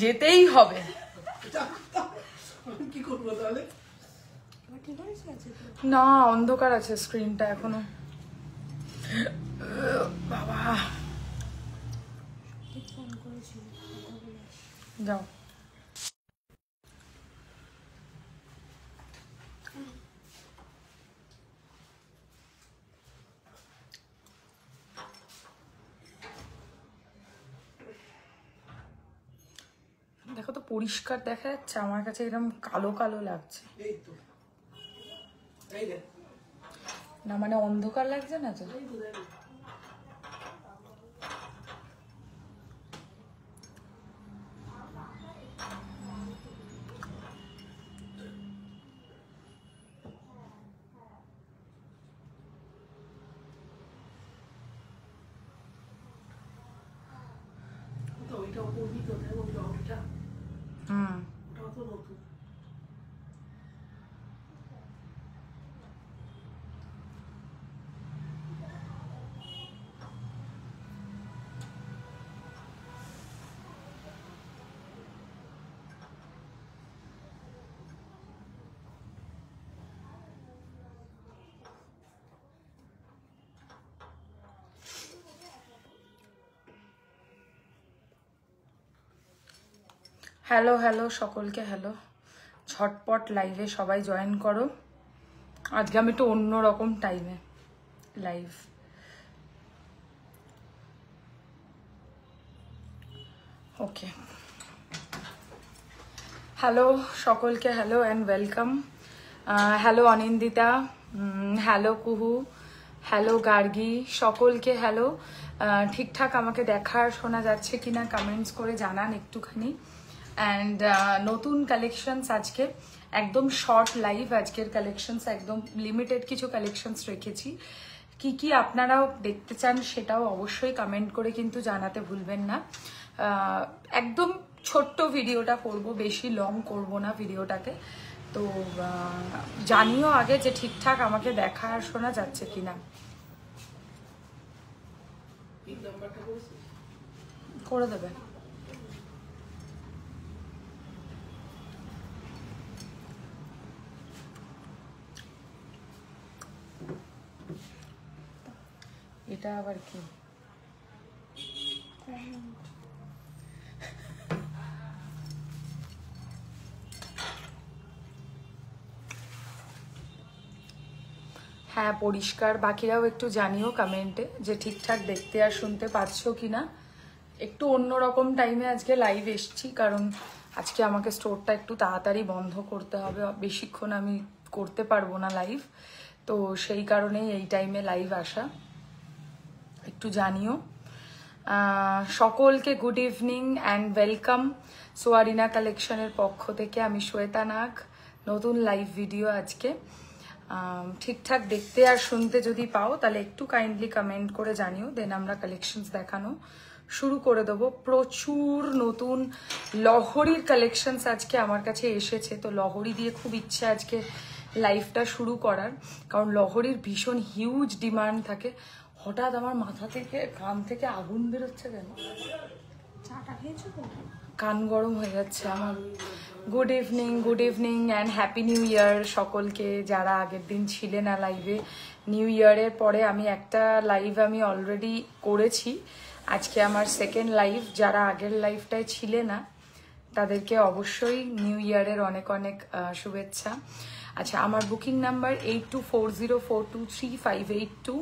যেতেই হবে। কি করবো তাহলে? না অন্ধকার আছে স্ক্রিনটা এখনো। বাবা যাও। দেখো তো পরিষ্কার দেখা যাচ্ছে, আমার কাছে এরকম কালো কালো লাগছে। এই তো, এই রে, না মানে অন্ধকার লাগছে না তো? এই তো দেখ। তো ওইটা করবি তো, দেখ ওই রংটা, ওটাও তো নতুন। হ্যালো হ্যালো সকলকে হ্যালো। ঝটপট লাইভে সবাই জয়েন করো। আজকে আমি একটু অন্যরকম টাইমে লাইভ। ওকে, হ্যালো সকলকে hello and welcome. Hello Anindita, hello কুহু, হ্যালো গার্গী, সকলকে হ্যালো। ঠিকঠাক আমাকে দেখার শোনা যাচ্ছে কিনা কমেন্টস করে জানান একটুখানি। অ্যান্ড নতুন কালেকশনস আজকে একদম শর্ট লাইভ। আজকের কালেকশনস একদম লিমিটেড কিছু কালেকশনস রেখেছি। কি কি আপনারাও দেখতে চান সেটাও অবশ্যই কমেন্ট করে কিন্তু জানাতে ভুলবেন না। একদম ছোট্ট ভিডিওটা করব, বেশি লং করব না ভিডিওটাকে। তো জানিও আগে যে ঠিকঠাক আমাকে দেখা আর শোনা যাচ্ছে কিনা। করে দেবে। এটা আবার কি? হ্যাঁ পরিষ্কার। বাকিরাও একটু জানিও কমেন্টে যে ঠিকঠাক দেখতে আর শুনতে পাচ্ছ কিনা। একটু অন্যরকম টাইমে আজকে লাইভ এসছি, কারণ আজকে আমাকে স্টোরটা একটু তাড়াতাড়ি বন্ধ করতে হবে, বেশিক্ষণ আমি করতে পারবো না লাইভ। তো সেই কারণেই এই টাইমে লাইভ আসা। একটু জানিও। সকলকে গুড ইভিনিং অ্যান্ড ওয়েলকাম সোয়ারিনা কালেকশনের পক্ষ থেকে। আমি শ্বেতা নাগ, নতুন লাইভ ভিডিও আজকে। ঠিকঠাক দেখতে আর শুনতে যদি পাও তাহলে একটু কাইন্ডলি কমেন্ট করে জানিও, দেন আমরা কালেকশনস দেখানো শুরু করে দেবো। প্রচুর নতুন লহরির কালেকশনস আজকে আমার কাছে এসেছে। তো লহরি দিয়ে খুব ইচ্ছে আজকে লাইভটা শুরু করার, কারণ লহরির ভীষণ হিউজ ডিমান্ড থাকে। হঠাৎ আমার মাথা থেকে কান থেকে আগুন বেরোচ্ছে কেন? চাটা খেয়েছো তো? কান গরম হয়ে যাচ্ছে আমার। Good evening and happy new year সকলকে, যারা আগের দিন ছিলেন না লাইভে। নিউ ইয়ারের পরে আমি একটা লাইভ আমি অলরেডি করেছি, আজকে আমার সেকেন্ড লাইভ। যারা আগের লাইভটায় ছিলে না তাদেরকে অবশ্যই নিউ ইয়ারের অনেক অনেক শুভেচ্ছা। আচ্ছা, আমার বুকিং নাম্বার 8240423582।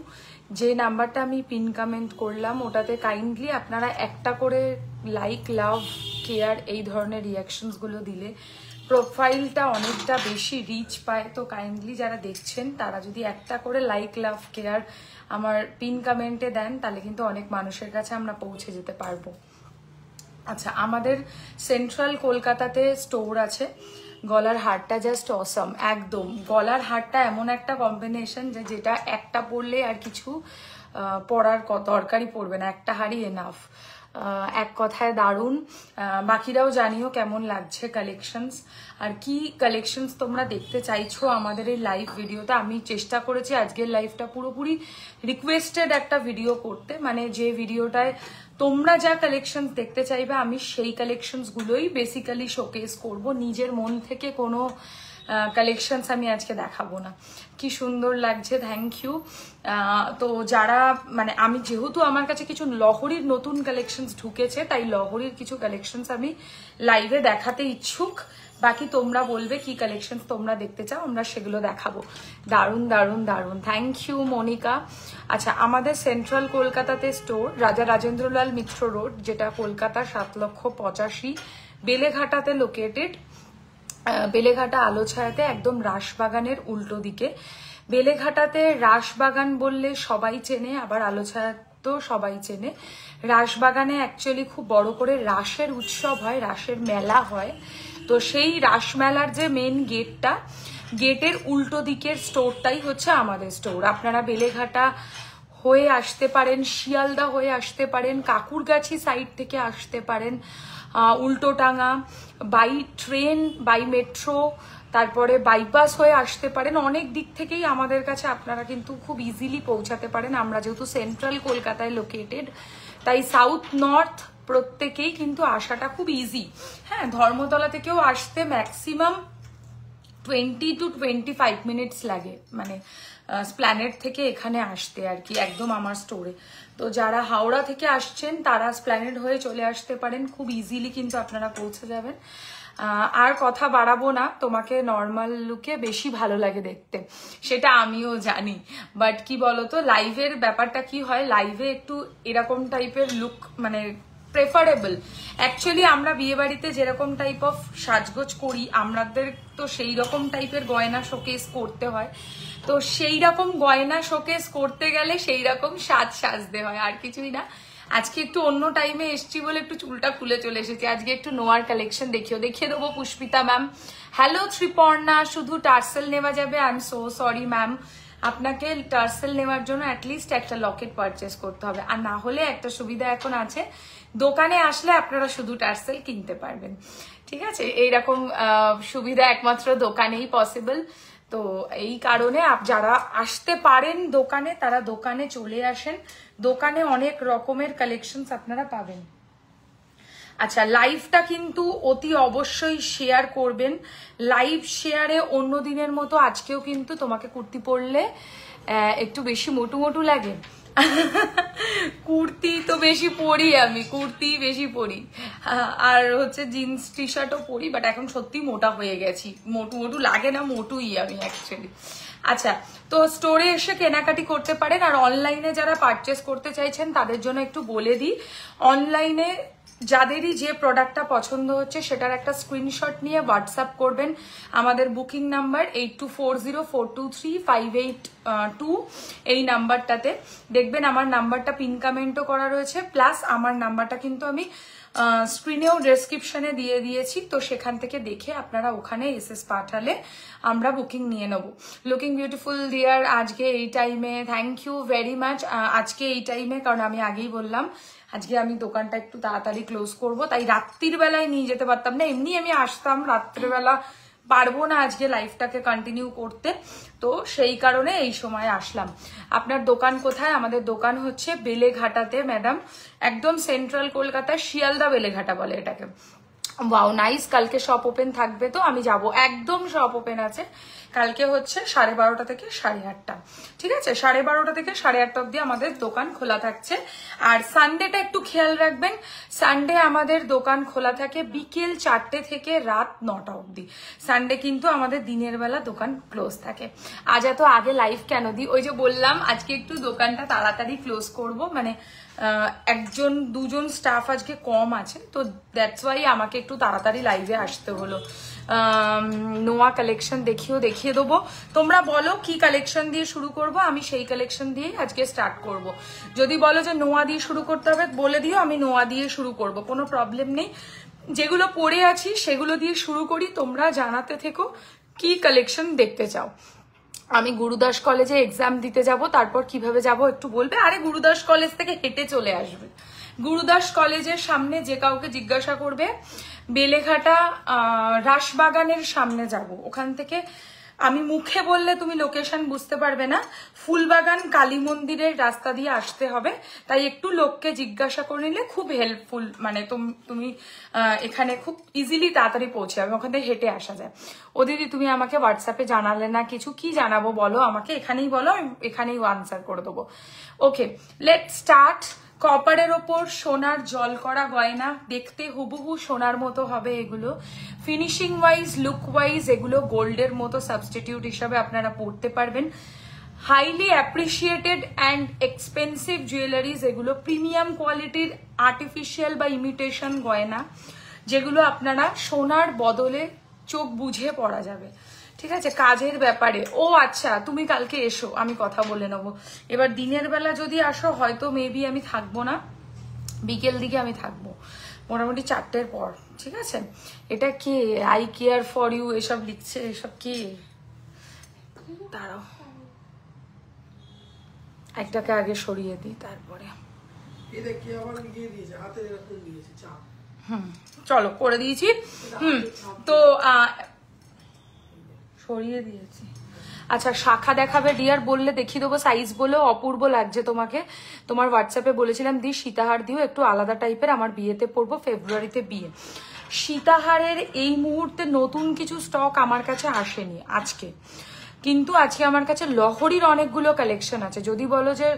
যে নাম্বারটা আমি পিন কমেন্ট করলাম ওটাতে কাইন্ডলি আপনারা একটা করে লাইক, লাভ, কেয়ার এই ধরনের রিয়াকশনসগুলো দিলে প্রোফাইলটা অনেকটা বেশি রিচ পায়। তো কাইন্ডলি যারা দেখছেন তারা যদি একটা করে লাইক, লাভ, কেয়ার আমার পিন কমেন্টে দেন তাহলে কিন্তু অনেক মানুষের কাছে আমরা পৌঁছে যেতে পারবো। আচ্ছা, আমাদের সেন্ট্রাল কলকাতাতে স্টোর আছে। গলার হারটা জাস্ট অসম, একদম গলার হারটা এমন একটা কম্বিনেশন যে যেটা একটা পরলে আর কিছু পরার দরকারই পড়বে না, একটা হারই এনাফ। এক কথায় দারুণ। বাকিরাও জানিও কেমন লাগছে কালেকশনস, আর কি কালেকশনস তোমরা দেখতে চাইছো আমাদের এই লাইভ ভিডিওতে। আমি চেষ্টা করেছি আজকের লাইভটা পুরোপুরি রিকোয়েস্টেড একটা ভিডিও করতে, মানে যে ভিডিওটায় তোমরা যা কালেকশনস দেখতে চাইবে আমি সেই কালেকশনসগুলোই বেসিক্যালি শোকেস করব, নিজের মন থেকে কোনো কালেকশনস আমি আজকে দেখাবো না। কি সুন্দর লাগছে, থ্যাংক ইউ। তো যারা মানে আমি যেহেতু আমার কাছে কিছু লহরীর নতুন কালেকশনস ঢুকেছে, তাই লহরীর কিছু কালেকশনস আমি লাইভে দেখাতে ইচ্ছুক। বাকি তোমরা বলবে কি কালেকশনস তোমরা দেখতে চাও, আমরা সেগুলো দেখাবো। দারুণ দারুণ দারুণ, থ্যাংক ইউ মনিকা। আচ্ছা, আমাদের সেন্ট্রাল কলকাতাতে স্টোর রাজা রাজেন্দ্রলাল মিত্র রোড, যেটা কলকাতা 7,85,000 বেলেঘাটাতে লোকেটেড। বেলেঘাটা আলো ছায়াতে একদম রাসবাগানের উল্টো দিকে। বেলেঘাটাতে রাসবাগান বললে সবাই চেনে, আবার আলো ছায়া তো সবাই চেনে। রাসবাগানে অ্যাকচুয়ালি খুব বড় করে রাসের উৎসব হয়, রাসের মেলা হয়। তো সেই রাসমেলার যে মেন গেটটা, গেটের উল্টো দিকের স্টোরটাই হচ্ছে আমাদের স্টোর। আপনারা বেলেঘাটা হয়ে আসতে পারেন, শিয়ালদা হয়ে আসতে পারেন, কাকুরগাছি সাইড থেকে আসতে পারেন, উল্টোটাঙ্গা, বাই ট্রেন, বাই মেট্রো, তারপরে বাইপাস হয়ে আসতে পারেন। অনেক দিক থেকেই আমাদের কাছে আপনারা কিন্তু খুব ইজিলি পৌঁছাতে পারেন। আমরা যেহেতু সেন্ট্রাল কলকাতায় লোকেটেড, তাই সাউথ নর্থ প্রত্যেকেই কিন্তু আসাটা খুব ইজি। হ্যাঁ, ধর্মতলা থেকেও আসতে ম্যাক্সিমাম 20 to 25 মিনিটস লাগে, মানে স্প্ল্যানেড থেকে এখানে আসতে আর কি, একদম আমার স্টোরে। তো যারা হাওড়া থেকে আসছেন তারা স্প্ল্যানেড হয়ে চলে আসতে পারেন, খুব ইজিলি কিন্তু আপনারা পৌঁছে যাবেন। আর কথা বাড়াবো না, তোমাকে নর্মাল লুকে বেশি ভালো লাগে দেখতে, সেটা আমিও জানি। বাট কি বলতো, লাইভের ব্যাপারটা কি হয়, লাইভে একটু এরকম টাইপের লুক মানে প্রেফারেবল। অ্যাকচুয়ালি আমরা বিয়ে বাড়িতে যেরকম টাইপ অফ সাজগোজ করি, আমাদের তো সেই রকম টাইপের গয়না শোকেস করতে হয়। তো সেই রকম গয়না শোকেস করতে গেলে সেই রকম সাজতে হয়, আর কিছুই না। আজকে একটু অন্য টাইমে এসছি বলে একটু চুলটা খুলে চলে এসেছি। আজকে একটু নোয়ার কালেকশন দেখিয়ে দেবো। পুষ্পিতা ম্যাম, হ্যালো ত্রিপর্ণা, শুধু টার্সেল নেওয়া যাবে? I am so sorry ma'am, আপনাকে টার্সেল নেওয়ার জন্য অ্যাটলিস্ট একটা লকেট পারচেস করতে হবে। আর না হলে একটা সুবিধা এখন আছে, দোকানে আসলে আপনারা শুধু টার্সেল কিনতে পারবেন, ঠিক আছে? এইরকম সুবিধা একমাত্র দোকানেই পসিবল। তো এই কারণে যারা আসতে পারেন দোকানে, তারা দোকানে চলে আসেন। দোকানে অনেক রকমের কালেকশনস আপনারা পাবেন। আচ্ছা, লাইভটা কিন্তু অতি অবশ্যই শেয়ার করবেন। লাইভ শেয়ারে অন্য দিনের মতো আজকেও কিন্তু তোমাকে কুর্তি পরলে একটু বেশি মোটু মোটু লাগে। কুর্তি তো বেশি পরি, আমি কুর্তি বেশি পরি, আর হচ্ছে জিন্স টি শার্টও পরি, বাট এখন সত্যি মোটা হয়ে গেছি। মোটু মোটু লাগে না, মোটুই আমি অ্যাকচুয়ালি। আচ্ছা, তো স্টোরে এসে কেনাকাটি করতে পারেন। আর অনলাইনে যারা পারচেস করতে চাইছেন তাদের জন্য একটু বলে দিই, অনলাইনে যাদেরই যে প্রোডাক্টটা পছন্দ হচ্ছে সেটার একটা স্ক্রিনশট নিয়ে হোয়াটসঅ্যাপ করবেন আমাদের বুকিং নাম্বার 8240423582 এই নাম্বারটাতে। দেখবেন আমার নাম্বারটা পিন কমেন্টও করা রয়েছে, প্লাস আমার নাম্বারটা কিন্তু আমি স্ক্রিনেও ডেসক্রিপশনে দিয়ে দিয়েছি। তো সেখান থেকে দেখে আপনারা ওখানে এসএস পাঠালে আমরা বুকিং নিয়ে নেব। লুকিং বিউটিফুল ডিয়ার, আজকে এই টাইমে, থ্যাংক ইউ ভেরি মাচ। আজকে এই টাইমে, কারণ আমি আগেই বললাম আজকে আমি দোকানটা একটু তাড়াতাড়ি ক্লোজ করব, তাই রাত্রির বেলায় নিয়ে যেতে পারতাম না। এমনি আমি আসতাম, রাত্রিবেলা পারবো না আজকে লাইফটাকে কন্টিনিউ করতে, তো সেই কারণে এই সময় আসলাম। আপনার দোকান কোথায়? আমাদের দোকান হচ্ছে বেলেঘাটাতে ম্যাডাম, একদম সেন্ট্রাল কলকাতা, শিয়ালদা বেলেঘাটা বলে এটাকে। ওয়াও নাইস, কালকে শপ ওপেন থাকবে? তো আমি যাব, একদম শপ ওপেন আছে। কালকে হচ্ছে 12:30 থেকে 8:30, ঠিক আছে? 12:30 থেকে 8:30 অব্দি আমাদের দোকান খোলা থাকছে। আর সানডেটা একটু খেয়াল রাখবেন, সানডে আমাদের দোকান খোলা থাকে বিকেল 4টে থেকে রাত 9টা অব্দি। সানডে কিন্তু আমাদের দিনের বেলা দোকান ক্লোজ থাকে। আজ এত আগে লাইভ কেন দিই? ওই যে বললাম আজকে একটু দোকানটা তাড়াতাড়ি ক্লোজ করব, মানে একজন দুজন স্টাফ আজকে কম আছে, তো দ্যাটস ওয়াই আমাকে একটু তাড়াতাড়ি লাইভে আসতে হলো। নোয়া কালেকশন দেখিয়ে দেবো। তোমরা বলো কি কালেকশন দিয়ে শুরু করব, আমি সেই কালেকশন দিয়েই আজকে স্টার্ট করব। যদি বলো যে নোয়া দিয়ে শুরু করতে হবে বলে দিও, আমি নোয়া দিয়ে শুরু করব, কোনো প্রবলেম নেই। যেগুলো পরে আছি সেগুলো দিয়ে শুরু করি, তোমরা জানাতে থেকো কি কালেকশন দেখতে চাও। আমি গুরুদাস কলেজে এক্সাম দিতে যাব, তারপর কিভাবে যাব একটু বলবে। আরে গুরুদাস কলেজ থেকে হেঁটে চলে আসবে, গুরুদাস কলেজের সামনে যে কাউকে জিজ্ঞাসা করবে, বেলেঘাটা রাসবাগানের সামনে যাব, ওখান থেকে আমি মুখে বললে তুমি লোকেশন বুঝতে পারবে না, ফুলবাগান কালী মন্দিরের রাস্তা দিয়ে আসতে হবে, তাই একটু লোককে জিজ্ঞাসা করে নিলে খুব হেল্পফুল, মানে তুমি এখানে খুব ইজিলি তাড়াতাড়ি পৌঁছে যাবে, ওখান থেকে হেঁটে আসা যায়। ও দিদি তুমি আমাকে হোয়াটসঅ্যাপে জানালে না কিছু, কি জানাবো বলো আমাকে, এখানেই বলো, আমি এখানেই আনসার করে দেবো। ওকে, লেট স্টার্ট। কপারের ওপর সোনার জল করা গয়না, দেখতে হুবহু সোনার মতো হবে এগুলো। ফিনিশিং ওয়াইজ, লুক ওয়াইজ এগুলো গোল্ডের মতো সাবস্টিটিউট হিসাবে আপনারা পড়তে পারবেন। Highly appreciated and expensive jewelleries এগুলো, প্রিমিয়াম কোয়ালিটির আর্টিফিশিয়াল বা ইমিটেশন গয়না, যেগুলো আপনারা সোনার বদলে চোখ বুঝে পরা যাবে। ঠিক আছে, কাজের ব্যাপারে ও আচ্ছা তুমি কালকে এসো, আমি কথা বলে নেবো। এবার দিনের বেলা যদি আসো হয়তো মেবি আমি থাকবো না, বিকেল দিকে আমি থাকবো, মোটামুটি 4টের পর। ঠিক আছে, এটা কে আই কেয়ার ফর ইউ এসব লিখছে, এসব কে? দাঁড়াও একটাকে আগে সরিয়ে দিই তারপরে। চলো করে দিয়েছি। তো সরিয়ে দিয়েছি। আচ্ছা শাখা দেখাবে ডিয়ার, বললে দেখিয়ে দেবো, সাইজ বলে অপূর্ব লাগছে তোমাকে। তোমার হোয়াটসঅ্যাপে বলেছিলাম দি সীতাহার দিও, একটু আলাদা টাইপের, আমার বিয়েতে পরবো, ফেব্রুয়ারিতে বিয়ে। সীতাহারের এই মুহূর্তে নতুন কিছু স্টক আমার কাছে আসেনি আজকে, কিন্তু আজকে আমার কাছে লহরির অনেকগুলো কালেকশন আছে। যদি বলো যে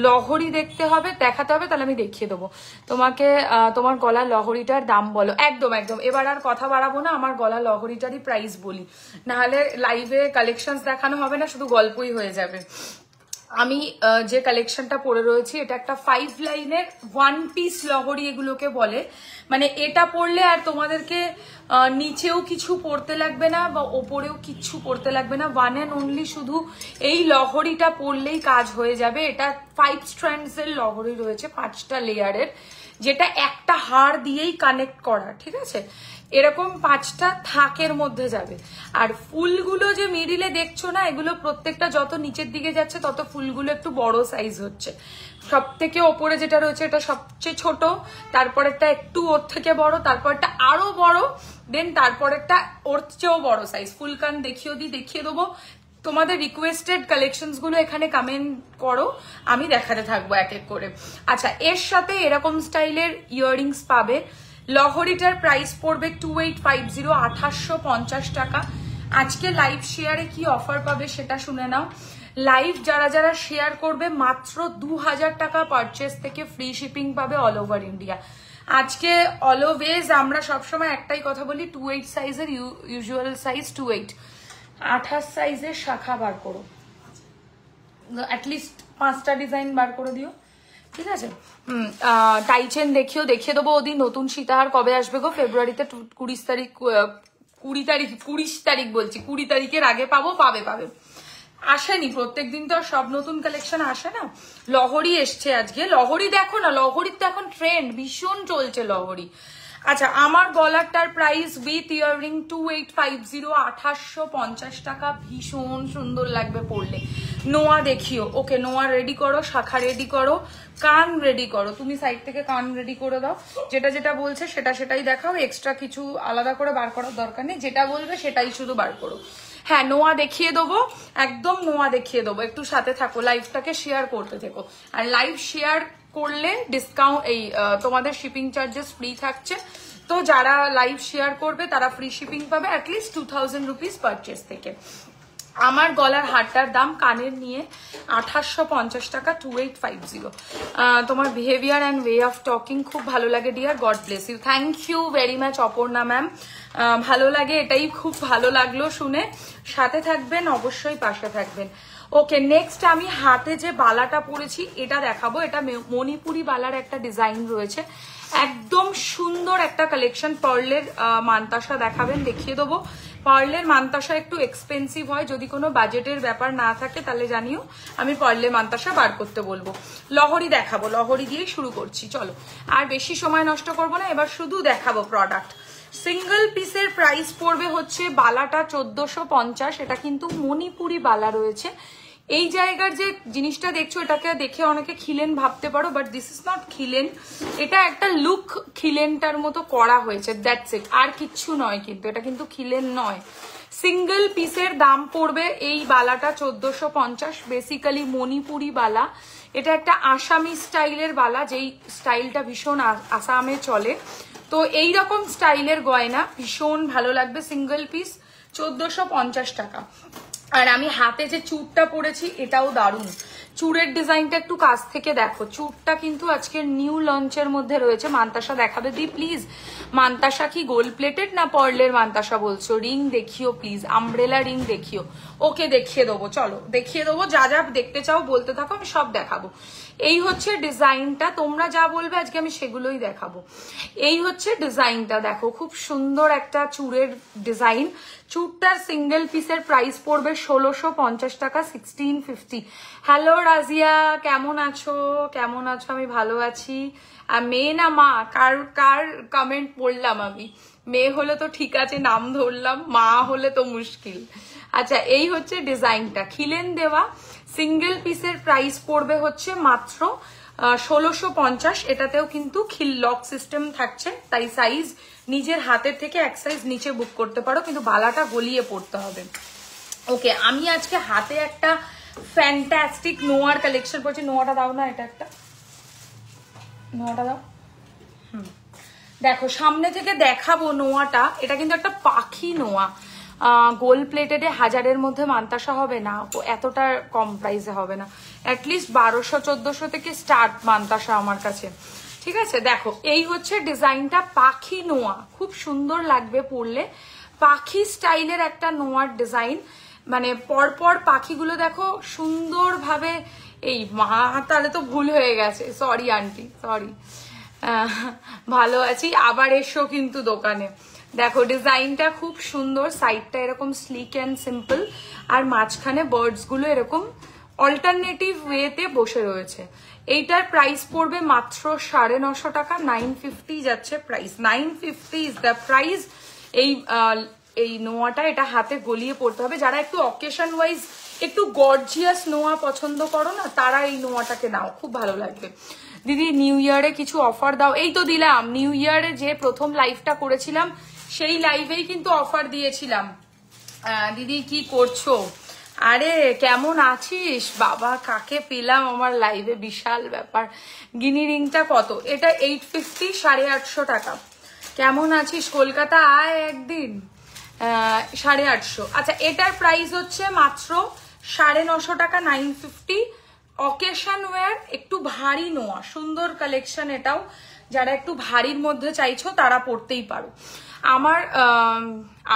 লহরি দেখতে হবে, দেখাতে হবে, তাহলে আমি দেখিয়ে দেবো তোমাকে। তোমার গলা লহরিটার দাম বলো। একদম একদম, এবার আর কথা বাড়াবো না, আমার গলা লহরিটারই প্রাইস বলি, নাহলে লাইভে কালেকশন দেখানো হবে না, শুধু গল্পই হয়ে যাবে। আমি যে কালেকশনটা পরে রয়েছি এটা একটা 5 লাইনের 1 পিস লহরি এগুলোকে বলে, মানে এটা পরলে আর তোমাদেরকে নিচেও কিছু পরতে লাগবে না বা ওপরেও কিছু পরতে লাগবে না, 1 অ্যান্ড অনলি শুধু এই লহরিটা পরলেই কাজ হয়ে যাবে। এটা 5 স্ট্র্যান্ডস এর লহরি রয়েছে, 5টা লেয়ারের, যেটা একটা হাড় দিয়েই কানেক্ট করা। ঠিক আছে, এরকম 5টা থাকের মধ্যে যাবে। আর ফুলগুলো যে মিডিলে দেখছো না, এগুলো প্রত্যেকটা যত নিচের দিকে যাচ্ছে তত ফুলগুলো একটু বড় সাইজ হচ্ছে। সব থেকে ওপরে যেটা রয়েছে এটা সবচেয়ে ছোট, তারপরেরটা একটু ওর থেকে বড়, তারপরটা আরো বড়, দেন তারপরেরটা ওর চেয়েও বড় সাইজ। ফুলকান দেখিয়ে দেবো। তোমাদের রিকোয়েস্টেড কালেকশনস গুলো এখানে কমেন্ট করো, আমি দেখাতে থাকবো এক এক করে। আচ্ছা, এর সাথে এরকম স্টাইলের ইয়াররিংস পাবে। লহরিটার প্রাইস পড়বে 2850, 2850 টাকা। আজকে লাইভ শেয়ারে কি অফার পাবে সেটা শুনে নাও। লাইভ যারা শেয়ার করবে মাত্র 2000 টাকা পারচেস থেকে ফ্রি শিপিং পাবে অল ওভার ইন্ডিয়া। আজকে অলওয়েজ আমরা সবসময় একটাই কথা বলি, 28 সাইজের ইউজুয়াল সাইজ 28, 28 সাইজের শাখা বার করো, অ্যাটলিস্ট 5টা ডিজাইন বার করে দিও। ঠিক আছে, টাইচেন দেখিয়ে দেবো। ওদিন নতুন সীতাহার কবে আসবে গো? ফেব্রুয়ারিতে 20 তারিখের আগে পাবে। আসেনি, প্রত্যেকদিন তো আর সব নতুন কালেকশন আসে না। লহরি এসছে আজকে, লহরি দেখো না, লহরির তো এখন ট্রেন্ড ভীষণ চলছে লহরি। আচ্ছা, আমার গলারটার প্রাইস উইথ ইয়াররিং 2850, 2850 টাকা। ভীষণ সুন্দর লাগবে পরলে। নোয়া দেখিও। ওকে, নোয়া রেডি করো, শাখা রেডি করো, কান রেডি করো। তুমি সাইড থেকে কান রেডি করে দাও, যেটা বলছে সেটাই দেখাও, এক্সট্রা কিছু আলাদা করে বার করার দরকার নেই, যেটা বলবে সেটাই শুধু বার করো। হ্যাঁ, নোয়া দেখিয়ে দেবো, একদম নোয়া দেখিয়ে দেবো। একটু সাথে থাকো, লাইভটাকে শেয়ার করতে থেকো। আর লাইভ শেয়ার করলে ডিসকাউন্ট, এই তোমাদের শিপিং চার্জেস ফ্রি থাকছে। তো যারা লাইভ শেয়ার করবে তারা ফ্রি শিপিং পাবে অ্যাটলিস্ট 2000 রুপিস পারচেস থেকে। আমার গলার হারটার দাম কানের নিয়ে 2850 টাকা, 2850। তোমার behaviour and way of talking খুব ভালো লাগে dear, God bless you. Thank you very much Aparna ma'am, ভালো লাগে, এটাই খুব ভালো লাগলো শুনে। সাথে থাকবেন, অবশ্যই পাশে থাকবেন। ওকে, নেক্সট আমি হাতে যে বালাটা পরেছি এটা দেখাবো। এটা মণিপুরি বালার একটা ডিজাইন রয়েছে, একদম সুন্দর একটা কালেকশন। পার্লের মানতাসা দেখাবেন, দেখিয়ে দেবো। পার্লের মানতাসা একটু এক্সপেন্সিভ হয়, যদি কোনো বাজেটের ব্যাপার না থাকে তাহলে জানিও, আমি পার্লের মানতাসা বার করতে বলবো। লহরি দেখাবো, লহরি দিয়েই শুরু করছি। চলো, আর বেশি সময় নষ্ট করবো না, এবার শুধু দেখাবো প্রোডাক্ট। সিঙ্গেল পিসের প্রাইস পড়বে হচ্ছে বালাটা 1450, এটা কিন্তু মণিপুরি বালা রয়েছে। এই জায়গার যে জিনিসটা দেখছো এটাকে দেখে অনেকে খিলেন ভাবতে পারো, বাট দিস ইজ নট খিলেন, এটা একটা লুক খিলেনটার মতো করা হয়েছে, দ্যাটস ইট, আর কিচ্ছু নয়। কিন্তু এটা কিন্তু খিলেন নয়। সিঙ্গেল পিসের দাম পড়বে এই বালাটা 1450, বেসিক্যালি মণিপুরি বালা। এটা একটা আসামি স্টাইলের বালা, যেই স্টাইলটা ভীষণ আসামে চলে। তো এইরকম স্টাইলের গয়না ভীষণ ভালো লাগবে। সিঙ্গেল পিস 1450 টাকা। আর আমি হাতে যে চুড়টা পরেছি এটাও দারুণ। চুড়ের ডিজাইনটা একটু কাছ থেকে দেখো, চুড়টা কিন্তু আজকের নিউ লঞ্চের মধ্যে রয়েছে। মান্তাসা দেখাবে দি প্লিজ। মান্তাসা কি গোল্ড প্লেটেড না পার্লের মান্তাসা বলছো? রিং দেখিও প্লিজ, আমব্রেলা রিং দেখিও। ওকে দেখিয়ে দেবো, চলো দেখিয়ে দেবো, যা যা দেখতে চাও বলতে থাকো, আমি সব দেখাবো। এই হচ্ছে ডিজাইনটা, তোমরা যা বলবে আজকে আমি সেগুলোই দেখাবো। এই হচ্ছে ডিজাইনটা, দেখো খুব সুন্দর একটা চুড়ের ডিজাইন। চুড়টার সিঙ্গেল পিসের প্রাইস পড়বে 1650 টাকা, 1650। হ্যালো রাজিয়া, কেমন আছো? কেমন আছো? আমি ভালো আছি। আর মেয়ে না মা, কার কার কমেন্ট পড়লাম আমি? মেয়ে হলে তো ঠিক আছে, নাম ধরলাম, মা হলে তো মুশকিল। আচ্ছা, এই হচ্ছে ডিজাইনটা, খিলেন দেওয়া। সিঙ্গেল পিসের প্রাইস পড়বে হচ্ছে মাত্র 1650। এটাতেও কিন্তু খিল লক সিস্টেম থাকছে, তাই সাইজ নিজের হাতের থেকে এক সাইজ নিচে বুক করতে পারো, কিন্তু বালাটা গলিয়ে পড়তে হবে। ওকে, আমি আজকে হাতে একটা ফ্যান্টাস্টিক নোয়ার কালেকশন পড়ছি। নোয়াটা দাও না, এটা একটা নোয়াটা দাও। দেখো সামনে থেকে দেখাবো নোয়াটা। এটা কিন্তু একটা পাখি নোয়া, গোল্ড প্লেটেডে 1000-এর মধ্যে মান্তাসা হবে না, ও এতটা কম প্রাইসে হবে না। অ্যাটলিস্ট 1200-1400 থেকে স্টার্ট মান্তাসা আমার কাছে। ঠিক আছে, দেখো এই হচ্ছে ডিজাইনটা, পাখি নোয়া, খুব সুন্দর লাগবে পরলে। পাখি স্টাইলের একটা নোয়ার ডিজাইন, মানে পরপর পাখিগুলো দেখো সুন্দরভাবে। এই মা, তাহলে তো ভুল হয়ে গেছে, সরি আন্টি, সরি। ভালো আছি, আবার এসো কিন্তু দোকানে। দেখো ডিজাইনটা খুব সুন্দর, সাইডটা এরকম স্লিক অ্যান্ড সিম্পল, আর মাঝখানে বার্ডস গুলো এরকম অল্টারনেটিভ ওয়েতে বসে রয়েছে। এইটার প্রাইস পড়বে মাত্র 950 টাকা, 950 যাচ্ছে প্রাইস, 950 ইজ দ্য প্রাইস। এই নোয়াটা, এটা হাতে গলিয়ে পড়তে হবে। যারা একটু অকেশন ওয়াইজ একটু গর্জিয়াস নোয়া পছন্দ করো না, তারা এই নোয়াটাকে নাও, খুব ভালো লাগবে। দিদি নিউ ইয়ারে কিছু অফার দাও। এই তো দিলাম, নিউ ইয়ারে যে প্রথম লাইভটা করেছিলাম সেই লাইভেই কিন্তু অফার দিয়েছিলাম। দিদি কি করছো? আরে কেমন আছিস বাবা? কাকে পেলাম আমার লাইভে, বিশাল ব্যাপার। গিনি রিংটা কত? এটা 850, 850 টাকা। কেমন আছিস? কলকাতা আয় একদিন। 850। আচ্ছা, এটার প্রাইস হচ্ছে মাত্র 950 টাকা, 950। অকেশন ওয়্যার, একটু ভারী নোয়া, সুন্দর কালেকশন এটাও। যারা একটু ভারীর মধ্যে চাইছো তারা পড়তেই পারো। আমার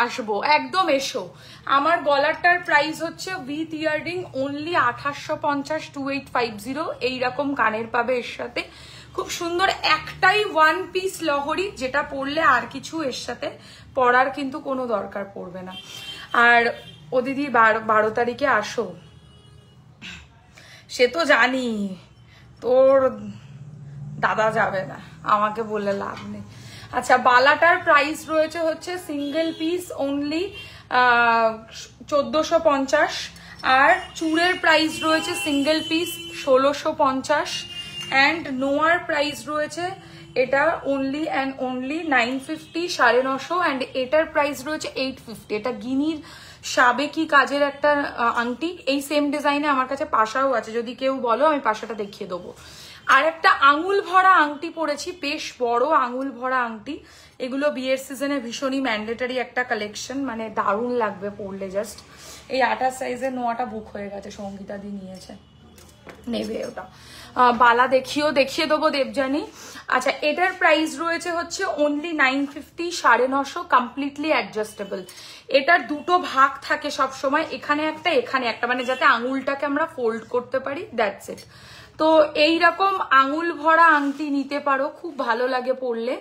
আসবো একদম, এসো। আমার গলারটার প্রাইস হচ্ছে উইথ ইয়াররিং অনলি 2850, 2850। এইরকম কানের পাবে এর সাথে, খুব সুন্দর। একটাই ওয়ান পিস লহরি, যেটা পরলে আর কিছু এর সাথে পরার কিন্তু কোনো দরকার পড়বে না। আর ও দিদি 12 তারিখে আসো, সে তো জানি, তোর দাদা যাবে না, আমাকে বললে লাভ নেই। আচ্ছা, বালাটার প্রাইস রয়েছে হচ্ছে সিঙ্গেল পিস অনলি 1450, আর চুড়ের প্রাইস রয়েছে সিঙ্গেল পিস 1650, অ্যান্ড নোয়ার প্রাইস রয়েছে এটা অনলি অ্যান্ড অনলি 950, 950, অ্যান্ড এটার প্রাইস রয়েছে 850। এটা গিনির সাবেকি কাজের একটা আংটি, এই সেম ডিজাইনে আমার কাছে পাশাও আছে, যদি কেউ বলো আমি পাশাটা দেখিয়ে দেবো। আর একটা আঙুল ভরা আংটি পরেছি, বেশ বড় আঙুল ভরা আংটি। এগুলো বিয়ের সিজনে ভীষণই ম্যান্ডেটারি একটা কালেকশন, মানে দারুণ লাগবে পরলে। জাস্ট এই 28 সাইজের নোয়াটা বুক হয়ে গেছে, সঙ্গীতা দি নিয়েছে, নেবে ওটা। বালা দেখিয়ে দেবো দেবজানি। আচ্ছা, এটার প্রাইস রয়েছে হচ্ছে অনলি 950, 950, কমপ্লিটলি অ্যাডজাস্টেবল। এটার দুটো ভাগ থাকে সব সময়, এখানে একটা এখানে একটা, মানে যাতে আঙুলটাকে আমরা ফোল্ড করতে পারি, দ্যাটস ইট। তো এইরকম আঙুল ভরা আংটি নিতে পারো, খুব ভালো লাগে পরলে।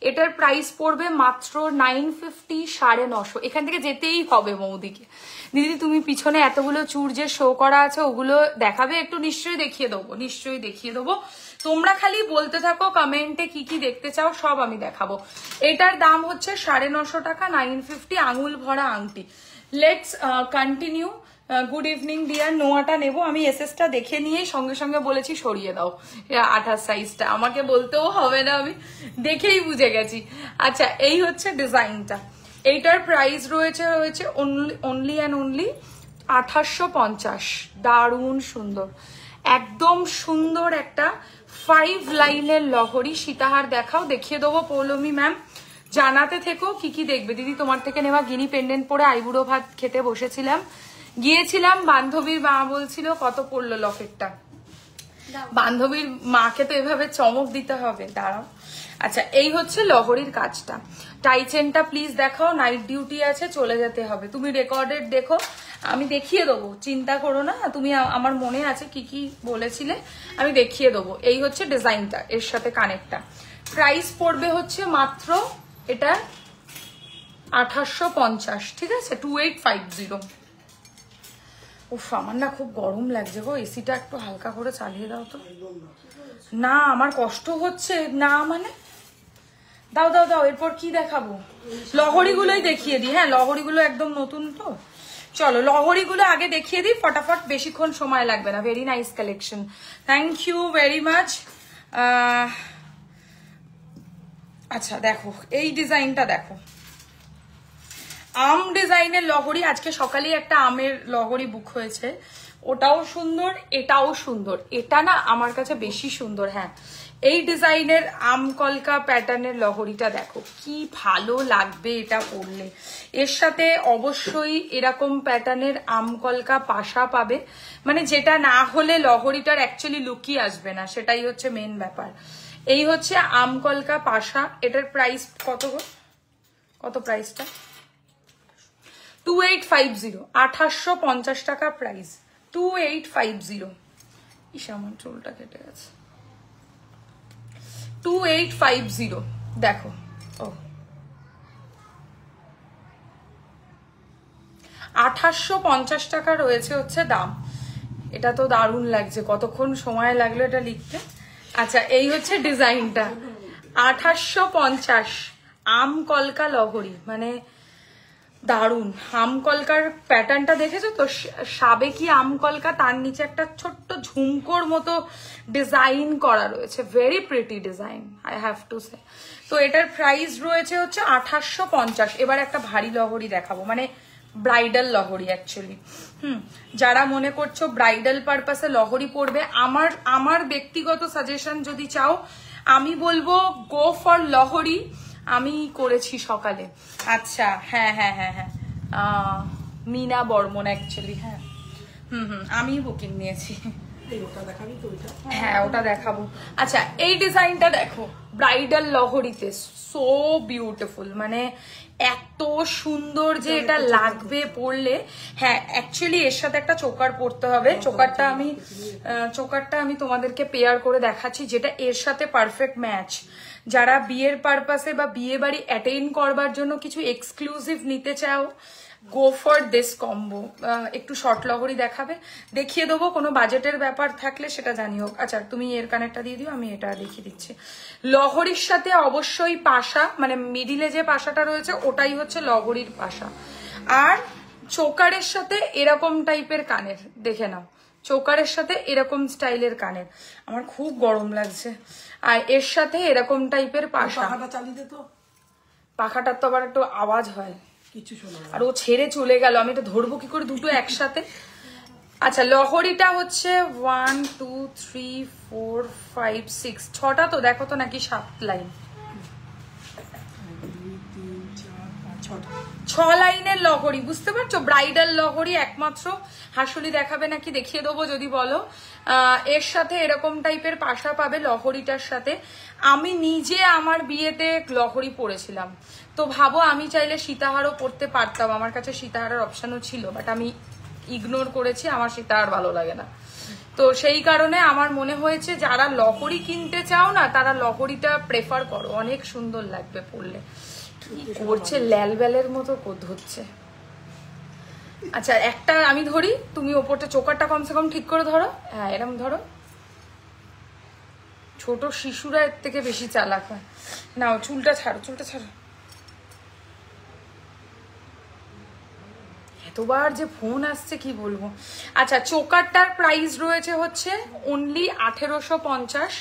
এটার প্রাইস পড়বে মাত্র 950, 950। এখান থেকে যেতেই হবে মৌদিকে। দিদি তুমি পিছনে এতগুলো চুর যে শো করা আছে ওগুলো দেখাবে একটু? নিশ্চয়ই দেখিয়ে দেবো, নিশ্চয়ই দেখিয়ে দেবো। তোমরা খালি বলতে থাকো কমেন্টে কি কি দেখতে চাও, সব আমি দেখাবো। এটার দাম হচ্ছে 950 টাকা, 950, আঙুল ভরা আংটি। Let's continue. Good evening dear, নোয়াটা নেব আমি। এসএসটা দেখে নিয়েই সঙ্গে সঙ্গে বলেছি সরিয়ে দাও 28 সাইজটা, আমাকে বলতেও হবে না, আমি দেখেই বুঝে গেছি। আচ্ছা, এই হচ্ছে ডিজাইনটা, এইটার প্রাইস রয়েছে অনলি অ্যান্ড অনলি 2850। দারুণ সুন্দর, একদম সুন্দর একটা 5 লাইনের লহরি সীতাহার। দেখাও, দেখিয়ে দেবো পৌলমী ম্যাম, জানাতে থেকো কি কি দেখবে। দিদি তোমার থেকে নেওয়া গিনি পেন্ডেন্ট পরে আইবুড়ো ভাত খেতে বসেছিলাম, গিয়েছিলাম, বান্ধবীর মা বলছিল কত পড়লো লকেটটা। বান্ধবীর মাকে তো এভাবে চমক দিতে হবে, দাঁড়াও। আচ্ছা, এই হচ্ছে লহরির কাজটা। টাই চেনটা প্লিজ দেখাও, নাইট ডিউটি আছে, চলে যেতে হবে। তুমি রেকর্ডেড দেখো, আমি দেখিয়ে দেবো, চিন্তা করো না। তুমি, আমার মনে আছে কি কি বলেছিলে, আমি দেখিয়ে দেবো। এই হচ্ছে ডিজাইনটা, এর সাথে কানেক্টটা। প্রাইস পড়বে হচ্ছে মাত্র এটা 2850, ঠিক আছে, 2850। উফ, আমার না খুব গরম লাগছে গো, এসিটা একটু হালকা করে চালিয়ে দাও তো। না, আমার কষ্ট হচ্ছে না, মানে দাও দাও দাও। এরপর কি দেখাবো? লহরিগুলোই দেখিয়ে দিই। হ্যাঁ, লহরিগুলো একদম নতুন তো, চলো লহরিগুলো আগে দেখিয়ে দিই ফটাফট, বেশিক্ষণ সময় লাগবে না। Very nice collection, thank you very much. আচ্ছা দেখো, এই ডিজাইনটা দেখো, আম ডিজাইনের লহরি। আজকে সকালেই একটা আমের লহরি বুক হয়েছে, ওটাও সুন্দর, এটাও সুন্দর। এটা না আমার কাছে বেশি সুন্দর। হ্যাঁ, এই ডিজাইনের আম কলকা প্যাটার্নের লহরিটা দেখো কি ভালো লাগবে এটা পরলে। এর সাথে অবশ্যই এরকম প্যাটার্নের আম কলকা পাশা পাবে, মানে যেটা না হলে লহরিটার অ্যাকচুয়ালি লুকই আসবে না, সেটাই হচ্ছে মেন ব্যাপার। এই হচ্ছে আম কলকা পাশা। এটার প্রাইস কত প্রাইসটা? 2850, 2850 টাকা প্রাইস, 2850। ইস, আমার চুলটা কেটে গেছে। 2850 দেখো। ও, 2850 টাকা রয়েছে হচ্ছে দাম। এটা তো দারুণ লাগছে, কতক্ষণ সময় লাগলো এটা লিখতে। আচ্ছা, এই হচ্ছে ডিজাইনটা, 2850 আম কলকা লহরি, মানে দারুন। আম কলকার প্যাটার্নটা দেখেছো তো, সাবেকি আম কলকা, তার নিচে একটা ছোট্ট ঝুমকোর মতো ডিজাইন করা রয়েছে, very pretty design, I have to say. তো এটার প্রাইস রয়েছে হচ্ছে 2850। এবার একটা ভারী লহরি দেখাবো, মানে ব্রাইডাল লহরি অ্যাকচুয়ালি। যারা মনে করছো ব্রাইডাল পারপাসে লহরি পরবে, আমার ব্যক্তিগত সাজেশন যদি চাও, আমি বলবো গো ফর লহরি। আমি করেছি সকালে। আচ্ছা, হ্যাঁ হ্যাঁ হ্যাঁ হ্যাঁ, মিনা বর্মন অ্যাকচুয়ালি। হ্যাঁ, আমি বুকিং নিয়েছি। হ্যাঁ, ওটা দেখাবো। আচ্ছা, এই ডিজাইনটা দেখো, ব্রাইডাল লহরিতে, সো বিউটিফুল, মানে এত সুন্দর যে এটা লাগবে পরলে। হ্যাঁ, অ্যাকচুয়ালি এর সাথে একটা চোকার পরতে হবে। চোকারটা আমি তোমাদেরকে পেয়ার করে দেখাচ্ছি, যেটা এর সাথে পারফেক্ট ম্যাচ। যারা বিয়ের পারপাসে বা বিয়ে বাড়ি অ্যাটেন্ড করবার জন্য কিছু এক্সক্লুসিভ নিতে চাও, গো ফর দিস কম্বো। একটু শর্ট লহরি দেখিয়ে দেবো, কোনো বাজেটের ব্যাপার থাকলে সেটা জানিও। আচ্ছা, তুমি এর কানেরটা দিয়ে দিও, আমি এটা দেখিয়ে দিচ্ছি। লহরির সাথে অবশ্যই পাশা, মানে মিডিলে যে পাশাটা রয়েছে ওটাই হচ্ছে লহরির পাশা। আর চোকারের সাথে এরকম টাইপের কানের, দেখে নাও, চোকারের সাথে এরকম স্টাইলের কানের। আমার খুব গরম লাগছে। আর এর সাথে এরকম টাইপের পাশা। পাখাটার তো আবার একটু আওয়াজ হয়, আর ও ছেড়ে চলে গেল, আমি এটা ধরবো কি করে দুটো একসাথে। আচ্ছা, লহরিটা হচ্ছে 1 2 3 4 5 6, 6টা তো দেখো তো, নাকি 7 লাইন? 6 লাইনের লহরি, বুঝতে পারছো? ব্রাইডাল লহরি একমাত্র হাসুলি দেখাবে নাকি, দেখিয়ে দেবো যদি বলো। এর সাথে এরকম টাইপের পাশা পাবে লহরিটার সাথে। আমি নিজে আমার বিয়েতে লহরি পরেছিলাম, তো ভাবো আমি চাইলে সীতাহারও পরতে পারতাম, আমার কাছে সীতাহারের অপশনও ছিল, বাট আমি ইগনোর করেছি, আমার সীতাহার ভালো লাগে না। তো সেই কারণে আমার মনে হয়েছে যারা লহরি কিনতে চাও না, তারা লহরিটা প্রেফার করো, অনেক সুন্দর লাগবে পরলে। করছে ল্যাল ব্যালের মতো ধরছে। আচ্ছা, একটা আমি ধরি, তুমি ওপরটা চোকারটা কমসে কম ঠিক করে ধরো। হ্যাঁ, এরকম ধরো, ছোট শিশুরা এর থেকে বেশি চালাক হয়। নাও, চুলটা ছাড়ো, চুলটা ছাড়ো। এতবার যে ফোন আসছে কি বলবো। আচ্ছা, চোকারটার প্রাইস রয়েছে হচ্ছে অনলি 1850,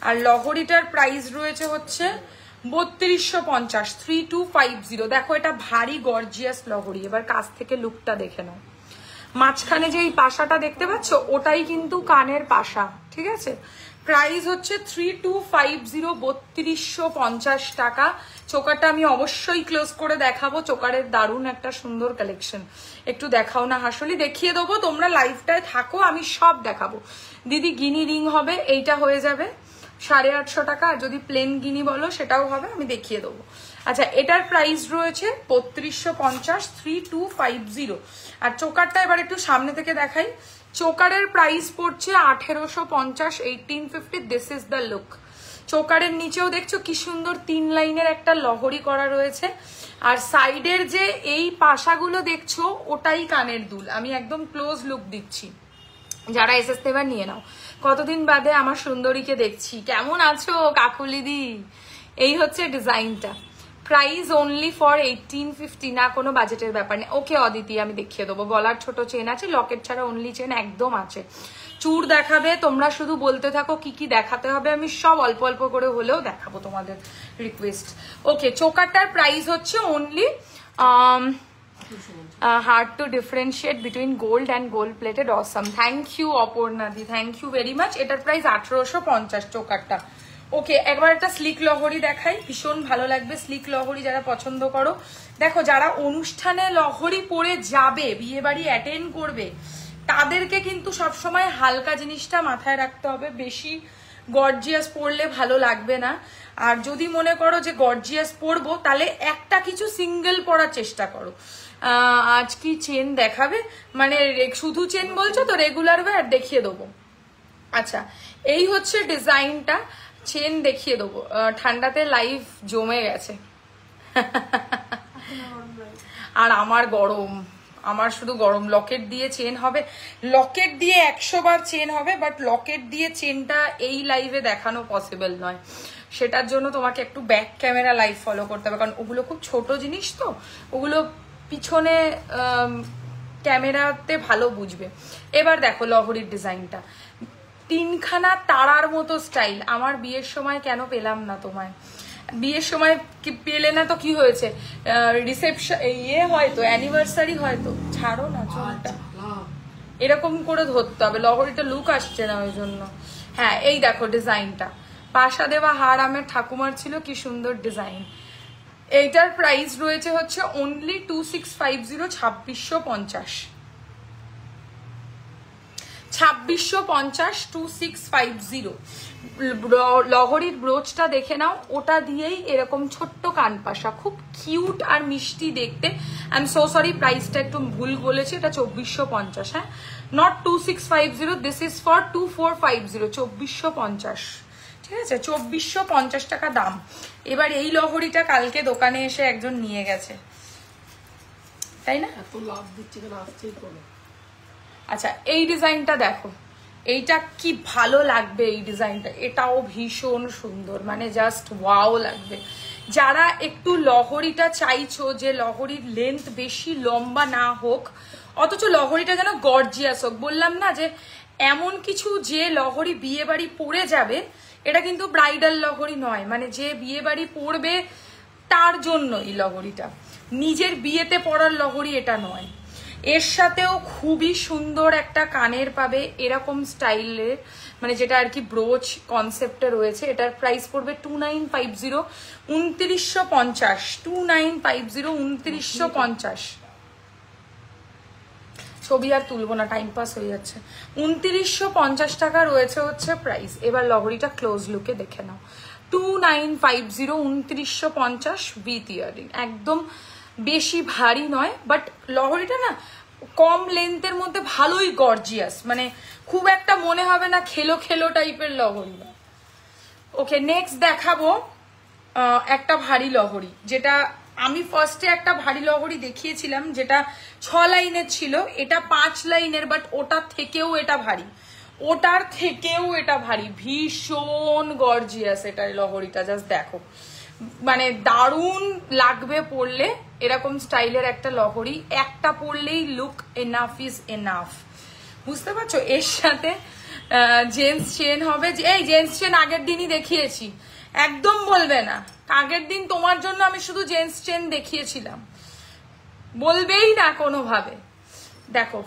আর লহরিটার প্রাইস রয়েছে হচ্ছে 3250, 3250। দেখো এটা ভারী গর্জিয়াস লহরি। এবার কাছ থেকে লুকটা দেখে নাও। মাঝখানে যে এই পাশাটা দেখতে পাচ্ছ ওটাই কিন্তু কানের পাশা, ঠিক আছে। প্রাইস হচ্ছে 3250, 3250 টাকা। চোকারটা আমি অবশ্যই ক্লোজ করে দেখাবো। চোকারের দারুণ একটা সুন্দর কালেকশন। একটু দেখাও না হাসলি, দেখিয়ে দেবো। তোমরা লাইভটায় থাকো, আমি সব দেখাবো। দিদি গিনি রিং হবে, এইটা হয়ে যাবে 850 টাকা। আর যদি প্লেন গিনি বলো সেটাও হবে, আমি দেখিয়ে দেবো। আচ্ছা, এটার প্রাইস রয়েছে 3250, 3250। আর চোকারটা এবার একটু সামনে থেকে দেখাই। চোকারের প্রাইস পড়ছে 1850, 1850। This is the look. চোকারের নিচেও দেখছো কি সুন্দর 3 লাইনের একটা লহরি করা রয়েছে। আর সাইডের যে এই পাশাগুলো দেখছো ওটাই কানের দুল। আমি একদম ক্লোজ লুক দিচ্ছি, যারা এসেছে এবার নিয়ে নাও। কতদিন বাদে আমার সুন্দরীকে দেখছি। কেমন আছো কাকুলিদি? এই হচ্ছে ডিজাইনটা। প্রাইস অনলি ফর 1850, না কোনো বাজেটের ব্যাপার নেই। ওকে অদিতি, আমি দেখিয়ে দেবো। গলার ছোট চেন আছে, লকেট ছাড়া অনলি চেন একদম আছে। চূড় দেখাবে, তোমরা শুধু বলতে থাকো কি কি দেখাতে হবে, আমি সব অল্প অল্প করে হলেও দেখাবো, তোমাদের রিকোয়েস্ট। ওকে, চোকারটার প্রাইস হচ্ছে only hard to differentiate between gold and gold plated. Awesome, thank you Aparna di, thank you very much. এটার প্রাইস 1850 চোকারটা। ওকে, একবার একটা স্লিক লহরি দেখাই, ভীষণ ভালো লাগবে। স্লিক লহরি যারা পছন্দ করো, দেখো যারা অনুষ্ঠানে লহরি পরে যাবে, বিয়ে বাড়ি অ্যাটেন্ড করবে, তাদেরকে কিন্তু সবসময় হালকা জিনিসটা মাথায় রাখতে হবে। বেশি গর্জিয়াস পরলে ভালো লাগবে না। আর যদি মনে করো যে গর্জিয়াস পরবো, তাহলে একটা কিছু সিঙ্গেল পরার চেষ্টা করো। আজ কি চেন দেখাবে? মানে শুধু চেন বলছো তো, রেগুলার ওয়্যার দেখিয়ে দেবো। আচ্ছা, এই হচ্ছে ডিজাইনটা। চেন দেখিয়ে দেবো। ঠান্ডাতে লাইভ জমে গেছে। আর আমার গরম, আমার শুধু গরম। লকেট দিয়ে চেন হবে, লকেট দিয়ে 100 বার চেন হবে, বাট লকেট দিয়ে চেনটা এই লাইভে দেখানো পসিবল নয়। সেটার জন্য তোমাকে একটু ব্যাক ক্যামেরা লাইভ ফলো করতে হবে, কারণ ওগুলো খুব ছোট জিনিস তো, ওগুলো পিছনে ক্যামেরাতে ভালো বুঝবে। এবার দেখো লহরির ডিজাইনটা, 3খানা তারার মতো স্টাইল। আমার বিয়ের সময় কেন পেলাম না তোমায়? বিয়ের সময় কি পেলে না তো কি হয়েছে? রিসেপশন হয়তো অ্যানিভার্সারি হয়তো। ছাড়ো না চুলটা, এরকম করে ধরতে হবে, লহরিটা লুক আসছে না ওই জন্য। হ্যাঁ, এই দেখো ডিজাইনটা, পাশা দেওয়া হার আমের ঠাকুমার ছিল, কি সুন্দর ডিজাইন। এইটার প্রাইস রয়েছে হচ্ছে অনলি 2650, 2650, 2650, 2650। লহরির ব্রোচটা দেখে নাও, ওটা দিয়েই এরকম ছোট্ট কানপাশা, খুব কিউট আর মিষ্টি দেখতে। আই এম সো সরি, প্রাইসটা একটু ভুল বলেছি, এটা 2450। হ্যাঁ, নট 2650, দিস ইজ ফর 2450, 2450। ঠিক আছে, 2450 টাকা দাম। এবার এই লহরিটা কালকে দোকানে এসে একজন নিয়ে গেছে, তাই না? এত লাভ দিচ্ছে কেন, আসছেই করে। আচ্ছা, এই ডিজাইনটা দেখো, এইটা কি ভালো লাগবে এই ডিজাইনটা। এটাও ভীষণ সুন্দর, মানে জাস্ট ওয়াও লাগবে। যারা একটু লহরিটা চাইছো যে লহরির লেন্থ বেশি লম্বা না হোক, অথচ লহরিটা যেন গর্জিয়াস হোক, বললাম না যে এমন কিছু যে লহরি বিয়ে বাড়ি পরে যাবে, এটা কিন্তু ব্রাইডাল লহরি নয়, মানে যে বিয়ে বাড়ি পরবে তার জন্য এই লহরিটা, নিজের বিয়েতে পরার লহরি এটা নয়। এর সাথেও খুবই সুন্দর একটা কানের পাবে এরকম স্টাইলের, মানে যেটা আর কি ব্রোচ কনসেপ্টে রয়েছে। এটার প্রাইস পড়বে 2950, 2950, 2950, 2950। ছবি আর তুলবো না, টাইম পাস হয়ে যাচ্ছে। 2950 টাকা রয়েছে হচ্ছে প্রাইস। এবার লহরিটা ক্লোজ লুকে দেখে নাও, 2950, 2950 উইথ ইয়ারিং। একদম বেশি ভারী নয়, বাট লহরিটা না কম লেন্থের মধ্যে ভালোই গর্জিয়াস, মানে খুব একটা মনে হবে না খেলো খেলো টাইপের লহরি না। ওকে, নেক্সট দেখাবো একটা ভারী লহরি, যেটা আমি ফার্স্টে একটা ভারী লহরি দেখিয়েছিলাম যেটা 6 লাইনের ছিল, এটা 5 লাইনের, বাট ওটার থেকেও এটা ভারী, ওটার থেকেও এটা ভারী, ভীষণ গর্জিয়াস এটার লহরিটা। জাস্ট দেখো, মানে দারুণ লাগবে পরলে। এরকম স্টাইলের একটা লহরি একটা পরলেই লুক এনাফ ইজ এনাফ, বুঝতে পারছো? এর সাথে জেন্টস চেন হবে। এই জেন্টস চেন আগের দিনই দেখিয়েছি, একদম বলবে না আগের দিন তোমার জন্য আমি শুধু জেন্টস চেন দেখিয়েছিলাম, বলবেই না কোনোভাবে। দেখো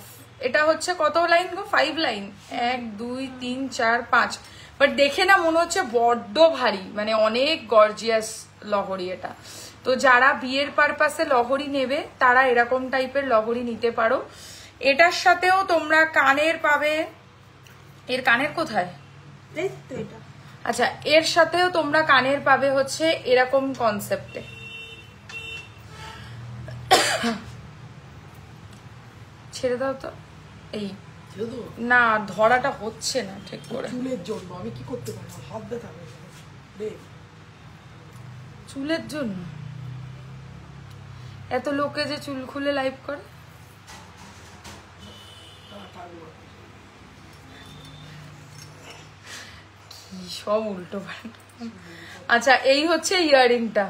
এটা হচ্ছে কত লাইন গো? 5 লাইন, 1 2 3 4 5। বাট দেখে না মনে হচ্ছে বড্ড ভারী, মানে অনেক গর্জিয়াস লহরি এটা। তো যারা বিয়ের পারপাসে লহরি নেবে তারা এরকম টাইপের লহরি নিতে পারো। এটার সাথেও তোমরা কানের পাবে। এর কানের কোথায়? আচ্ছা, এর সাথেও তোমরা কানের পাবে হচ্ছে এরকম কনসেপ্টে। ছেড়ে দাও তো, এই না ধরাটা হচ্ছে না ঠিক করে। চুলের জন্য আমি কি করতে পারি? হাত ব্যথা হয়ে গেল। চুলের জন্য এত লোকে যে চুল খুলে লাইভ করে। কি সব উল্টো পাল্টা। আচ্ছা, এই হচ্ছে ইয়াররিংটা।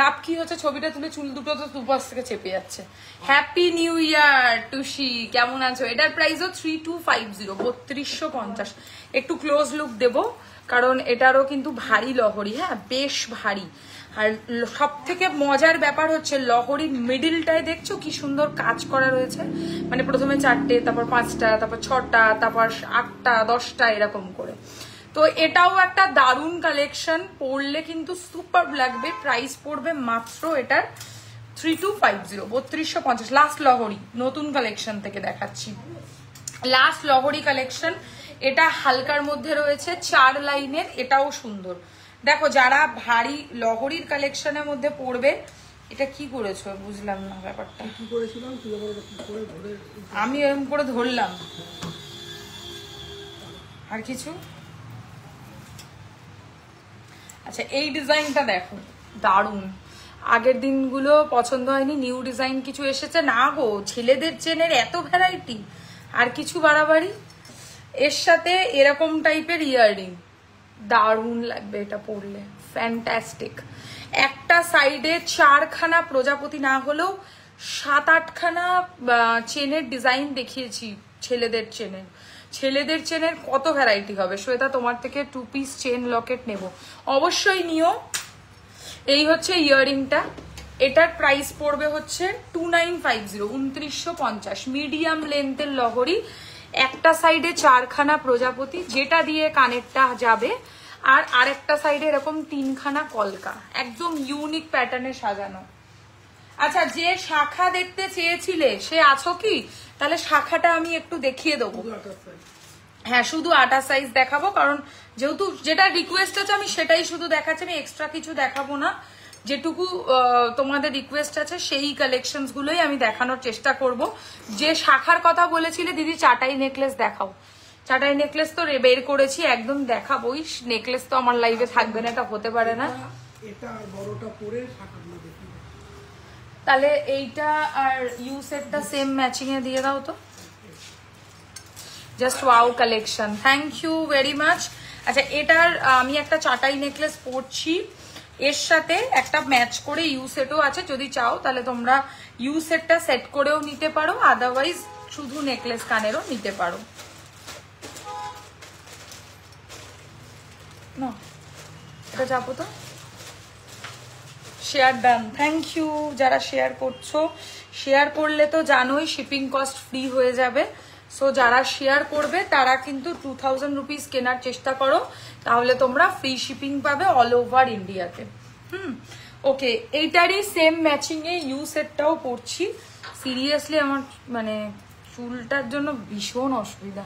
লাভ কি হচ্ছে, ছবিটা তুলে চুল দুটো তো দুপাশ থেকে চেপে যাচ্ছে। হ্যাপি নিউ ইয়ার টুসি, কেমন আছো? এটার প্রাইসও 3250, 3250। একটু ক্লোজ লুক দেব কারণ এটারও কিন্তু ভারী লহরি, হ্যাঁ বেশ ভারী। আর সব থেকে মজার ব্যাপার হচ্ছে লহরির মিডিলটায় দেখছো কি সুন্দর কাজ করা রয়েছে। মানে প্রথমে 4টে, তারপর 5টা, তারপর 6টা, তারপর 8টা 10টা এরকম করে। তো এটাও একটা দারুণ কালেকশন, পরলে কিন্তু সুপার লাগবে। প্রাইস পড়বে মাত্র এটার 3250, 3250। লাস্ট লহরি নতুন কালেকশন থেকে দেখাচ্ছি, লাস্ট লহরি কালেকশন। এটা হালকার মধ্যে রয়েছে 4 লাইনের, এটাও সুন্দর। দেখো যারা ভারী লহরির কালেকশনের মধ্যে পড়বে, এটা কি করেছো বুঝলাম না ব্যাপারটা। কি করেছিলাম আমি এরকম করে ধরলাম, আর কিছু। আচ্ছা, এই ডিজাইনটা দেখো দারুণ। আগের দিনগুলো পছন্দ হয়নি, নিউ ডিজাইন কিছু এসেছে না গো। ছেলেদের চেনের এত ভ্যারাইটি, আর কিছু বাড়াবাড়ি। এর সাথে এরকম টাইপের ইয়াররিং, দারুণ লাগবে এটা পরলে, ফ্যান্টাস্টিক। একটা সাইডে 4খানা প্রজাপতি না হলেও 7-8খানা চেনের ডিজাইন দেখিয়েছি। ছেলেদের চেনের কত ভ্যারাইটি হবে। শ্বেতা, তোমার থেকে 2 পিস চেন লকেট নেব, অবশ্যই নিও। এই হচ্ছে ইয়াররিংটা, এটার প্রাইস পড়বে হচ্ছে 2950, 2950। মিডিয়াম লেন্থের লহরি, একটা সাইডে 4খানা প্রজাপতি, যেটা দিয়ে কানেরটা যাবে, আর আরেকটা সাইডে এরকম 3খানা কলকা, একদম ইউনিক প্যাটার্নে সাজানো। আচ্ছা, যে শাখা দেখতে চেয়েছিলে সে আছো কি? তাহলে শাখাটা আমি একটু দেখিয়ে দেবো। হ্যাঁ, শুধু 28 সাইজ দেখাবো, কারণ যেহেতু যেটা রিকোয়েস্ট আছে আমি সেটাই শুধু দেখাচ্ছি, আমি এক্সট্রা কিছু দেখাবো না। যেটুকু তোমাদের রিকোয়েস্ট আছে সেই কালেকশনস গুলোই আমি দেখানোর চেষ্টা করব। যে শাখার কথা বলেছিলে দিদি, চাটাই নেকলেস দেখাও। চাটাই নেকলেস তো বের করেছি, একদম দেখাবোই। নেকলেস তো আমার লাইভে থাকবে না, এটা হতে পারে না। এটা বড়টা পরে শাখাগুলো দেখি। তাহলে এইটা আর ইউ সেটটা সেম ম্যাচিং এ দিয়ে দাও তো। Just wow collection, thank you very much. আচ্ছা, এটার আমি একটা চাটাই নেকলেস পরছি, এর সাথে একটা ম্যাচ করে ইউ সেটও আছে। যদি চাও তাহলে তোমরা ইউ সেটটা সেট করেও নিতে পারো, আদারওয়াইজ শুধু নেকলেস কানেরও নিতে পারো। না এটা যাবো তো। শেয়ার ডান, থ্যাংক ইউ যারা শেয়ার করছো। শেয়ার করলে তো জানোই শিপিং কস্ট ফ্রি হয়ে যাবে। সো যারা শেয়ার করবে তারা কিন্তু 2000 রুপিস কেনার চেষ্টা করো, তাহলে তোমরা ফ্রি শিপিং পাবে অল ওভার ইন্ডিয়াতে। ওকে, এইটারই সেম ম্যাচিং এ ইউ সেটটাও পরছি। সিরিয়াসলি আমার মানে চুলটার জন্য ভীষণ অসুবিধা।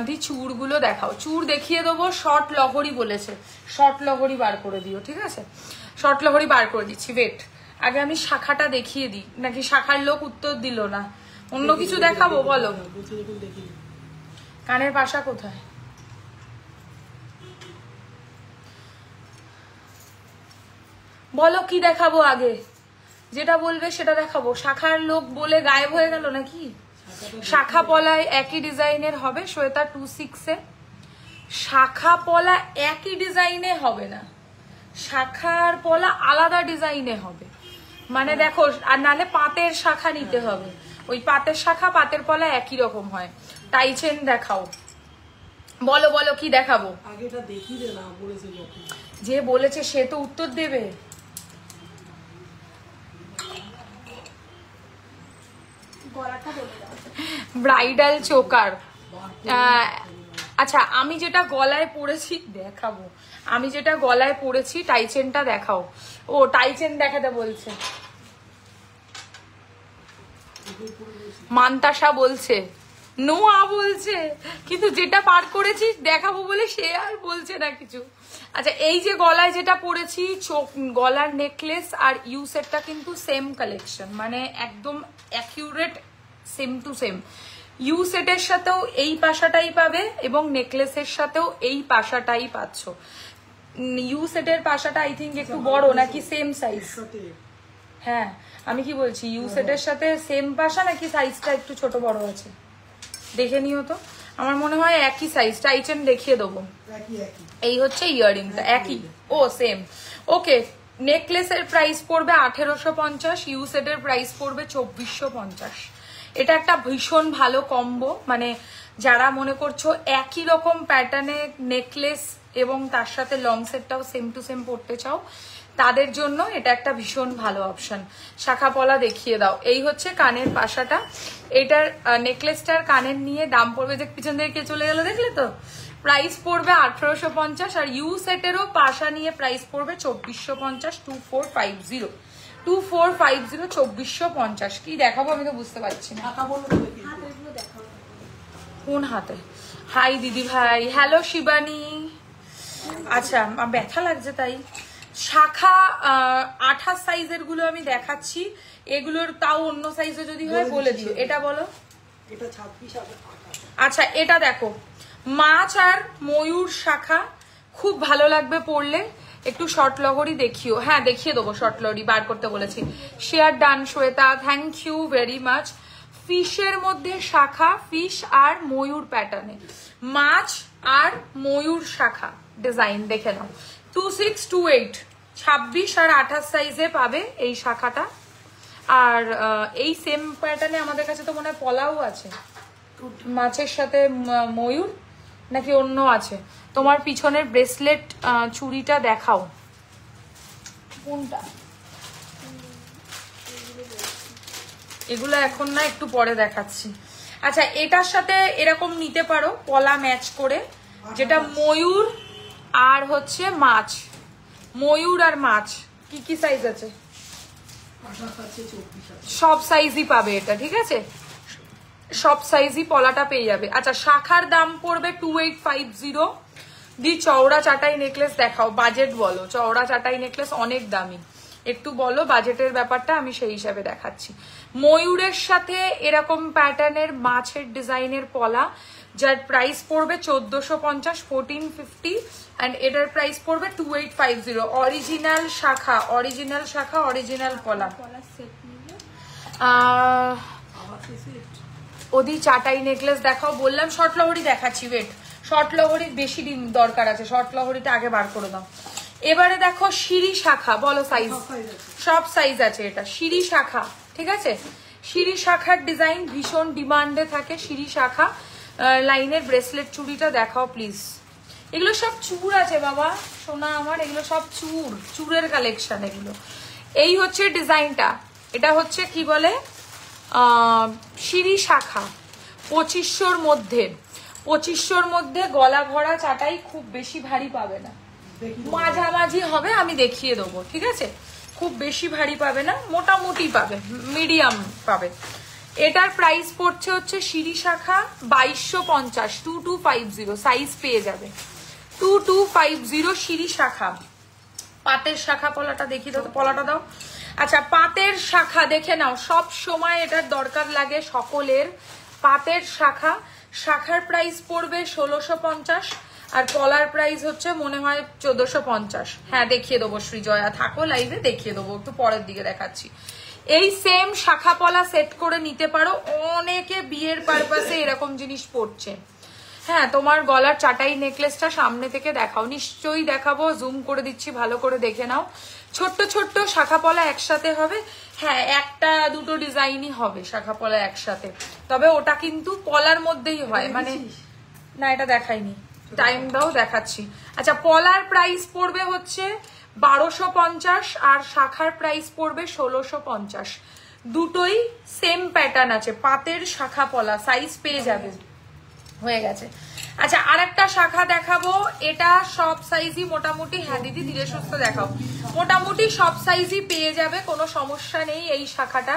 দি চুড়গুলো দেখাও, চুড় দেখিয়ে দেবো। শর্ট লহরি বলেছে, শর্ট লহরি বার করে দিও, ঠিক আছে? শর্ট লহরি বার করে দিচ্ছি, ওয়েট। আগে আমি শাখাটা দেখিয়ে দিই, নাকি শাখার লোক উত্তর দিল না? অন্য কিছু দেখাবো বলো। কানের পাশা কোথায়? বলো কি দেখাবো আগে, যেটা বলবে সেটা দেখাবো। শাখার লোক বলে গায়েব হয়ে গেল নাকি? শাখা পলায় একই ডিজাইনের হবে, শ্বেতা 26-এ শাখা পলা একই ডিজাইনে হবে না, শাখার পলা আলাদা ডিজাইনে হবে। মানে দেখো, আর নালে পাতের শাখা নিতে হবে, ওই পাতের শাখা পাতের পলা একই রকম হয়। টাই চেন দেখাও, বলো বলো কি দেখাবো। আগেটা দেখি দে না বলেছিল, যে বলেছে সে তো উত্তর দেবে। ব্রাইডাল চোকার, আচ্ছা আমি যেটা গলায় পরেছি দেখাবো, আমি যেটা গলায় পরেছি টাইচেনটা দেখাও। ও টাইচেন দেখাতে বলছে, মান্তাসা বলছে, নোয়া বলছে, কিন্তু যেটা পার করেছি দেখাবো বলে সে আর বলছে না কিছু। আচ্ছা এই যে গলায় যেটা পরেছি, চোখ গলার নেকলেস আর ইউ সেটটা কিন্তু সেম কালেকশন, মানে একদম accurate same to same. U সেটের সাথেও এই পাশাটাই পাবে এবং নেকলেসের সাথেও এই পাশাটাই পাচ্ছ। ইউ সেটের পাশাটা আই থিঙ্ক একটু বড় নাকি সেম সাইজ? হ্যাঁ আমি কি বলছি, ইউ সেটের সাথে সেম পাশা নাকি সাইজটা একটু ছোট বড় আছে দেখে নিও তো। আমার মনে হয় একই সাইজ, টাইচেন দেখিয়ে দেবো। এই হচ্ছে ইয়াররিংটা একই, ও সেম। ওকে, নেকলেসের প্রাইস পড়বে 1850, ইউ সেটের প্রাইস পড়বে 2450। এটা একটা ভীষণ ভালো কম্বো, মানে যারা মনে করছো একই রকম প্যাটার্নে নেকলেস এবং তার সাথে লং সেটটাও সেম টু সেম পড়তে চাও, তাদের জন্য এটা একটা ভীষণ ভালো অপশন। শাখা পলা দেখিয়ে দাও। এই হচ্ছে কানের পাশাটা, এটার নেকলেসটার কানের নিয়ে দাম পড়বে, যে পিছন থেকে কে চলে গেল দেখলে তো, প্রাইস পড়বে 1850। আর ইউ সেটেরও পাশা নিয়ে প্রাইস পড়বে 2450, 2450 2450 কি দেখাবো আমি তো বুঝতে পারছি না। কোন হাতে? হাই দিদি ভাই, হ্যালো শিবানী। আচ্ছা ব্যথা লাগছে তাই। শাখা 28 সাইজের গুলো আমি দেখাচ্ছি, এগুলোর তাও অন্য সাইজে যদি হয় বলে দিও। এটা বলো, এটা 26 আর 28। আচ্ছা এটা দেখো, মাছ আর ময়ূর শাখা, খুব ভালো লাগবে পরলে। একটু শর্ট লহরি দেখিও, হ্যাঁ দেখিয়ে দেবো, শর্ট লহরি বার করতে বলেছি। Share done Shweta, thank you very much. ফিশের মধ্যে শাখা, ফিশ আর ময়ূর প্যাটার্নে, মাছ আর ময়ূর শাখা ডিজাইন দেখে নাও। 2628, 26 আর 28 সাইজে পাবে এই শাখাটা। আর এই সেম প্যাটার্নে আমাদের কাছে তো মনে হয় পলাও আছে, মাছের সাথে ময়ূর নাকি অন্য আছে। তোমার পিছনের ব্রেসলেট চুড়িটা দেখাও, কোনটা? এগুলো এখন না, একটু পরে দেখাচ্ছি। আচ্ছা এটার সাথে এরকম নিতে পারো পলা ম্যাচ করে, যেটা ময়ূর আর হচ্ছে মাছ, ময়ূর আর মাছ। কি কি সাইজ আছে? সব সাইজই পাবে এটা, ঠিক আছে, সব সাইজই পলাটা পেয়ে যাবে। আচ্ছা শাখার দাম পড়বে 2850। দি চওড়া চাটাই নেকলেস দেখাও, বাজেট বলো। চওড়া চাটাই নেকলেস অনেক দামি, একটু বলো বাজেটের ব্যাপারটা, আমি সেই হিসাবে দেখাচ্ছি। ময়ূরের সাথে এরকম প্যাটার্নের মাছের ডিজাইনের পলা, যার প্রাইস পড়বে 1450, 1450, অ্যান্ড এটার প্রাইস পড়বে 2850। অরিজিনাল শাখা, অরিজিনাল শাখা, অরিজিনাল পলা। ওদি চাটাই নেকলেস দেখাও বললাম। শর্ট লহরি দেখাচ্ছি, ওয়েট, শর্ট লহরির বেশি দিন দরকার আছে, শর্ট লহরিটা আগে বার করে দাও। এবারে দেখো সিঁড়ি শাখা, বলো সাইজ। সব সাইজ আছে এটা, সিঁড়ি শাখা, ঠিক আছে। সিঁড়ি শাখার ডিজাইন ভীষণ ডিমান্ডে থাকে, সিঁড়ি শাখা লাইনের ব্রেসলেট চুড়িটা দেখাও প্লিজ। এগুলো সব চূড় আছে বাবা সোনা আমার, এগুলো সব চূড়, চূড়ের কালেকশন এগুলো। এই হচ্ছে ডিজাইনটা, এটা হচ্ছে কি বলে সিঁড়ি শাখা, 2500-র মধ্যে, 2500-র মধ্যে গলা ভরা চাটাই, খুব বেশি ভারী পাবে না, মাঝামাঝি হবে, আমি দেখিয়ে দেবো, ঠিক আছে। খুব বেশি ভারী পাবে না, মোটামুটি পাবে, মিডিয়াম পাবে। এটার প্রাইস পড়ছে হচ্ছে সিঁড়ি শাখা 2250, 2250 সাইজ পেয়ে যাবে, 2250 সিঁড়ি শাখা। পাতের শাখা পলাটা দেখিয়ে দাও, পলাটা দাও। আচ্ছা পাতের শাখা দেখে নাও, সব সময় এটার দরকার লাগে সকলের। পাতের শাখা, শাখার প্রাইস পড়বে 1650, আর পলার প্রাইস হচ্ছে মনে হয় 1450। হ্যাঁ দেখিয়ে দেবো শ্রীজয়া, থাকো লাইভে, দেখিয়ে দেবো, একটু পরের দিকে দেখাচ্ছি। এই সেম শাখা পলা সেট করে নিতে পারো, অনেকে বিয়ের পারপাসে এরকম জিনিস পড়ছে। হ্যাঁ, তোমার গলার চাটাই নেকলেসটা সামনে থেকে দেখাও। নিশ্চয়ই দেখাবো, জুম করে দিচ্ছি, ভালো করে দেখে নাও। ছোট্ট ছোট্ট শাখা পলা একসাথে হবে। হ্যাঁ, একটা দুটো ডিজাইনই হবে শাখা পলা একসাথে, তবে ওটা কিন্তু পলার মধ্যেই হয়, মানে না এটা দেখাইনি, টাইম দাও দেখাচ্ছি। আচ্ছা, পলার প্রাইস পড়বে হচ্ছে 1250 আর শাখার প্রাইস পড়বে 1650। দুটোই সেম প্যাটার্ন আছে, পাতের শাখা পলা, সাইজ পেয়ে যাবে। হয়ে গেছে। আচ্ছা, আর একটা শাখা দেখাবো, এটা সব সাইজই মোটামুটি, হ্যাঁ দিদি ধীরে সুস্থ দেখাও, মোটামুটি সব সাইজই পেয়ে যাবে, কোনো সমস্যা নেই। এই শাখাটা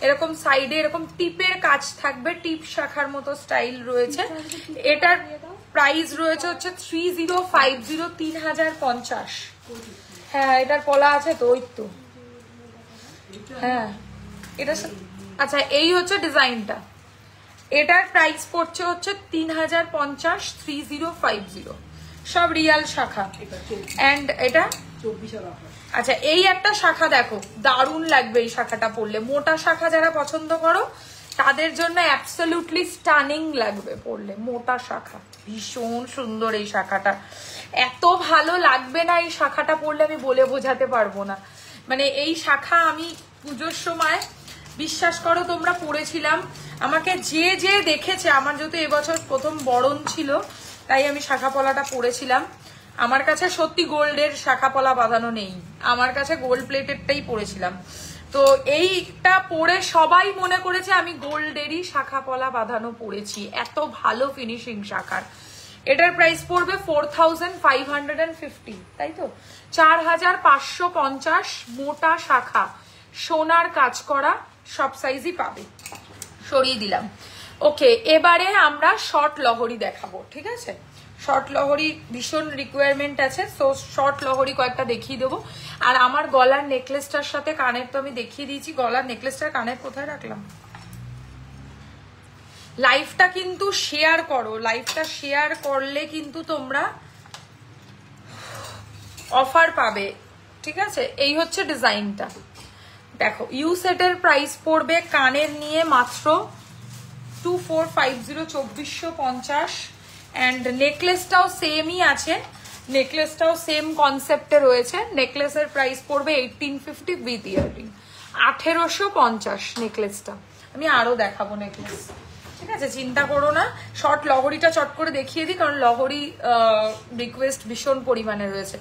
এরকম সাইডে এরকম টিপের কাজ থাকবে, টিপ শাখার মতো স্টাইল রয়েছে। এটার প্রাইস রয়েছে হচ্ছে 3050, 3050। হ্যাঁ, এটার পলা আছে তো, ওই তো। হ্যাঁ এটা, আচ্ছা এই হচ্ছে ডিজাইনটা, এটার প্রাইস পড়ছে হচ্ছে 3050, 3050, সব রিয়াল শাখা। এন্ড এটা 24 আর আচ্ছা, এই একটা শাখা দেখো, দারুণ লাগবে এই শাখাটা পরলে। মোটা শাখা যারা পছন্দ করো তাদের জন্য অ্যাবসলিউটলি স্টানিং লাগবে পরলে, মোটা শাখা। ভীষণ সুন্দর এই শাখাটা, এত ভালো লাগবে না এই শাখাটা পরলে, আমি বলে বোঝাতে পারবো না। মানে এই শাখা আমি পুজোর সময়, বিশ্বাস করো তোমরা, পরেছিলাম। আমাকে যে যে দেখেছে, আমার যেহেতু এবছর প্রথম বরণ ছিল তাই আমি শাখা পলাটা পরেছিলাম। আমার কাছে সত্যি গোল্ডের শাখা পলা বাঁধানো নেই, আমার কাছে গোল্ড প্লেটেডটাই পরেছিলাম। তো এইটা পরে সবাই মনে করেছে আমি গোল্ডেরই শাখা পলা বাঁধানো পরেছি, এত ভালো ফিনিশিং শাখার। এটার প্রাইস পড়বে 4550, তাই তো, 4550। মোটা শাখা, সোনার কাজ করা, সব সাইজই পাবে। সরিয়ে দিলাম। ওকে, এবারে আমরা শর্ট লহরি দেখাবো, ঠিক আছে? শর্ট লহরি ভীষণ রিকোয়ারমেন্ট আছে, সো শর্ট লহরি কয়েকটা দেখিয়ে দেবো। আর আমার গলার নেকলেসটার সাথে কানের তো আমি দেখিয়ে দিয়েছি, গলার নেকলেসটার কানের কোথায় রাখলাম? লাইভটা কিন্তু শেয়ার করো, লাইভটা শেয়ার করলে কিন্তু তোমরা অফার পাবে, ঠিক আছে? এই হচ্ছে ডিজাইনটা, দেখো ইউ সেটের প্রাইস পড়বে কানের নিয়ে মাত্র 2450, 2450। অ্যান্ড নেকলেসটাও সেমই আছে, নেকলেসটাও সেম কনসেপ্টে রয়েছে। নেকলেসের প্রাইস পড়বে 1850 উইথ ইয়ারিং, 1850 নেকলেসটা। আমি আরো দেখাবো নেকলেস, ঠিক আছে, চিন্তা করো না। শর্ট লহরিটা চট করে দেখিয়ে দিই, কারণ লহরি রিকোয়েস্ট ভীষণ পরিমাণে রয়েছে।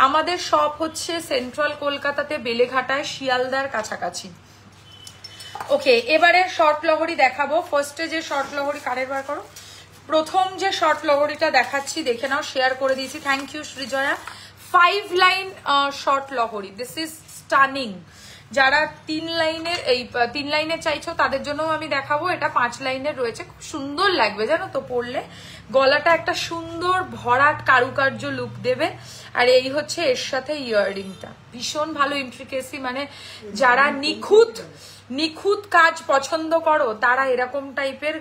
আমাদের শপ হচ্ছে সেন্ট্রাল কলকাতাতে, বেলেঘাটায়, শিয়ালদার কাছাকাছি। ওকে, এবারে শর্ট লহরি দেখাবো। ফার্স্টে যে শর্ট লহরি, কানের বার করো, প্রথম যে শর্ট লহরিটা দেখাচ্ছি দেখে নাও, শেয়ার করে দিয়েছি, thank you Srijaya. 5 line short লহরি, দিস ইজ স্টানিং। যারা 3 লাইনের, এই 3 লাইনের চাইছো তাদের জন্য আমি দেখাবো। এটা 5 লাইনের রয়েছে, খুব সুন্দর লাগবে জানো তো পরলে। গলাটা একটা সুন্দর ভরাট কারুকার্য লুক দেবে। আর এই হচ্ছে এর সাথে ইয়াররিংটা, ভীষণ ভালো ইন্ট্রিকেসি, মানে যারা নিখুঁত কাজ পছন্দ করো তারা এরকম টাইপের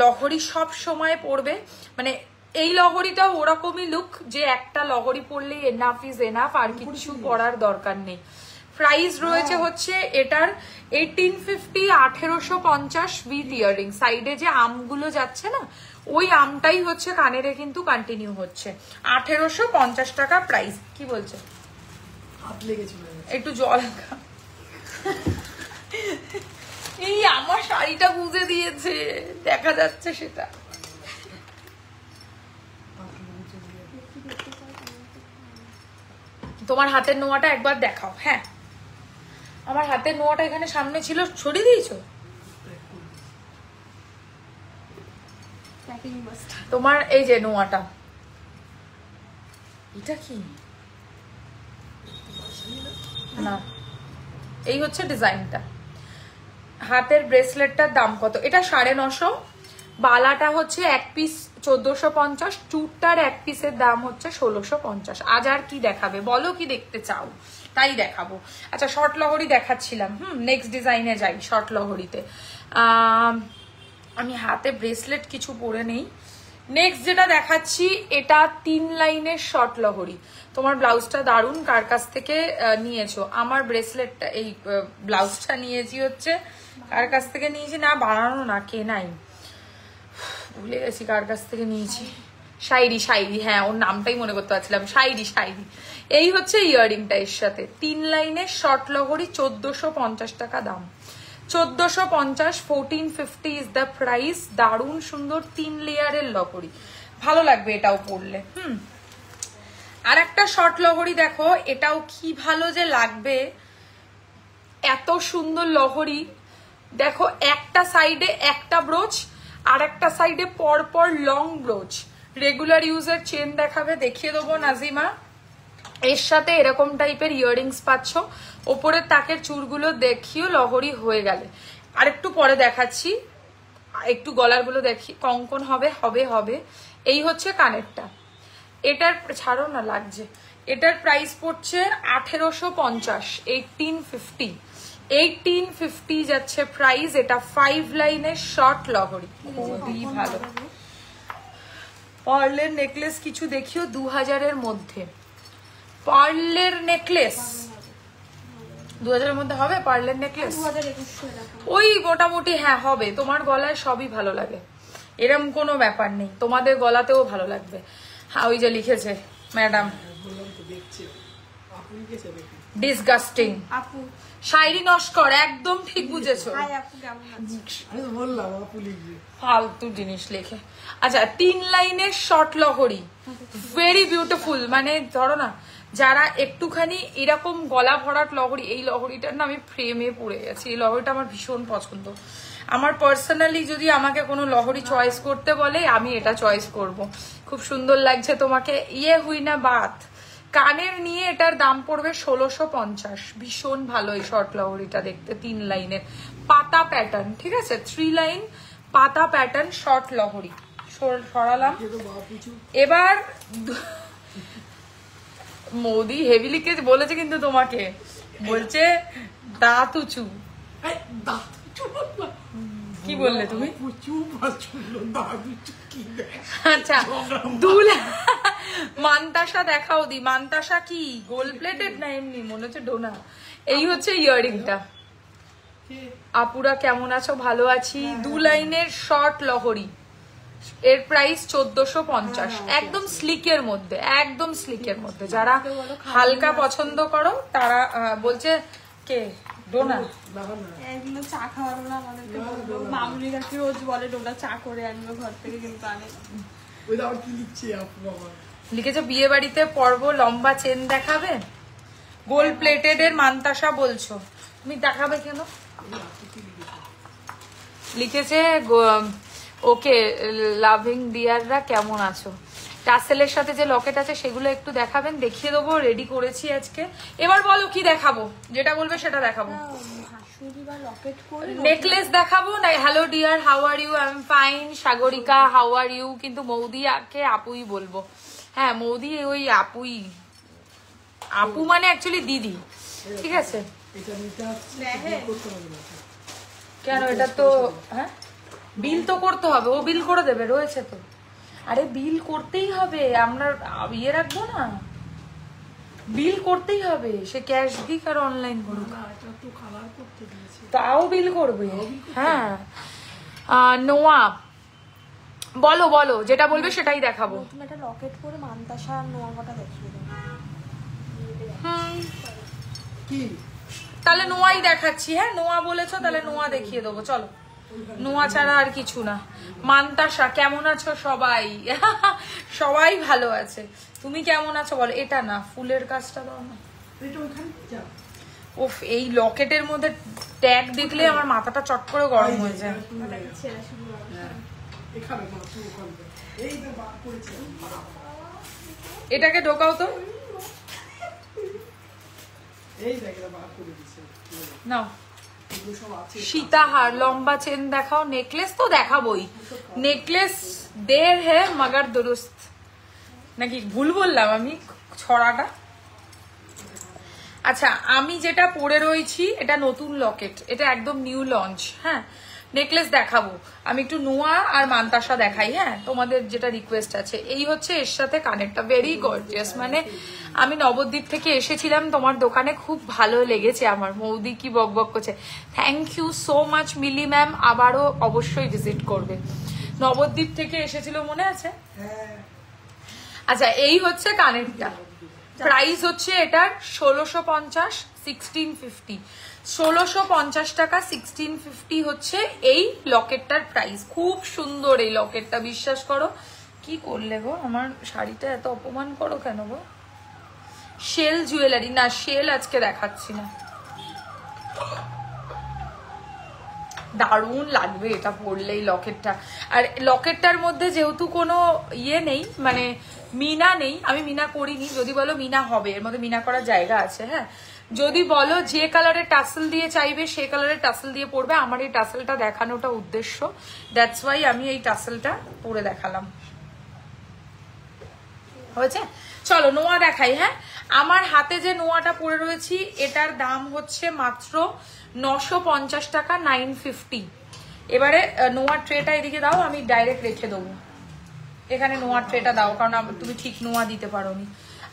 লহরি সব সময় পরবে। মানে এই লহরিটাও ওরকমই লুক, যে একটা লহরি পরলেই এনাফ ইজ এনাফ, আর কিছু পরার দরকার নেই। প্রাইস রয়েছে হচ্ছে এটার 1850, 1850 উইথ ইয়ারিং। সাইডে যে আমগুলো যাচ্ছে না, ওই আমটাই হচ্ছে কানেরে কিন্তু কন্টিনিউ হচ্ছে। 1850 টাকা প্রাইস। কি বলছে? হাত লেগেছিল, একটু জল খা। এই আমার শাড়িটা গুঁজে দিয়েছে, দেখা যাচ্ছে সেটা। তোমার হাতের নোয়াটা একবার দেখাও। হ্যাঁ, আমার হাতের নোয়াটা এখানে সামনে ছিল, ছড়িয়ে দিয়েছো? তোমার এই যে নোয়াটা, এটা কি না, এই হচ্ছে ডিজাইনটা। হাতের ব্রেসলেটটার দাম কত? এটা 950। বালাটা হচ্ছে এক পিস 1450, চুটটার এক পিসের দাম হচ্ছে 1650। আজ আর কি দেখাবে বলো, কি দেখতে চাও তাই দেখাবো। আচ্ছা, শর্ট লহরি দেখাচ্ছিলাম, নেক্সট ডিজাইনে যাই। শর্ট লহরিতে আমি হাতে ব্রেসলেট কিছু পরে নেই। নেক্সট যেটা দেখাচ্ছি, এটা 3 লাইনের শর্ট লহরি। তোমার ব্লাউজটা দারুণ, কার কাছ থেকে নিয়েছো? আমার ব্রেসলেটটা, এই ব্লাউজটা নিয়েছি হচ্ছে কার কাছ থেকে নিয়েছি, না বানানো না, কেনাই। ভুলে গেছি কার কাছ থেকে নিয়েছি। শাইরি, শাইরি, হ্যাঁ ওর নামটাই মনে করতে পারছিলাম, শাইরি, শাইরি। এই হচ্ছে ইয়াররিংটা এর সাথে 3 লাইনের শর্ট লহরি, 1450 টাকা দাম। 1450, 1450 ইজ দ্য প্রাইস। দারুণ সুন্দর 3 লেয়ারের লহরি, ভালো লাগবে এটাও পরলে। আর একটা শর্ট লহরি দেখো, এটাও কি ভালো যে লাগবে, এত সুন্দর লহরি। দেখো একটা সাইডে একটা ব্রোচ, আর একটা সাইডে পরপর লং ব্রোচ। রেগুলার ইউজের চেন দেখাবে, দেখিয়ে দেবো নাজিমা। এর সাথে এরকম টাইপের ইয়াররিংস পাচ্ছ। ওপরের তাকের চুরগুলো দেখিও লহরি হয়ে গেলে। আর একটু পরে দেখাচ্ছি, একটু গলার গুলো দেখি, কঙ্কন হবে হবে হবে। এই হচ্ছে কানেরটা, এটার ছাড়ো না লাগছে। এটার প্রাইস পড়ছে 1850, 1850, 1850 যাচ্ছে প্রাইস। এটা 5 লাইনের শর্ট লহরি, খুবই ভালো। পার্লের নেকলেস কিছু দেখিও 2000-এর মধ্যে। পার্লের নেকলেস 2000-এর মধ্যে হবে? পার্লের নেকলেস ওই মোটামুটি হ্যাঁ হবে। তোমার গলায় সবই ভালো লাগে, এরম কোনো ব্যাপার নেই, তোমাদের গলাতেও ভালো লাগবে। হ্যাঁ ওই যে লিখেছে ম্যাডাম, ডিসগাস্টিং। শায়রি নস্কর, একদম ঠিক বুঝেছো, ফালতু জিনিস লেখে। আচ্ছা 3 লাইনের শর্ট লহরি, ভেরি বিউটিফুল। মানে ধরো না, যারা একটুখানি এরকম গলা ভরাট লহরি, এই লহরিটার না আমি ফ্রেমে পড়ে গেছি। এই লহরিটা আমার ভীষণ পছন্দ। আমার পার্সোনালি যদি আমাকে কোনো লহরি চয়েস করতে বলে, আমি এটা চয়েস করব। খুব সুন্দর লাগছে তোমাকে। ইয়ে হুই না বাত, কানের নিয়ে এটার দাম পড়বে 1650। ভীষণ ভালো এই শর্ট লহরিটা দেখতে, 3 লাইনের পাতা প্যাটার্ন, ঠিক আছে? 3 লাইন পাতা প্যাটার্ন শর্ট লহরি। সরালাম। এবার মোদি হেভি লিখে বলেছে কিন্তু তোমাকে, বলছে দাঁত উঁচু। কি বললে তুমি? আচ্ছা মান্তাসা দেখাও দি। মান্তাসা কি গোল্ড প্লেটেড না এমনি মনে হচ্ছে ডোনা? এই হচ্ছে ইয়াররিংটা। আপুরা কেমন আছো? ভালো আছি। 2 লাইনের শর্ট লহরি, এর প্রাইস 1450। একদম স্লিকের মধ্যে, একদম স্লিকের মধ্যে। যারা হালকা পছন্দ করো তারা বলছে কে ডোনা এগুলো চা খাওয়ার না, আমাদেরকে বলবো মামুনি কাকি রোজ বলে ডোনা চা করে আনবে ঘর থেকে, কিন্তু আনে। লিখেছে বিয়ে বাড়িতে পর্ব, লম্বা চেন দেখাবে, গোল্ড প্লেটেড এর মান্তাসা বলছো তুমি, দেখাবে কেন? লিখেছে ওকে লাভিং ডিয়াররা কেমন আছো? টাসেলের সাথে যে লকেট আছে সেগুলো একটু দেখাবেন, দেখিয়ে দেবো। রেডি করেছি আজকে। এবার বলো কি দেখাবো, যেটা বলবে সেটা দেখাবো। নেকলেস দেখাবো না? Hello dear, how are you? I am fine. Sagarika how are you? কিন্তু মৌদি আকে আপুই বলবো। হ্যাঁ মৌদি ওই আপুই, আপু মানে অ্যাকচুয়ালি দিদি, ঠিক আছে? কেন? এটা তো হ্যাঁ বিল তো করতে হবে, ও বিল করে দেবে, রয়েছে তো। আরে বিল করতেই হবে, আমরা ইয়ে রাখবো না, বিল করতেই হবে। সে ক্যাশ দিক আর অনলাইন করুক, তাও বিল করবে। হ্যাঁ নোয়া বলো বলো, যেটা বলবে সেটাই দেখাবো। তুমি একটা লকেট করে মান্তাসা নোয়াটা দেখিয়ে দাও। তাহলে নোয়াই দেখাচ্ছি। হ্যাঁ নোয়া বলেছো, তাহলে নোয়া দেখিয়ে দেবো। চলো, নোয়া ছাড়া আর কিছু না। মান্তাসা কেমন আছো সবাই? সবাই ভালো আছে। তুমি কেমন আছো বলো? এটা না, ফুলের কাজটা দাও না। ওফ, এই লকেটের মধ্যে ট্যাগ দেখলে আমার মাথাটা চট করে গরম হয়ে যায়। এটাকে ঢোকাও তো। নাও সীতাহার, লম্বা চেন দেখাও। নেকলেস তো দেখাবোই, নেকলেস দের হে মগর দুরুস্ত। নাকি ভুল বললাম আমি ছড়াটা? আচ্ছা আমি যেটা পরে রয়েছি এটা নতুন লকেট, এটা একদম নিউ লঞ্চ। হ্যাঁ নেকলেস দেখাবো আমি, একটু নোয়া আর মান্তাসা দেখাই। হ্যাঁ তোমাদের যেটা রিকোয়েস্ট আছে। এই হচ্ছে এর সাথে কানেরটা, ভেরি গর্জিয়াস। মানে আমি নবদ্বীপ থেকে এসেছিলাম তোমার দোকানে, খুব ভালো লেগেছে আমার। মৌদি কি বক বক করছে। Thank you so much Mili ma'am, আবারও অবশ্যই ভিজিট করবে। নবদ্বীপ থেকে এসেছিল, মনে আছে? হ্যাঁ আচ্ছা, এই হচ্ছে কানেরটা। প্রাইস হচ্ছে এটার 1650, 1650, 1650 টাকা, 1650 হচ্ছে এই লকেটটার প্রাইস। খুব সুন্দর এই লকেটটা, বিশ্বাস করো। কি করলে গো, আমার শাড়িটা এত অপমান করো কেন গো? শেল জুয়েলারি না, শেল আজকে দেখাচ্ছি না। দারুণ লাগবে এটা পরলে এই লকেটটা। আর লকেটটার মধ্যে যেহেতু কোনো ইয়ে নেই, মানে মিনা নেই, আমি মিনা করিনি। যদি বলো মিনা হবে, এর মধ্যে মিনা করার জায়গা আছে। হ্যাঁ, যদি বলো যে কালারের টাসেল দিয়ে চাইবে সে কালারের টাসেল দিয়ে পরবে। আমার এই টাসেলটা দেখানোটা উদ্দেশ্য, দ্যাটস ওয়াই আমি এই টাসেলটা পরে দেখালাম। হয়েছে? চলো নোয়া দেখাই। হ্যাঁ, আমার হাতে যে নোয়াটা পরে রয়েছি এটার দাম হচ্ছে মাত্র 950 টাকা, 950। এবারে নোয়ার ট্রেটা এদিকে দাও, আমি ডাইরেক্ট রেখে দেবো। এখানে নোয়ার ট্রেটা দাও, কারণ তুমি ঠিক নোয়া দিতে পারোনি।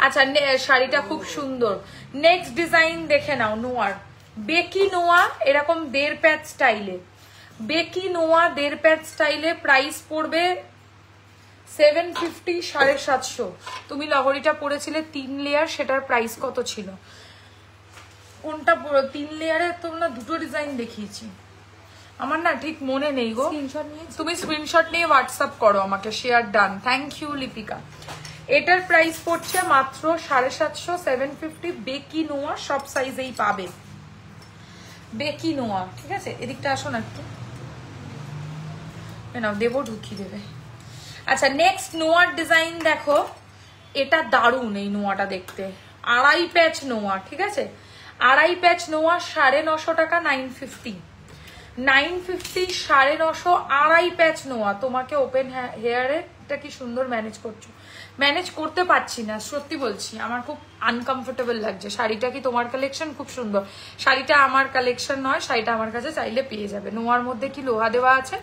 আচ্ছা, শাড়িটা খুব সুন্দর। নেক্সট ডিজাইন দেখে নাও নোয়ার। বেকি নোয়া, এরকম 1.5 প্যাচ স্টাইলে। বেকি নোয়া 1.5 প্যাচ স্টাইলে প্রাইস পড়বে 750, 750। তুমি লহরিটা পরেছিলে 3 লেয়ার, সেটার প্রাইস কত ছিল? কোনটা 3 লেয়ারে? তোমরা দুটো ডিজাইন দেখিয়েছি, আমার না ঠিক মনে নেই গো। তুমি স্ক্রিনশট নিয়ে হোয়াটসঅ্যাপ করো আমাকে, share done. Thank you Lipika. এটার প্রাইস পড়ছে মাত্র 750, 750। বেকি নোয়া সব সাইজেই পাবে, বেকি নোয়া। ঠিক আছে, এদিকটা আসো না একটু, নাও দেবো, ঢুকিয়ে দেবে। আচ্ছা, নেক্সট নোয়ার ডিজাইন দেখো। এটা দারুণ এই নোয়াটা দেখতে। 2.5 প্যাচ নোয়া, ঠিক আছে? 2.5 প্যাচ নোয়া 950 টাকা, 950, 950, 950, 2.5 প্যাচ নোয়া। তোমাকে ওপেন হেয়ারে এটা কি সুন্দর ম্যানেজ করছো। ম্যানেজ করতে পারছি না, সত্যি বলছি, আমার খুব আনকমফোর্টেবল লাগছে। শাড়িটা কি তোমার কালেকশন? খুব সুন্দর। শাড়িটা আমার কালেকশন নয়, শাড়িটা আমার কাছে চাইলে পেয়ে যাবে। নোয়ার মধ্যে কি লোহা দেওয়া আছে?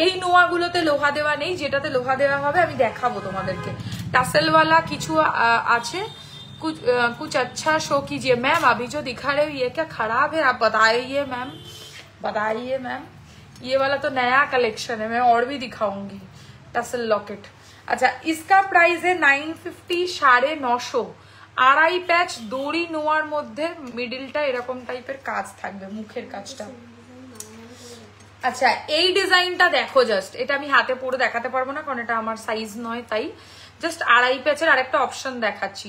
এই নোয়াগুলোতে লোহা দেওয়া নেই, যেটাতে লোহা দেওয়া হবে আমি দেখাবো তোমাদেরকে। টাসেলওয়ালা কিছু আছে। कुछ अच्छा शो कीजिए मैम, अभी जो दिखा रहे हो ये क्या खराब है? आप बताइए मैम, बताइए मैम। ये वाला तो नया कलेक्शन है, मैं और भी दिखाऊंगी। Tussle locket. अच्छा, इसका प्राइस है 950, 950। 2.5 প্যাচ দড়ি নোয়ার মধ্যে মিডিলটা এরকম টাইপের কাজ থাকবে, মুখের কাজটা। আচ্ছা, এই ডিজাইনটা দেখো জাস্ট। এটা আমি হাতে পরে দেখাতে পারবো না, কারণ এটা আমার সাইজ নয়, তাই জাস্ট 2.5 প্যাচের আরেকটা অপশন দেখাচ্ছি।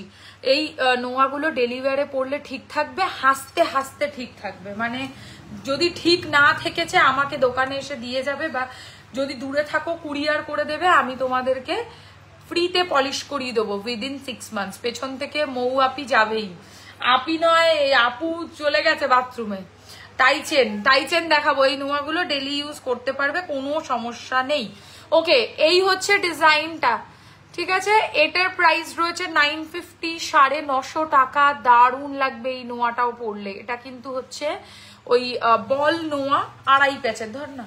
এই নোয়াগুলো ডেলিভারে পড়লে ঠিক থাকবে, হাসতে হাসতে ঠিক থাকবে। মানে যদি ঠিক না থেকেছে আমাকে দোকানে এসে দিয়ে যাবে, বা যদি দূরে থাকো কুরিয়ার করে দেবে, আমি তোমাদেরকে ফ্রিতে পলিশ করিয়ে দেবো উইদিন 6 মান্থস। পেছন থেকে মৌ আপি যাবেই, আপি নয় আপু চলে গেছে বাথরুমে। টাইচেন দেখাবো। এই নোয়াগুলো ডেলি ইউজ করতে পারবে, কোনো সমস্যা নেই। ওকে, এই হচ্ছে ডিজাইনটা, ঠিক আছে? এটার প্রাইস রয়েছে 950, 950 টাকা। দারুণ লাগবে এই নোয়াটাও পরলে। এটা কিন্তু হচ্ছে ওই বল নোয়া, 2.5 প্যাচের, ধর না।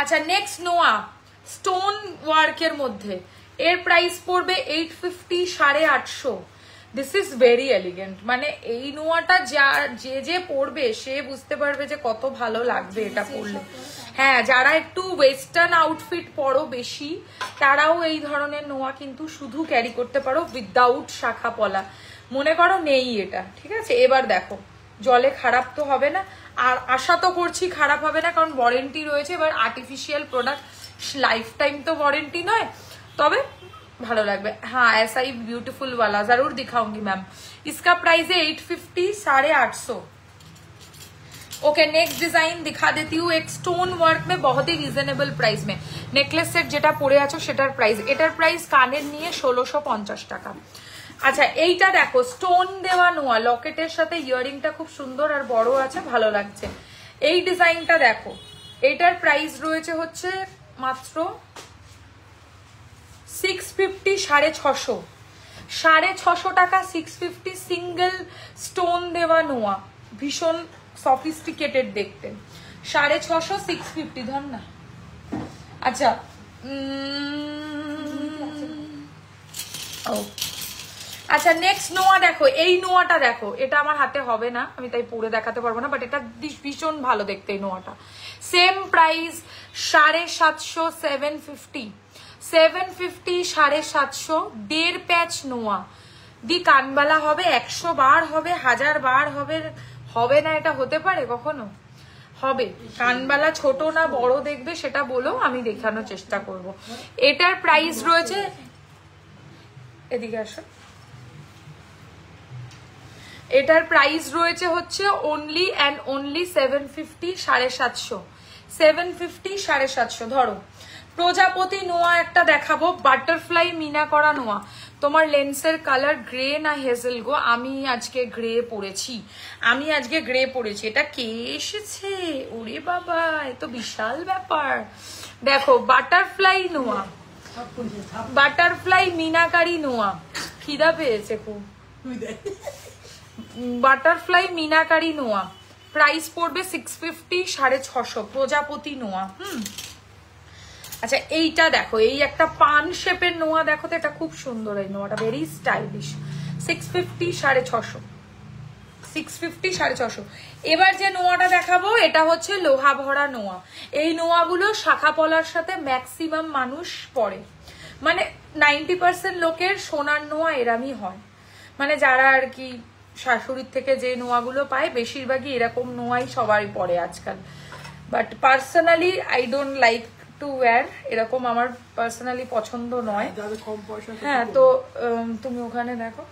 আচ্ছা, নেক্সট নোয়া স্টোন ওয়ার্কের মধ্যে, এর প্রাইস পড়বে 850, 850। This is very elegant. মানে এই নোয়াটা যে পরবে সে বুঝতে পারবে যে কত ভালো লাগবে এটা পরলে। হ্যাঁ, যারা একটু ওয়েস্টার্ন আউটফিট পরো বেশি, তারাও এই ধরনের নোয়া কিন্তু শুধু ক্যারি করতে পারো উইদাউট শাখা পলা। মনে করো নেই এটা, ঠিক আছে? এবার দেখো, জলে খারাপ তো হবে না, আর আশা তো করছি খারাপ হবে না, কারণ ওয়ারেন্টি রয়েছে। এবার আর্টিফিশিয়াল প্রোডাক্ট लाइफ टाइम तो वारंटी नয়, তবে ভালো লাগবে। हाँ ऐसा ही ब्यूटीफुल वाला जरूर दिखाऊंगी मैम। इसका प्राइस है 850, 850। ओके, नेक्स्ट डिजाइन दिखा देती हूँ। एक स्टोन वर्क में बहुत ही रिजनेबल प्राइस में नेकलेस सेट যেটা পরে আছো সেটার প্রাইস, এটার প্রাইস কানের নিয়ে 1650 টাকা। আচ্ছা, এইটা দেখো, স্টোন দেওয়া নোয়া, লকেটের সাথে ইয়ারিংটা খুব সুন্দর আর বড় আছে, ভালো লাগছে। এই ডিজাইনটা দেখো, এটার প্রাইস রয়েছে হচ্ছে মাত্র 650, 650, 650 টাকা, 650। সিঙ্গেল স্টোন দেওয়া নোয়া, ভীষণ সফিস্টিকেটেড দেখতে। 650, 650, ধর না। আচ্ছা, আচ্ছা নেক্সট নোয়া দেখো, এই নোয়াটা দেখো, এটা আমার হাতে হবে না, আমি তাই পরে দেখাতে পারবো না, বাট এটা ভীষণ ভালো দেখতে এই নোয়াটা। সেম প্রাইস 750, 750, 750, 1.5 প্যাচ নোয়া দি কানবালা হবে, 100 বার হবে, 1000 বার হবে, হবে না এটা হতে পারে কখনো? হবে। কানবালা ছোট না বড় দেখবে সেটা বলো, আমি দেখানোর চেষ্টা করব। এটার প্রাইস রয়েছে, এদিকে আসো, এটার প্রাইস রয়েছে হচ্ছে অনলি অ্যান্ড অনলি 750, 750, 750, 750। ধরো প্রজাপতি নোয়া একটা দেখাবো, বাটারফ্লাই মিনা করা নোয়া। তোমার লেন্সের কালার গ্রে না হেজেল গো? আমি আজকে গ্রে পরেছি, আমি আজকে গ্রে পরেছি। এটা কে এসেছে? ওরে বাবা, এ তো বিশাল ব্যাপার। দেখো বাটারফ্লাই নোয়া, বাটারফ্লাই মিনাকারি নোয়া। খিদা পেয়েছে খুব। বাটারফ্লাই মিনাকারি নোয়া, প্রাইস পড়বে 650, 650, প্রজাপতি নোয়া। আচ্ছা এইটা দেখো, এই একটা পান শেপের নোয়া দেখো তো, এটা খুব সুন্দর, এই নোয়াটা ভেরি স্টাইলিশ। 650, 650, 650, 650। এবার যে নোয়াটা দেখাবো এটা হচ্ছে লোহা ভরা নোয়া। এই নোয়াগুলো শাখা পলার সাথে ম্যাক্সিমাম মানুষ পরে, মানে 90% লোকের সোনার নোয়া এরামই হয়, মানে যারা আর কি শাশুড়ির থেকে যে নোয়াগুলো পায় বেশিরভাগই এরকম নোয়াই সবাই পরে আজকাল। But personally I don't like to wire, এরকম আমার পার্সোনালি পছন্দ নয়। হ্যাঁ তো তুমি ওখানে দেখো,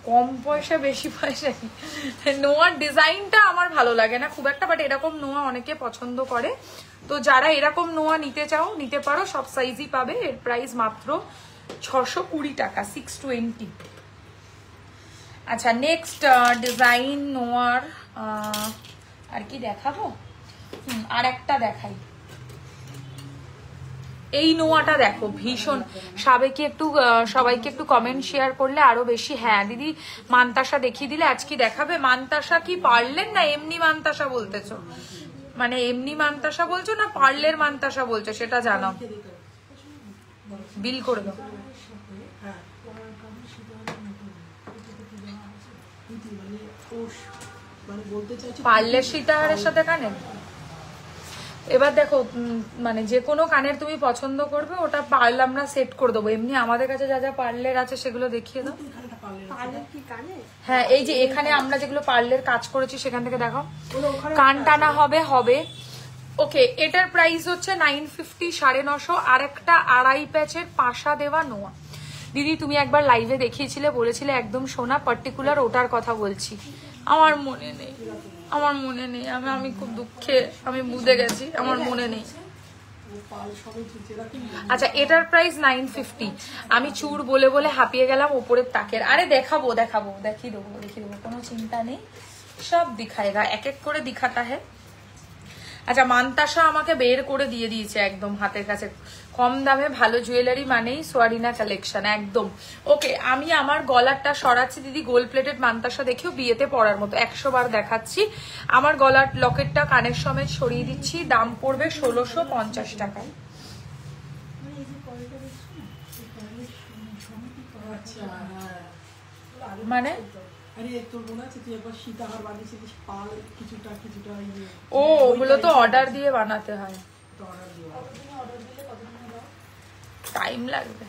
কম পয়সা বেশি পয়সা, নোয়ার ডিজাইনটা আমার ভালো লাগে না খুব একটা, বাট এরকম নোয়া অনেকে পছন্দ করে। তো যারা এরকম নোয়া নিতে চাও নিতে পারো, সব সাইজই পাবে। এর প্রাইস মাত্র 620 টাকা, 620। আচ্ছা নেক্সট ডিজাইন নোয়ার আর কি দেখাবো, আর একটা দেখাই। এই নোয়াটা দেখো ভীষণ, সবাইকে একটু কমেন্ট শেয়ার করলে আরো বেশি। হ্যাঁ দিদি মানতাসা দেখিয়ে দিলে, আজকে দেখাবে। মানতাসা কি পারলেন না এমনি মানতাসা বলতেছো? মানে এমনি মানতাসা বলছো না পার্লের মানতাসা বলছো সেটা জানাও, বিল করে দাও। পার্লের সীতাহারের সাথে কানের। এবার দেখো মানে যে কোনো কানের তুমি পছন্দ করবে ওটা পার্ল আমরা সেট করে দেবো। এমনি আমাদের কাছে যা যা পার্লের আছে সেগুলো দেখিয়ে দাও। হ্যাঁ এই যে এখানে আমরা যেগুলো পার্লের কাজ করেছি সেখান থেকে দেখো, কান টানা হবে হবে। ওকে এটার প্রাইস হচ্ছে 950, 950। আর একটা 2.5 প্যাচের পাশা দেওয়া নোয়া। দিদি তুমি একবার লাইভে দেখিয়েছিলে, বলেছিলে একদম সোনা, পার্টিকুলার ওটার কথা বলছি। আমার মনে নেই, আমার মনে নেই, আমি খুব দুঃখে আমি বুঝে গেছি, আমার মনে নেই। আচ্ছা এটার প্রাইস 950। আমি চুর বলে বলে হাঁপিয়ে গেলাম ওপরের তাকের। আরে দেখাবো দেখাবো, দেখিয়ে দেবো, কোনো চিন্তা নেই, সব দিখায়েগা, এক এক করে দিখাতা হ্যাঁ। আচ্ছা মানতাসা আমাকে বের করে দিয়ে দিয়েছে একদম হাতের কাছে, কম দামে ভালো জুয়েলারি মানেই সোয়ারিনা কালেকশন একদম। ওকে আমি আমার গলারটা সরাচ্ছি দিদি, গোল্ড প্লেটেড মানতাসা দেখেও বিয়েতে পরার মতো, 100 বার দেখাচ্ছি। আমার গলার লকেটটা কানের সমেত সরিয়ে দিচ্ছি, দাম পড়বে 1650 টাকায়। মানে ও ওগুলো তো অর্ডার দিয়ে বানাতে হয়, টাইম লাগবে,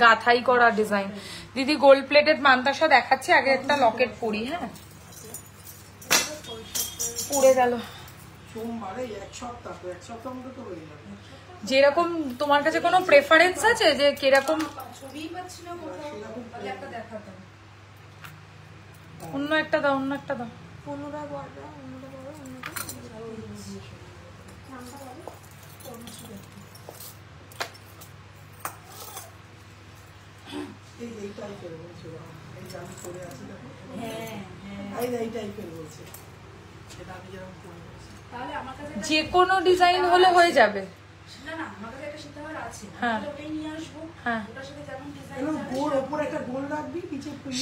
গাথাই করা ডিজাইন। দিদি গোল্ড প্লেটেড মানতাসা দেখাচ্ছি, আগে একটা লকেট পরি। হ্যাঁ পড়ে গেল, যেরকম তোমার কাছে কোনো প্রেফারেন্স আছে যে কিরকম? অন্য একটা দাও, অন্য একটা দাও। যে কোনো ডিজাইন হলে হয়ে যাবে।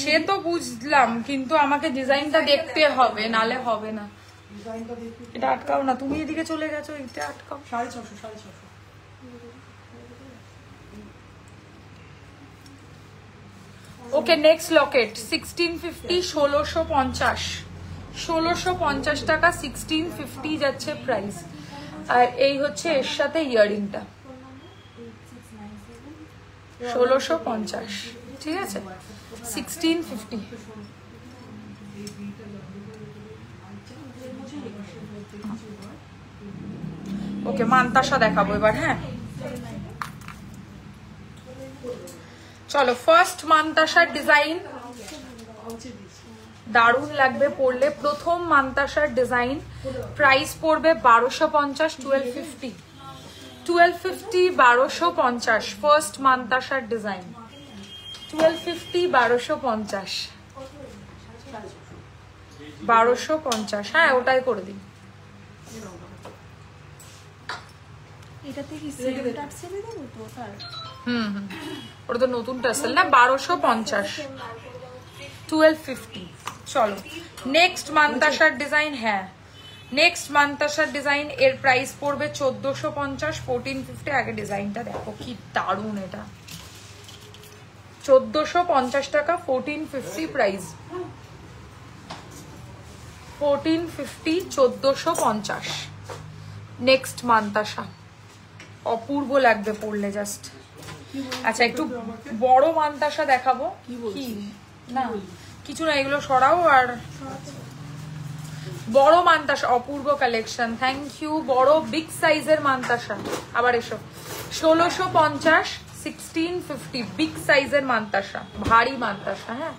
সে তো বুঝলাম, কিন্তু আমাকে ডিজাইনটা দেখতে হবে, নালে হবে না। এটা আটকাও না, তুমি এদিকে চলে গেছো, এটা আটকাও। 650, ওকে নেক্সট লকেট 1650 1650 1650 টাকা 1650 যাচ্ছে প্রাইস। আর এই হচ্ছে এর সাথে ইয়াররিংটা 1650, ঠিক আছে 1650। ওকে মান্তাসা দেখাবো এবার। হ্যাঁ চলো ফার্স্ট মান্তাসার ডিজাইন দারুণ লাগবে পরলে। প্রথম মান্তাসার ডিজাইন, প্রাইস পড়বে 1250 1250 1250 1250। ফার্স্ট মান্তাসার ডিজাইন 1250 1250 1250। হ্যাঁ ওটাই করে দিন। এটাতে কি সেম টার্সেল দেব তো তার? ওটা তো নতুন টার্সেল না। 1250 1250। চলো নেক্সট মান্তাসার ডিজাইন। হ্যাঁ নেক্সট মান্তাসার ডিজাইন, এর প্রাইস পড়বে 1450 1450। আগে ডিজাইনটা দেখো কি দারুণ, এটা 1450 টাকা 1450 প্রাইস। 1450 1450। নেক্সট মান্তাসা অপূর্ব লাগবে পরলে জাস্ট। আচ্ছা একটু বড় মান্তাসা দেখাবো। কি না কিছু না, এগুলো সরাও। আর বড় মান্তাসা অপূর্ব কালেকশন, থ্যাংক ইউ। বড় বিগ সাইজের মান্তাসা আবার এসো 1650 1650 বিগ সাইজের মান্তাসা, ভারী মান্তাসা। হ্যাঁ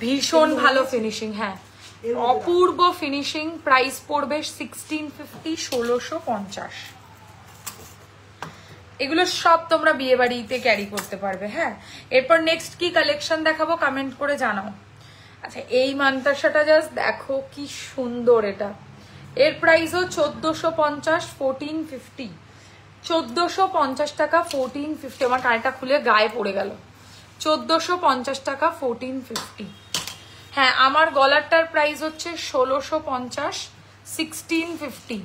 ভীষণ ভালো ফিনিশিং। হ্যাঁ অপূর্ব ফিনিশিং। প্রাইস পড়বে 1650 1650। এগুলো সব তোমরা বিয়ে বাড়িতে ক্যারি করতে পারবে। হ্যাঁ এরপর নেক্সট কি কালেকশন দেখাবো কমেন্ট করে জানাও। আচ্ছা এই মান্তাসাটা জাস্ট দেখো কি সুন্দর, এটা এর প্রাইসও 1450 1450 1450 টাকা 1450। আমার কানেরটা খুলে গায়ে পড়ে গেল। 1450 টাকা 1450। হ্যাঁ আমার গলারটার প্রাইস হচ্ছে 1650 1650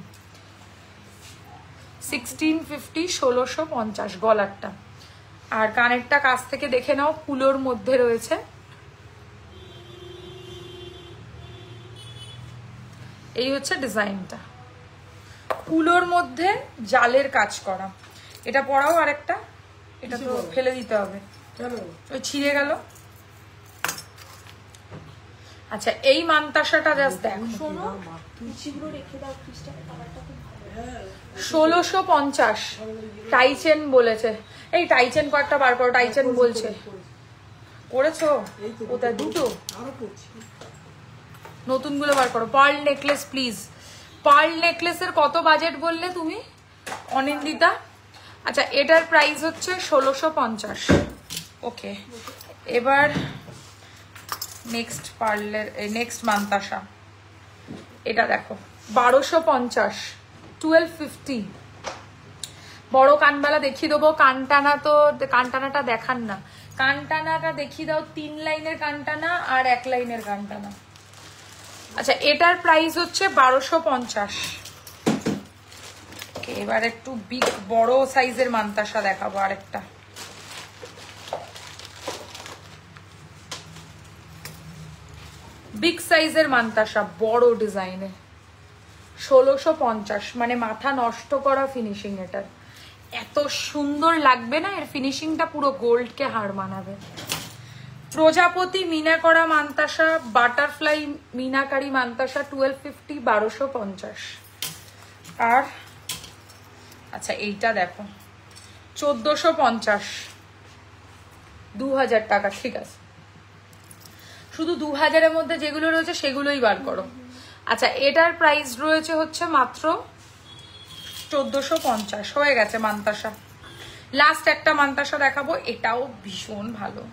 1650 1650 গলারটা। আর কানেরটা কাছ থেকে দেখে নাও, কুলোর মধ্যে রয়েছে। এই হচ্ছে ডিজাইনটা, কুলোর মধ্যে জালের কাজ করা। এটা পরাও আরেকটা, এটা তো ফেলে দিতে হবে, ওই ছিঁড়ে গেল। আচ্ছা এই মান্তাসাটা জাস্ট দেখো 1650। টাইচেন বলেছে, এই টাইচেন কয়েকটা বার করো। টাইচেন বলছে করেছো ওটা দুটো, নতুন গুলো বার করো। Pearl necklace please. পার্ল নেকলেসের কত বাজেট বললে তুমি অনিন্দিতা? আচ্ছা এটার প্রাইস হচ্ছে 1650। ওকে এবার নেক্সট পার্লের নেক্সট মান্তাসা, এটা দেখো 1250 1250। বড় কানবালা দেখিয়ে দেবো। কানটানা তো কানটানাটা দেখান না, কানটানাটা দেখিয়ে দাও। 3 লাইনের কানটানা আর 1 লাইনের কানটানা। আচ্ছা এটার প্রাইস হচ্ছে 1250। এবার একটু বিগ বড় সাইজের মান্তাসা দেখাবো আরেকটা। বিগ সাইজের মান্তাসা বড় ডিজাইনের 1650, মানে মাথা নষ্ট করা ফিনিশিং। এটার এত সুন্দর লাগবে না, এর ফিনিশিংটা পুরো গোল্ডকে হার মানাবে। প্রজাপতি মিনা করা মান্তাসা, বাটারফ্লাই মিনাকারি মান্তাসা 1250 1250। আর আচ্ছা এইটা দেখো 1450 2000 টাকা। ঠিক আছে শুধু 2000-এর মধ্যে যেগুলো রয়েছে সেগুলোই বার করো। আচ্ছা এটার প্রাইস রয়েছে হচ্ছে মাত্র 1450। হয়ে গেছে মান্তাসা। লাস্ট একটা মান্তাসা দেখাবো, এটাও ভীষণ ভালো।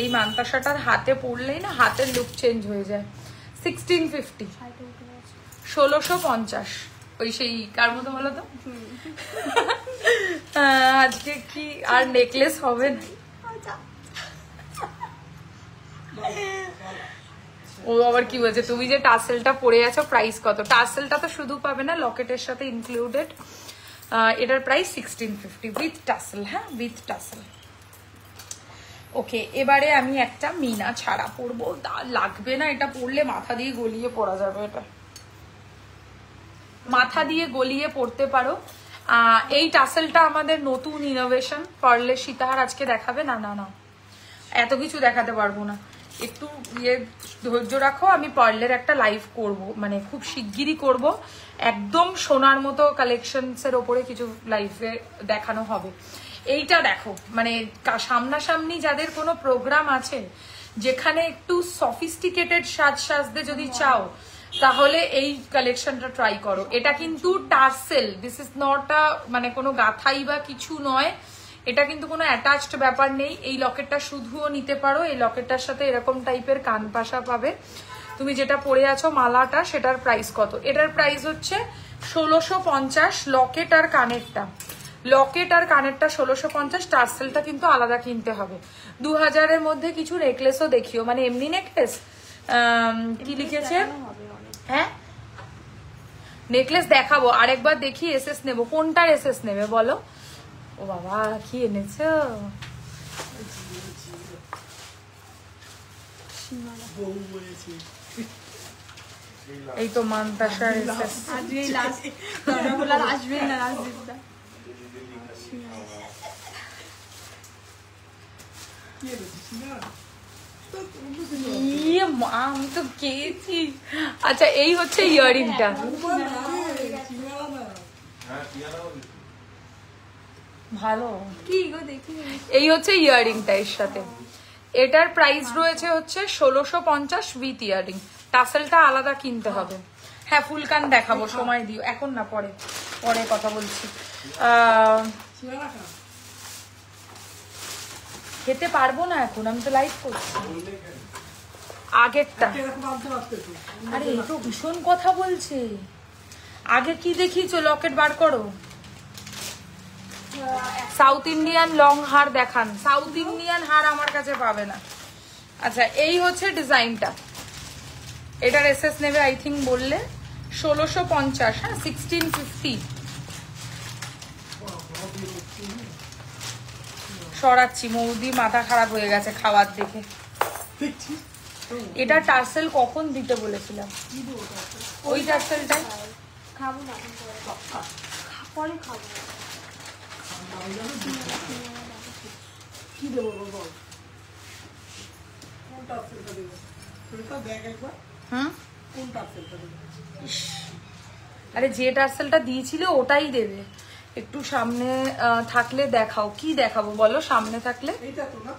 এই মান্তাসাটার হাতে পড়লেই না হাতের লুক চেঞ্জ হয়ে যায়। 1650 1650। ওই সেই কার মতো বলো তো আজকে কি আর নেকলেস হবে না? ও আবার কি বলছে, তুমি যে টাসেলটা পরে আছো প্রাইস কত? টাসেলটা তো শুধু পাবে না, লকেটের সাথে ইনক্লুডেড। এটার প্রাইস 1650 উইথ টাসেল। হ্যাঁ উইথ টাসেল। ওকে, এবারে আমি একটা মিনা ছাড়া পরবো, লাগবে না এটা পরলে, মাথা দিয়ে গলিয়ে পরা যাবে, এটা মাথা দিয়ে গলিয়ে পরতে পারো। এই টাসেলটা আমাদের নতুন ইনোভেশন, পারলে সীতাহার আজকে দেখাবে। না না না, এত কিছু দেখাতে পারবো না, একটু ধৈর্য রাখো। আমি পার্লের একটা লাইভ করব, মানে খুব শিগগিরই করব, একদম সোনার মতো কালেকশনসের ওপরে কিছু লাইভে দেখানো হবে। এইটা দেখো, মানে সামনাসামনি যাদের কোনো প্রোগ্রাম আছে, যেখানে একটু সফিস্টিকেটেড সাজতে যদি চাও, তাহলে এই কালেকশনটা ট্রাই করো। এটা কিন্তু tassel, this is not a মানে কোনো গাথাই বা কিছু নয়, এটা কিন্তু কোনো অ্যাটাচড ব্যাপার নেই। এই লকেটটা শুধুও নিতে পারো, এই লকেটটার সাথে এরকম টাইপের কান পাশা পাবে। তুমি যেটা পরে আছো মালাটা, সেটার প্রাইস কত? এটার প্রাইস হচ্ছে 1650, লকেট আর কানেরটা, লকেট আর কানেরটা 1650, টার্সেলটা কিন্তু আলাদা কিনতে হবে। 2000-এর মধ্যে কিছু নেকলেসও দেখিও, মানে এমনি নেকলেস কি লিখেছে, হ্যাঁ নেকলেস দেখাবো, আরেকবার দেখি এসএস নেবো। কোনটার এসএস নেবে বলো? ও বাবা, কি এনেছো? এই তো মানতাসার এসএস। আজকে লাস্ট আসবে না রাজদীপদা। আমি তো খেয়েছি। আচ্ছা, এই হচ্ছে ইয়ারিংটা, ভালো কি গো দেখি। এই হচ্ছে ইয়ারিংটা এর সাথে। এটার প্রাইস রয়েছে হচ্ছে 1650 উইথ ইয়ারিং, টাসেলটা আলাদা কিনতে হবে। হ্যাঁ, ফুলকান দেখাবো, সময় দিও, এখন না, পরে পরে কথা বলছি। খেতে পারবো না এখন, আমি তো লাইভ করছি। আগেরটা, আরে এই তো ভীষণ কথা বলছে। আগে কি দেখিয়েছো? লকেট বার করো। সাউথ ইন্ডিয়ান লং হার দেখান। সাউথ ইন্ডিয়ান হার আমার কাছে পাবে না। আচ্ছা, এই হচ্ছে ডিজাইনটা, এটার এসএস নেবে আই থিঙ্ক বললে 1650, হ্যাঁ 1650। সরাচ্ছি, মৌদি মাথা খারাপ হয়ে গেছে খাবার দেখে। এটা টার্সেল কখন দিতে বলেছিলাম? ওই টার্সেলটাই খাবো না, পরে খাবো। কি দেবো বল, কোন টার্সেলটা দেবো? সেটা দেখ একবার, কোন টার্সেলটা দেবো? আরে যে টার্সেলটা দিয়েছিলে ওটাই দেবে, একটু সামনে থাকলে দেখাও। কি দেখাবো বলো সামনে থাকলে? এইটা তো না,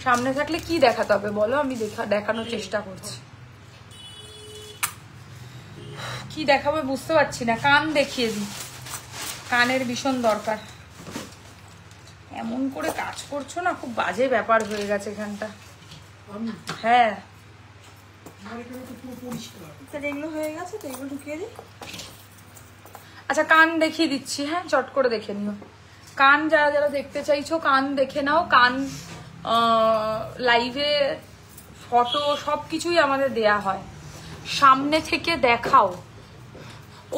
সামনে থাকলে কি দেখাতে হবে বলো, আমি দেখানোর চেষ্টা করছি। কি দেখাবে বুঝতে পারছি না, কান দেখিয়ে দিই, কানের ভীষণ দরকার। এমন করে কাজ করছো না, খুব বাজে ব্যাপার হয়ে গেছে এখানটা। হ্যাঁ, এগুলো হয়ে গেছে তো, এগুলো ঢুকিয়ে দিই। আচ্ছা, কান দেখিয়ে দিচ্ছি, হ্যাঁ চট করে দেখে নিও। কান যারা যারা দেখতে চাইছো কান দেখে নাও। কান লাইভে ফটো সবকিছুই আমাদের দেয়া হয়, সামনে থেকে দেখাও।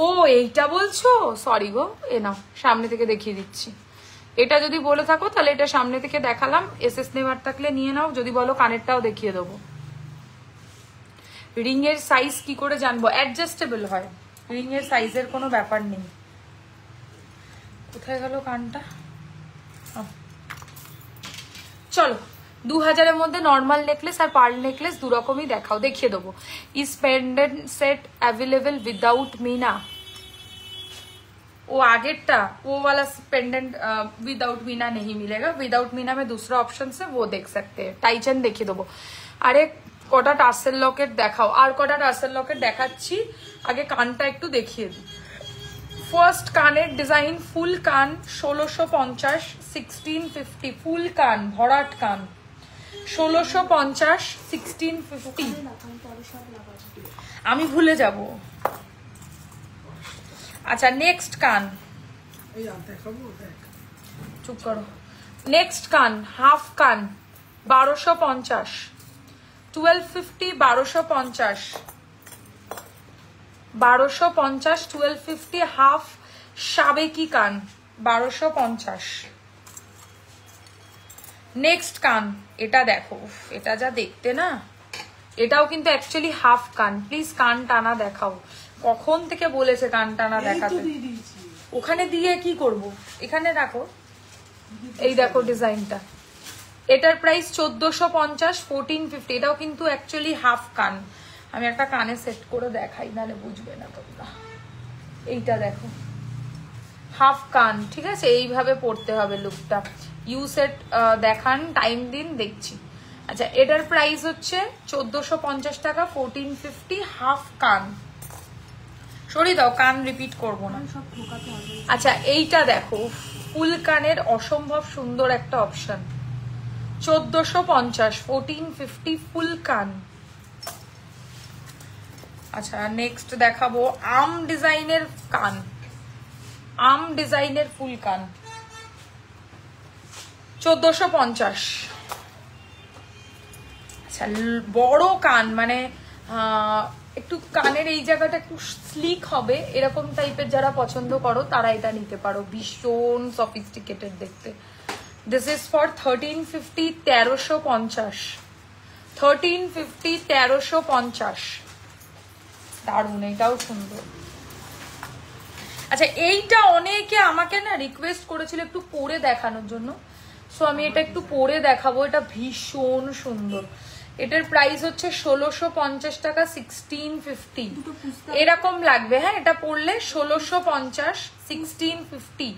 ও এইটা বলছো, সরি গো, এ নাও সামনে থেকে দেখিয়ে দিচ্ছি। এটা যদি বলে থাকো তাহলে এটা সামনে থেকে দেখালাম, এসএস নেওয়ার থাকলে নিয়ে নাও, যদি বলো কানেরটাও দেখিয়ে দেবো। রিং এর সাইজ কি করে জানবো? অ্যাডজাস্টেবল হয়, রিং এর সাইজের কোনো ব্যাপার নেই। কোথায় গেল কানটা? চলো, 2000-এর মধ্যে নর্মাল নেকলেস আর পার্ল নেকলেস দু রকমই দেখাও, দেখিয়ে দেবো। Is pendant set available without Meena? वो आगेरटा, वो वाला पेंडेंट विदाउट मीना नहीं मिलेगा। विदाउट मीना में दूसरा ऑप्शन है, वो देख सकते हैं। टाइचन देखिए देবো। আরে কটা টার্সেল লকেট দেখাও, আর কটা টার্সেল লকেট দেখাচ্ছি, আগে কানটা একটু দেখিয়ে দিই। ফার্স্ট কানের ডিজাইন ফুল কান 1650, 1650 ফুল কান, ভরাট কান 1650, 1650। আমি ভুলে যাব। আচ্ছা, নেক্সট কান, চুপ করো। নেক্সট কান হাফ কান 1250, 1250, 1250, 1250, 1250 হাফ সাবেকি কান 1250। নেক্সট কান, এটা দেখো, এটা যা দেখতে না, এটাও কিন্তু অ্যাকচুয়ালি হাফ কান। প্লিজ কান টানা দেখাও। কখন থেকে বলেছে কান টানা দেখাতে? ওখানে দিয়ে কি করব? এখানে রাখো। এই দেখো ডিজাইনটা, এটার প্রাইস 1450, 1450। এটাও কিন্তু অ্যাকচুয়ালি হাফ কান। আমি একটা কানে সেট করে দেখাই, নাহলে বুঝবে না তোমরা। এইটা দেখো, হাফ কান, ঠিক আছে? এইভাবে পড়তে হবে লুকটা। ইউ সেট দেখান, টাইম দিন, দেখছি। আচ্ছা, এটার প্রাইস হচ্ছে 1450 টাকা, 1450, হাফ কান। সরিয়ে দাও, কান রিপিট করবো না। আচ্ছা, এইটা দেখো, ফুল কানের অসম্ভব সুন্দর একটা অপশন, 1450, 1450, ফুল কান। আচ্ছা, নেক্সট দেখাবো আম ডিজাইনের কান, আম ডিজাইনের ফুল কান, 1450। আচ্ছা, বড় কান, মানে একটু কানের এই জায়গাটা একটু স্লিক হবে, এরকম টাইপের যারা পছন্দ করো তারা এটা নিতে পারো। ভীষণ সফিস্টিকেটেড দেখতে। This is for 1350, 1350, 1350, 1350। দারুণ, এটাও সুন্দর। আচ্ছা, এইটা অনেকে আমাকে না রিকোয়েস্ট করেছিল একটু পরে দেখানোর জন্য, সো আমি এটা একটু পরে দেখাবো। এটা ভীষণ সুন্দর। এটার প্রাইস হচ্ছে 1650 টাকা, 1650 এরকম লাগবে। হ্যাঁ, এটা পরলে 1650, 1650,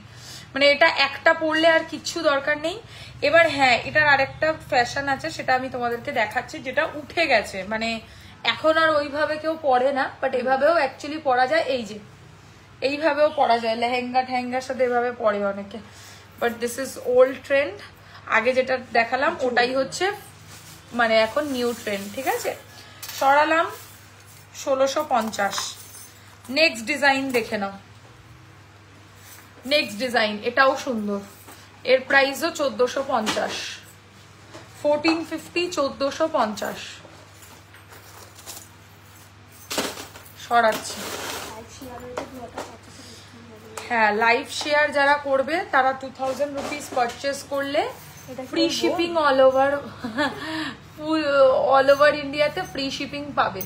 মানে এটা একটা পরলে আর কিছু দরকার নেই। এবার হ্যাঁ, এটার আরেকটা ফ্যাশন আছে, সেটা আমি তোমাদেরকে দেখাচ্ছি, যেটা উঠে গেছে, মানে এখন আর ওইভাবে কেউ পরে না, বাট এভাবেও অ্যাকচুয়ালি পরা যায়। এই যে এইভাবেও পরা যায়, লেহেঙ্গা ঠেঙ্গার সাথে এভাবে পরে অনেকে, but this is old trend. আগে যেটা দেখালাম ওটাই হচ্ছে মানে এখন নিউ ট্রেন্ড, ঠিক আছে? সরালাম 1650। নেক্সট ডিজাইন দেখে নাও, নেক্সট ডিজাইন, এটাও সুন্দর। এর প্রাইসও 1450, 1450, 1450। সরাচ্ছি। হ্যাঁ, লাইভ শেয়ার যারা করবে তারা 2000 রুপিস পারচেস করলে ফ্রি শিপিং অল ওভার ইন্ডিয়াতে ফ্রি শিপিং পাবে।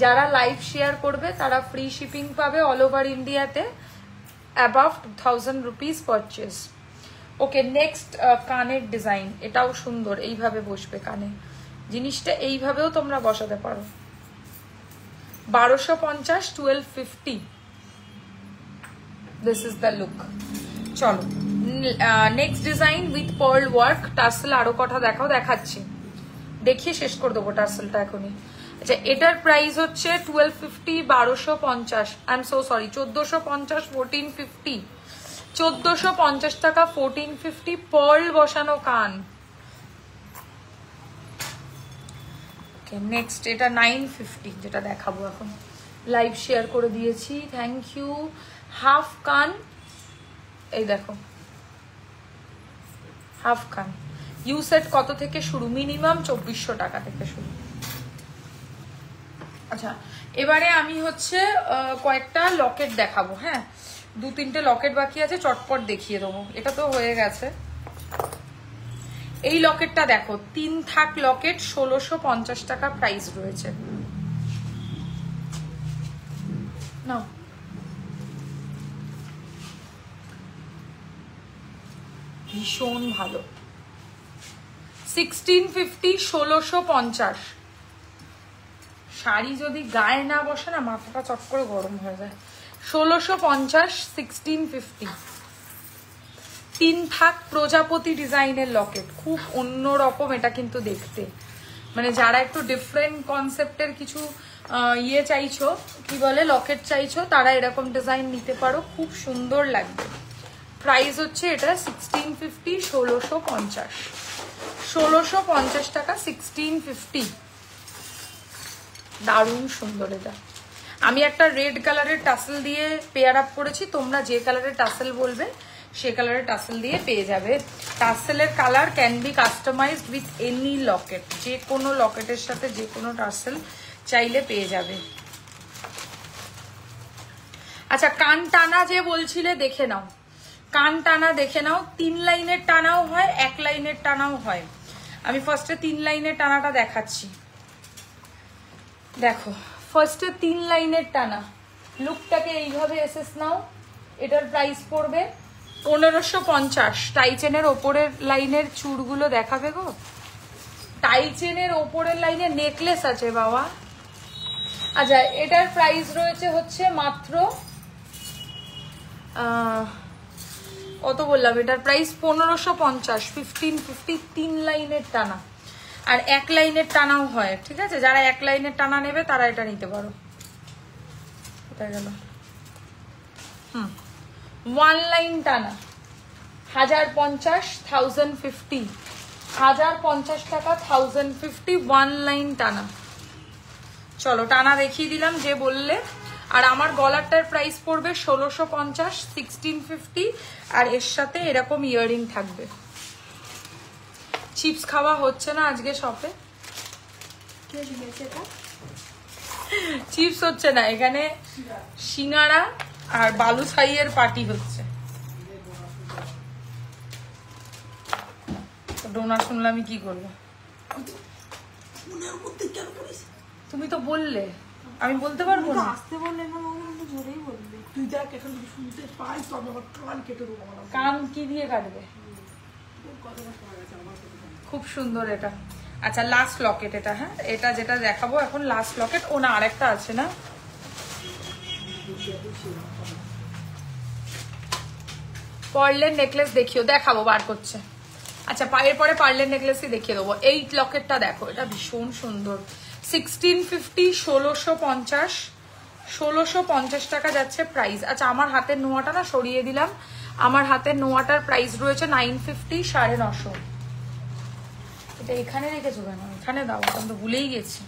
যারা লাইভ শেয়ার করবে তারা ফ্রি শিপিং পাবে অল ওভার ইন্ডিয়াতে অ্যাবাভ 2000 রুপিস পারচেস। ওকে, নেক্সট কানের ডিজাইন, এটাও সুন্দর। এইভাবে বসবে কানে, জিনিসটা এইভাবেও তোমরা বসাতে পারো। 1250, 1250। This is the look. চলো, next design with pearl work, tassel আরো কটা দেখাও, দেখাচ্ছি, দেখিয়ে শেষ করে দেবো টাসেলটা এখনই। আচ্ছা, এটার প্রাইস হচ্ছে 1250, 1250, আই এম সো সরি, 1450, 1450, 1450 টাকা, 1450, পার্ল বসানো কান। ওকে, নেক্সট এটা 950, যেটা দেখাবো এখন, লাইভ শেয়ার করে দিয়েছি, থ্যাংক ইউ। হাফ কান, এই দেখো হাফ কান। ইউ সেট কত থেকে শুরু? মিনিমাম 2400 টাকা থেকে শুরু। আচ্ছা, এবারে আমি হচ্ছে কয়েকটা লকেট দেখাবো। হ্যাঁ, 2-3টে লকেট বাকি আছে, চটপট দেখিয়ে দেবো। এটা তো হয়ে গেছে। এই লকেটটা দেখো, 3 থাক লকেট, 1650 টাকা প্রাইস রয়েছে। নাও, ভীষণ ভালো। 1650, 1650। শাড়ি যদি গায়ে না বসে না, মাথাটা চট করে গরম হয়ে যায়। 1650, 1650। 3 থাক প্রজাপতি ডিজাইনের লকেট, খুব অন্যরকম এটা কিন্তু দেখতে। মানে যারা একটু ডিফারেন্ট কনসেপ্টের কিছু ইয়ে চাইছো, কি বলে, লকেট চাইছো, তারা এরকম ডিজাইন নিতে পারো, খুব সুন্দর লাগবে। প্রাইস হচ্ছে এটা 1650, 1650, 1650 টাকা, 1650। দারুণ সুন্দর এটা। আমি একটা রেড কালারের টাসেল দিয়ে পেয়ার আপ করেছি, তোমরা যে কালারের টাসেল বলবে সে কালারের টাসেল দিয়ে পেয়ে যাবে। টাসেলের colour can be customised with any locket, যে কোনো লকেটের সাথে যে কোনো টাসেল চাইলে পেয়ে যাবে। আচ্ছা, কান টানা যে বলছিলে দেখে নাও, কান টানা দেখে নাও। 3 লাইনের টানাও হয়, 1 লাইনের টানাও হয়। আমি ফার্স্টে 3 লাইনের টানাটা দেখাচ্ছি। দেখো, ফার্স্টে 3 লাইনের টানা, লুকটাকে এইভাবে এসএস নাও। এটার প্রাইস পড়বে 1550। টাই চেনের ওপরের লাইনের চূড়গুলো দেখাবে গো। টাই চেনের ওপরের লাইনে নেকলেস আছে বাবা। আচ্ছা, এটার প্রাইস রয়েছে হচ্ছে মাত্র কত বললাম, এটার প্রাইস 1550। 1550 3 লাইনের টানা, আর 1 লাইনের টানাও হয়। ঠিক আছে, যারা 1 লাইনের টানা নেবে তারা এটা নিতে পারো। কোথায় গেল? 1 লাইন টানা 1050, 1050, 1050 টাকা, 1050 1 লাইন টানা। চলো টানা দেখিয়ে দিলাম যে বললে। আর আমার গলারটার প্রাইস পড়বে 1650, 1650, আর এর সাথে এরকম ইয়াররিং থাকবে। চিপস খাওয়া হচ্ছে না আজকে শপে, চিপস হচ্ছে না এখানে, সিঙ্গারা আর বালুশাহীর পার্টি হচ্ছে। ডোনা শুনলে আমি কি করবো? তুমি তো বললে, আমি বলতে পারবো না। আসতে বললে না, আমাকে জোরেই বলবে। তুই দেখ এখান থেকে শুনতে পাই তো আমি আমার কান কেটে দেবো। কান কি দিয়ে কাটবে? খুব সুন্দর এটা। আচ্ছা, লাস্ট লকেট এটা। হ্যাঁ, এটা যেটা দেখাবো এখন লাস্ট লকেট। ও না, আরেকটা আছে না? পার্লের নেকলেস দেখিও, দেখাবো, বার করছে। আচ্ছা, পায়ের পরে পার্লের নেকলেসই দেখিয়ে দেবো। এই লকেটটা দেখো, এটা ভীষণ সুন্দর। 1650, 1650, 1650 টাকা যাচ্ছে প্রাইস। আচ্ছা, আমার হাতের নোয়াটা না সরিয়ে দিলাম। আমার হাতের নোয়াটার প্রাইস রয়েছে 950, 950। এটা এখানে রেখেছো কেন? এখানে দাও, আমি তো ভুলেই গেছি।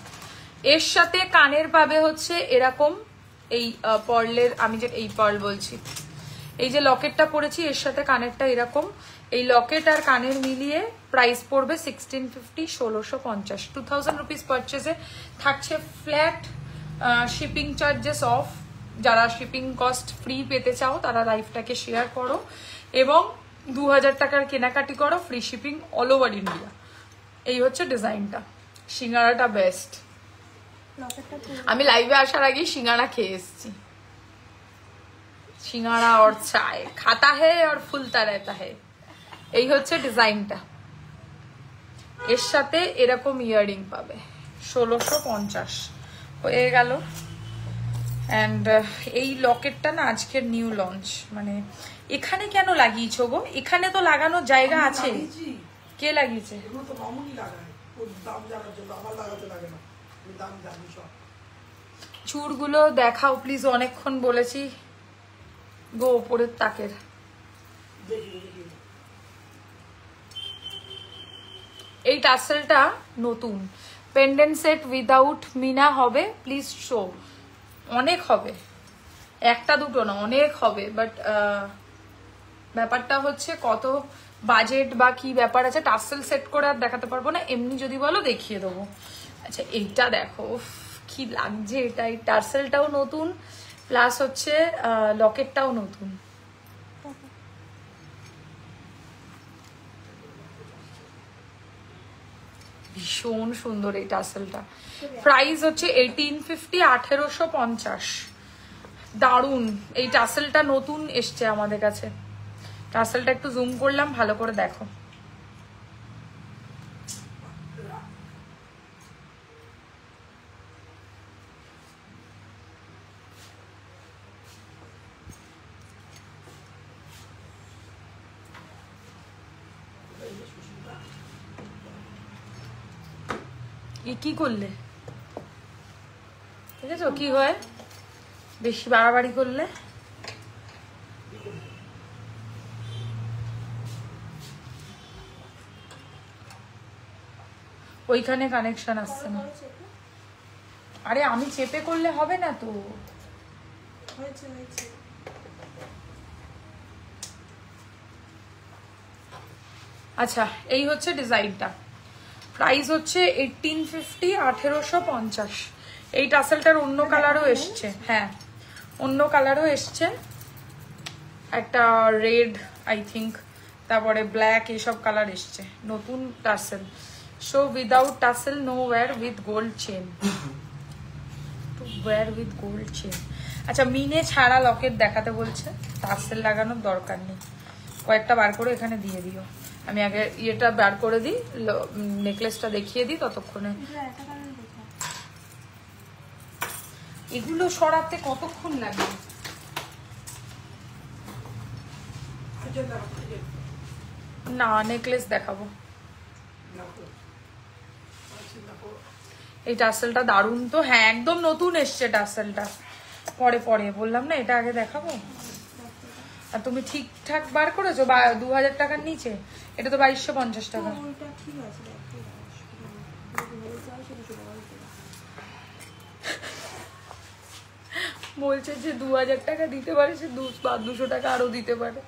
এর সাথে কানের পাবে হচ্ছে এরকম এই পার্লের, আমি যে এই পার্ল বলছি, এই যে লকেটটা পরেছি এর সাথে কানেরটা এরকম। এই লকেট আর কানের মিলিয়ে প্রাইস পড়বে 1650, 1650। 2000 রুপিস পারচেজে থাকছে ফ্ল্যাট শিপিং চার্জেস অফ। যারা শিপিং কস্ট ফ্রি পেতে চাও তারা লাইফটাকে শেয়ার করো, এবং 2000 টাকার কেনাকাটি করো, free shipping all over India. এই হচ্ছে ডিজাইনটা। সিঙ্গারাটা বেস্ট। আমি লাইভে আসার আগেই সিঙ্গারা খেয়ে এসেছি। সিঙ্গারা और চায় খাতা है और ফুলতা रहता है। এই হচ্ছে ডিজাইনটা। এর সাথে এরকম ইয়াররিং পাবে। 1650 হয়ে গেল। এন্ড এই লকেটটা না আজকের নিউ লঞ্চ। মানে এখানে কেন লাগিয়েছো গো? এখানে তো লাগানোর জায়গা আছে। কে লাগিয়েছে? এগুলো তো মামুনি লাগায়, ওর দাম জানার জন্য। আমার লাগাতে লাগে না, আমি দাম জানি সব। চুড়গুলো দেখাও প্লিজ, অনেকক্ষণ বলেছি গো ওপরের তাকের। এই টাসেলটা নতুন পেন্ডেন্ট সেট উইদাউট মিনা হবে, প্লিজ শো। অনেক হবে, একটা দুটো না, অনেক হবে। বাট ব্যাপারটা হচ্ছে কত বাজেট বা কি ব্যাপার আছে, টাসেল সেট করে আর দেখাতে পারবো না। এমনি যদি বলো দেখিয়ে দেবো। আচ্ছা, এইটা দেখো কি লাগছে। এটা এই টাসেলটাও নতুন, প্লাস হচ্ছে লকেটটাও নতুন। ভীষণ সুন্দর এই টাসেলটা। প্রাইস হচ্ছে 1850, 1850। দারুন। এই টাসেলটা নতুন এসছে আমাদের কাছে। টাসেলটা একটু জুম করলাম, ভালো করে দেখো। কি করলে? ঠিক আছে, কি হয় বেশি বাড়াবাড়ি করলে? ওইখানে কানেকশন আসছে না। আরে আমি চেপে করলে হবে না তো। আচ্ছা, এই হচ্ছে ডিজাইনটা। প্রাইস হচ্ছে 1850, 1850। এই টাসেলটার অন্য কালারও এসছে। হ্যাঁ, অন্য কালারও এসছে, একটা রেড আই থিঙ্ক, তারপরে ব্ল্যাক, এইসব কালার এসছে। নতুন tassel, show without tassel, no wire with gold chain, two wire with gold chain. আচ্ছা, মিনে ছাড়া লকেট দেখাতে বলছে, টাসেল লাগানোর দরকার নেই। কয়েকটা বার করে এখানে দিয়ে দিও, আমি আগে ইয়েটা বার করে দিই, নেকলেসটা দেখিয়ে দিই ততক্ষণে। এগুলো সরাতে কতক্ষণ লাগে? না, নেকলেস দেখাবো। এই টাসেলটা দারুণ তো। হ্যাঁ, একদম নতুন এসছে টাসেলটা। পরে পরে বললাম না, এটা আগে দেখাবো। আর তুমি ঠিকঠাক বার করেছো 2000 টাকার নিচে? এটা তো 2250 টাকা। বলছে যে 2000 টাকা দিতে পারে, সে 200 টাকা আরো দিতে পারে।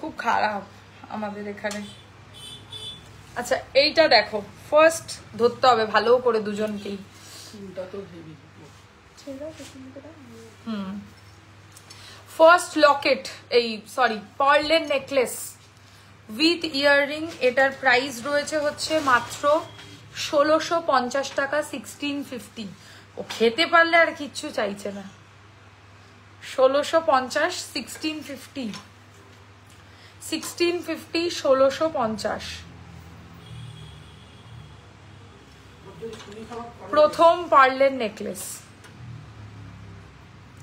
খুব খারাপ আমাদের এখানে। আচ্ছা, এইটা দেখো, ফার্স্ট ধরতে হবে ভালো করে দুজনকেই। ফার্স্ট লকেট, এই সরি পার্লের নেকলেস উইথ ইয়াররিং। এটার প্রাইস রয়েছে হচ্ছে মাত্র 1650 টাকা, 1650। ও খেতে পারলে আর কিচ্ছু চাইছে না। 1650, 1650, 1650, 1650। প্রথম পার্লের নেকলেস,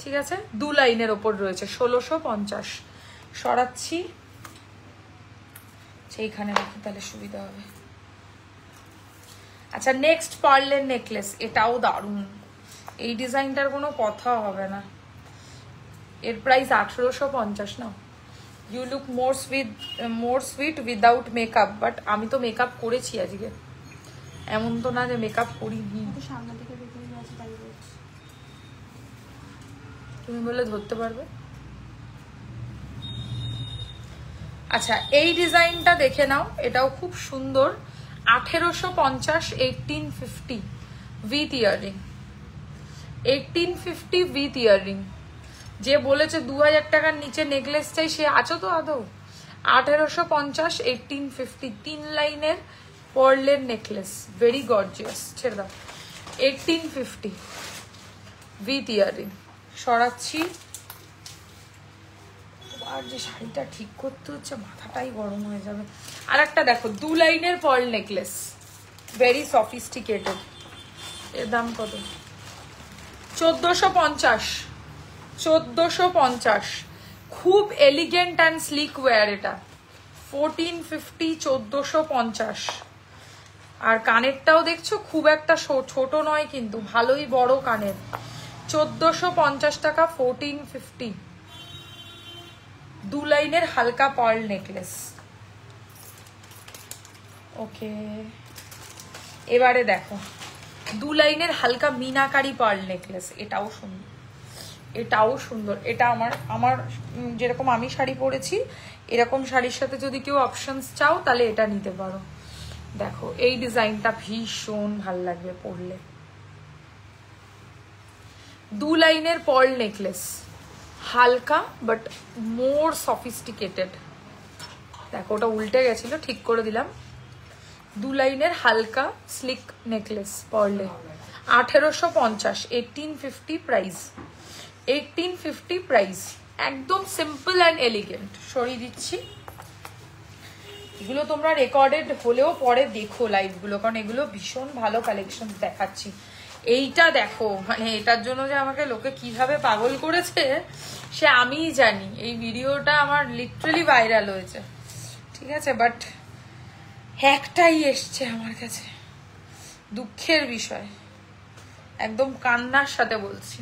ঠিক আছে, 2 লাইনের ওপর রয়েছে, 1650। সরাচ্ছি, সেইখানে রাখি তাহলে সুবিধা হবে। আচ্ছা, নেক্সট পার্লের নেকলেস, এটাও দারুণ। এই ডিজাইনটার কোনো কথা হবে না। এর প্রাইস 1850 না। You look more sweet without makeup. But আমি তো মেকআপ করেছি আজকে, এমন তো না যে মেকআপ করিনি। তুমি বলে ধরতে পারবে। আচ্ছা, এই ডিজাইনটা দেখে নাও, এটাও খুব সুন্দর। 1850, 1850 উইথ ইয়াররিং, 1850 উইথ ইয়াররিং। যে বলেছে 2000 টাকার নিচে নেকলেস চাই, সে আছো তো আদৌ? 1850, 1850, 3 লাইনের পার্লের নেকলেস, ভেরি গর্জিয়াস। ছেড়ে দাও। 1850 উইথ ইয়াররিং। সরাচ্ছি। আর যে শাড়িটা ঠিক করতে হচ্ছে, মাথাটাই গরম হয়ে যাবে। আর একটা দেখো, 2 লাইনের পার্ল নেকলেস, ভেরি সফিস্টিকেটেড। এর দাম কত? 1450, 1450। খুব এলিগেন্ট অ্যান্ড স্লিক ওয়্যার এটা। 1450, 1450। আর কানেরটাও দেখছো, খুব একটা ছোট নয় কিন্তু, ভালোই বড় কানের। 1450 টাকা, 1450। 2 লাইনের হালকা পার্ল নেকলেস। ওকে, এবারে দেখো 2 লাইনের হালকা মিনাকারি পার্ল নেকলেস। এটাও সুন্দর, এটাও সুন্দর। এটা আমার যেরকম আমি শাড়ি পরেছি, এরকম শাড়ির সাথে যদি কেউ অপশনস চাও তাহলে এটা নিতে পারো। দেখো, এই ডিজাইনটা ভীষণ ভাল লাগবে পরলে। 2 লাইনের পার্ল নেকলেস, হালকা বাট মোর সফিস্টিকেটেড। দেখো, ওটা উল্টে গেছিল, ঠিক করে দিলাম। 2 লাইনের হালকা স্লিক নেকলেস পার্লে, 1850, 1850 প্রাইস, 1850 প্রাইস। একদম সিম্পল অ্যান্ড এলিগেন্ট। সরিয়ে দিচ্ছি। এগুলো তোমরা রেকর্ডেড হলেও পরে দেখো লাইভগুলো, কারণ এগুলো ভীষণ ভালো কালেকশন দেখাচ্ছি। এইটা দেখো, মানে এটার জন্য যে আমাকে লোকে কিভাবে পাগল করেছে সে আমিই জানি। এই ভিডিওটা আমার লিটারালি ভাইরাল হয়েছে, ঠিক আছে, বাট একটাই এসছে আমার কাছে, দুঃখের বিষয়, একদম কান্নার সাথে বলছি।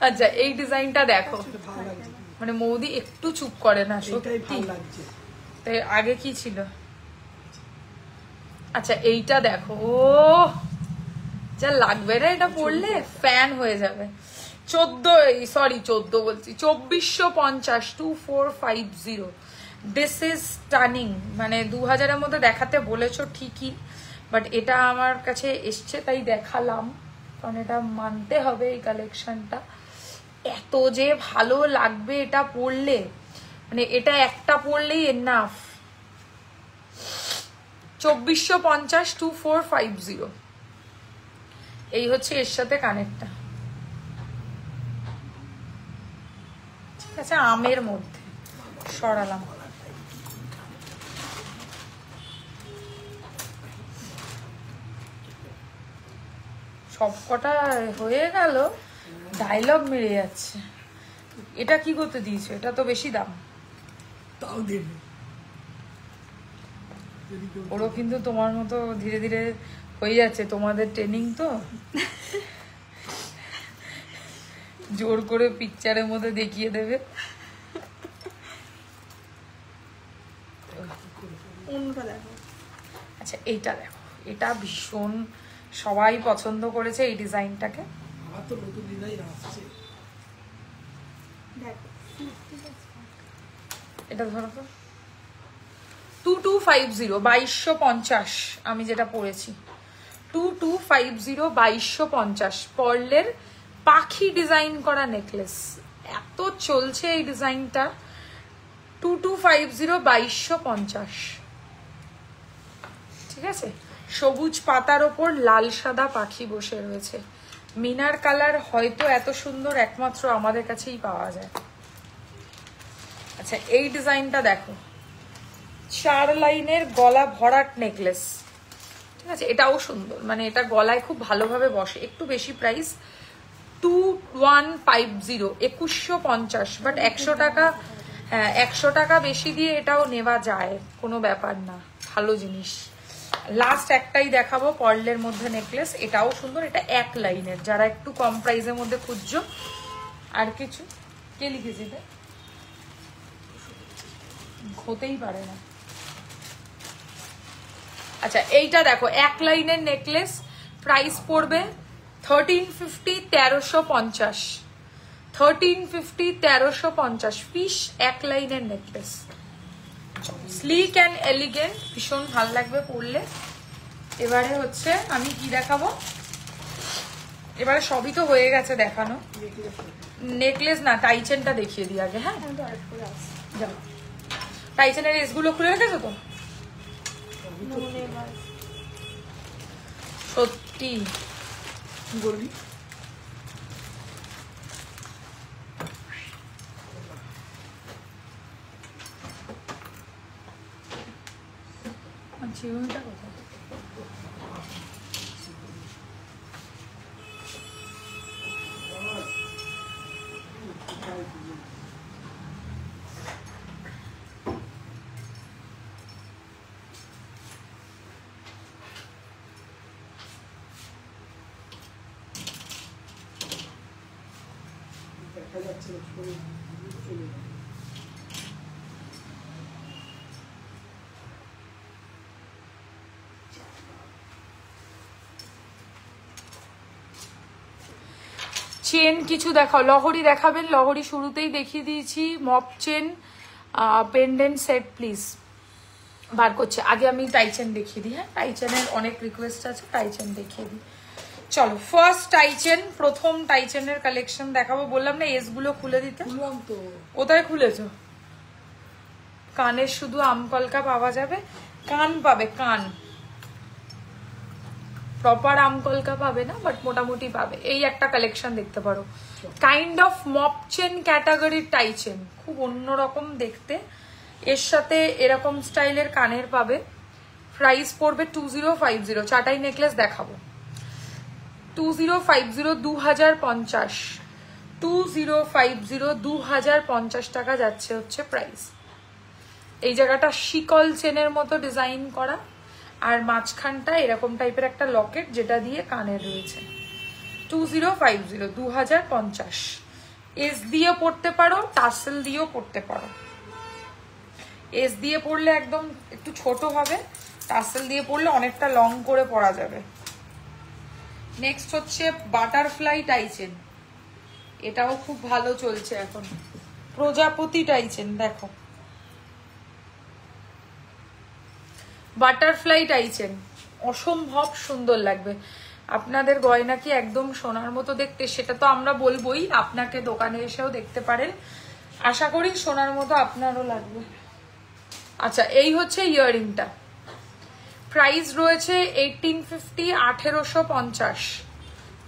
আচ্ছা, এই ডিজাইনটা দেখো, মানে মৌদি একটু চুপ করে না, সত্যি। আগে কি ছিল? আচ্ছা, এইটা দেখো, ও যা লাগবে না, এটা পড়লে ফ্যান হয়ে যাবে। 14 বলছি, 2450, 2450। This is stunning. মানে 2000-এর মধ্যে দেখাতে বলেছো ঠিকই, বাট এটা আমার কাছে এসছে তাই দেখালাম, কারণ এটা মানতে হবে এই কালেকশনটা এত যে ভালো লাগবে এটা পরলে, মানে এটা একটা পরলেই এনাফ। 2450 2450 এই হচ্ছে এর সাথে কানেরটা, ঠিক আছে। আমের মধ্যে সরালাম, সবকটা হয়ে গেল, ডায়লগ মেরে যাচ্ছে। এটা কি করতে দিয়েছো? এটা তো বেশি দাম। তাও দেবে, ওরও কিন্তু তোমার মতো ধীরে ধীরে হয়ে যাচ্ছে, তোমাদের ট্রেনিং তো জোর করে পিকচারের মধ্যে দেখিয়ে দেবে। অন্যটা দেখো। আচ্ছা এইটা দেখো, এটা ভীষণ সবাই পছন্দ করেছে এই ডিজাইনটাকে। আমার তো নতুন ডিজাইন আসছে। দেখো এটা ধরো তো, 2250 2250 আমি যেটা পরেছি 2250 2250 পর্লের পাখি ডিজাইন করা নেকলেস। এত চলছে এই ডিজাইনটা। 2250 2250, ঠিক আছে। সবুজ পাতার ওপর লাল সাদা পাখি বসে রয়েছে। মিনার কালার হয়তো এত সুন্দর একমাত্র আমাদের কাছেই পাওয়া যায়। আচ্ছা এই ডিজাইনটা দেখো, 4 লাইনের গলা ভরাট নেকলেস, ঠিক আছে। এটাও সুন্দর, মানে এটা গলায় খুব ভালোভাবে বসে। একটু বেশি প্রাইস 2150 2150, বাট 100 টাকা, হ্যাঁ 100 টাকা বেশি দিয়ে এটাও নেওয়া যায়, কোনো ব্যাপার না, ভালো জিনিস। লাস্ট একটাই দেখাবো পার্লের মধ্যে নেকলেস, এটাও সুন্দর। এটা 1 লাইনের, যারা একটু কম প্রাইসের মধ্যে খুঁজছো। আর কিছু কে লিখেছে? এটা হতেই পারে না। আচ্ছা এইটা দেখো, 1 লাইনের নেকলেস, প্রাইস পড়বে 1350 1350 1350 1350 পিস 1 লাইনের নেকলেস। স্লিক অ্যান্ড এলিগেন্ট, ভীষণ ভালো লাগবে পরলে। এবারে হচ্ছে আমি কি দেখাবো, এবারে সবই তো হয়ে গেছে দেখানো। নেকলেস না, টাইচেনটা দেখিয়ে দিই আগে। হ্যাঁ যাও, টাইচেনের এসগুলো খুলে রেখেছো তো? সত্যি বলবি চিরুনিটা কোথায়? দেখা যাচ্ছে না, চলে চলে যাবে। চেন কিছু দেখাও, লহরি দেখাবেন? লহরি শুরুতেই দেখিয়ে দিয়েছি। মপ চেন, পেন্ডেন্ট সেট প্লিজ। বার করছে, আগে আমি টাইচেন দেখিয়ে দিই। হ্যাঁ টাইচেনের অনেক রিকোয়েস্ট আছে, টাইচেন দেখিয়ে দিই। চলো ফার্স্ট টাইচেন, প্রথম টাইচেনের কালেকশন দেখাবো। বললাম না এসগুলো খুলে দিতে। খুললাম তো। কোথায় খুলেছো? কানের শুধু আমকলকা পাওয়া যাবে, কান পাবে, কান প্রপার আমকলকা পাবে না, বাট মোটামুটি পাবে। এই একটা কালেকশন দেখতে পারো, কাইন্ড অফ মপ চেন ক্যাটাগরির টাইচেন, খুব অন্যরকম দেখতে। এর সাথে এরকম স্টাইলের কানের পাবে। প্রাইস পড়বে 2050। চাটাই নেকলেস দেখাবো 2050 2050 2050 2050 টাকা যাচ্ছে হচ্ছে প্রাইস। এই জায়গাটা শিকল চেনের মতো ডিজাইন করা, আর মাঝখানটা এরকম টাইপের একটা লকেট যেটা দিয়ে কানের রয়েছে। 2050 2050। এস দিয়ে পড়তে পারো, টাসেল দিয়েও পড়তে পারো। এস দিয়ে পড়লে একদম একটু ছোট হবে, টাসেল দিয়ে পড়লে অনেকটা লং করে পরা যাবে। নেক্সট হচ্ছে বাটারফ্লাই টাইচেন, এটাও খুব ভালো চলছে এখন। প্রজাপতি টাইচেন দেখো, বাটারফ্লাই টাইচেন অসম্ভব সুন্দর লাগবে। আপনাদের গয়না কি একদম সোনার মতো দেখতে, সেটা তো আমরা বলবোই, আপনাকে দোকানে এসেও দেখতে পারেন, আশা করি সোনার মতো আপনারও লাগবে। আচ্ছা, এই হচ্ছে ইয়াররিংটা, প্রাইস রয়েছে 1850, 1850,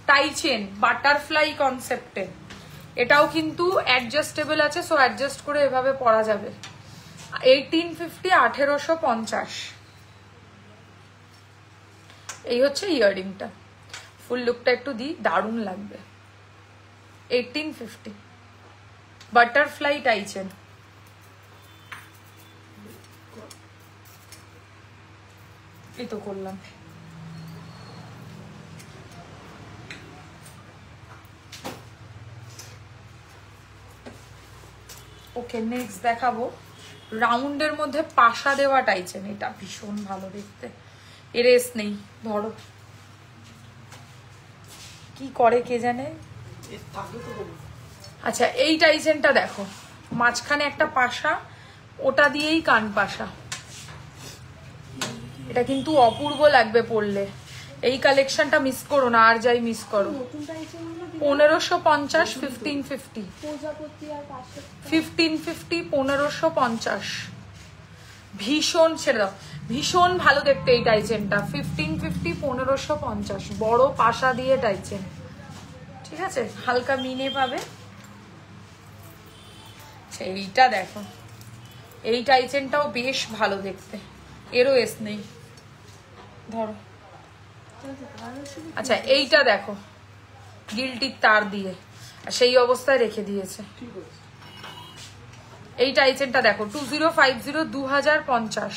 টাই চেন বাটারফ্লাই কনসেপ্টে। এটাও কিন্তু অ্যাডজাস্টেবল আছে, সো অ্যাডজাস্ট করে এভাবে পরা যাবে। 1850, 1850। এই হচ্ছে ইয়াররিংটা, ফুল লুকটা একটু দিই, দারুণ লাগবে। 1850, বাটারফ্লাই টাই চেন। এই তো করলাম। ওকে, নেক্সট দেখাবো রাউন্ডের মধ্যে পাশা দেওয়া টাইচেন। এটা ভীষণ ভালো দেখতে, এরেস নেই, ধরো কি করে কে জানে। আচ্ছা, এই টাইচেনটা দেখো, মাঝখানে একটা পাশা, ওটা দিয়েই কান পাশা। এটা কিন্তু অপূর্ব লাগবে পরলে। এই কালেকশনটা মিস করো না, আর যাই মিস করো। 1550, 1550, 1550, 1550। ভীষণ, ছেড়ে দাও, ভীষণ ভালো দেখতে এই টাইচেনটা। 1550, 1550, বড় পাশা দিয়ে টাইচেন, ঠিক আছে, হালকা মিনে পাবে। এইটা দেখো, এই টাইচেনটাও বেশ ভালো দেখতে, এরও এস নেই, ধরো। আচ্ছা, এইটা দেখো, গিলটির তার দিয়ে সেই অবস্থায় রেখে দিয়েছে। এই টাইচেনটা দেখো, 2050, 2050,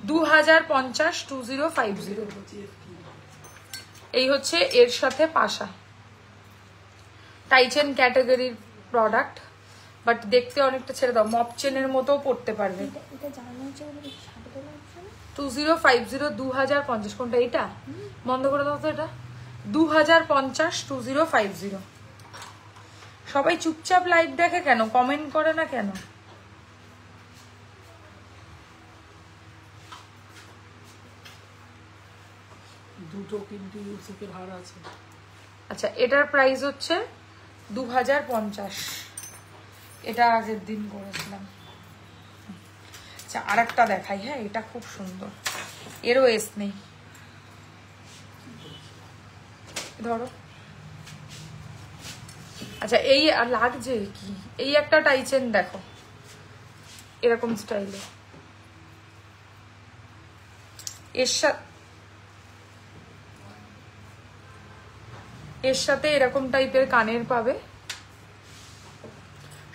2050, 2050। এই হচ্ছে এর সাথে পাশা, টাইচেন ক্যাটাগরির প্রোডাক্ট, বাট দেখতে অনেকটা, ছেড়ে দাও, মপ চেনের মতো পড়তে পারবে। 2050, 2050, কোনটা? এটা বন্ধ করে দাও তো, এটা 2050, 2050। সবাই চুপচাপ লাইভ দেখে কেন, কমেন্ট করে না কেন? দুটো কিন্তু ইউসুফের হার আছে। আচ্ছা, এটার প্রাইস হচ্ছে 2050, এটা আগের দিন করেছিলাম। আচ্ছা, আর একটা দেখাই, হ্যাঁ, এটা খুব সুন্দর, এরও এস নেই, ধরো। আচ্ছা, এই লাগছে কি, এই একটা টাইচেন দেখো, এরকম স্টাইলে, এর সাথে এরকম টাইপের কানের পাবে।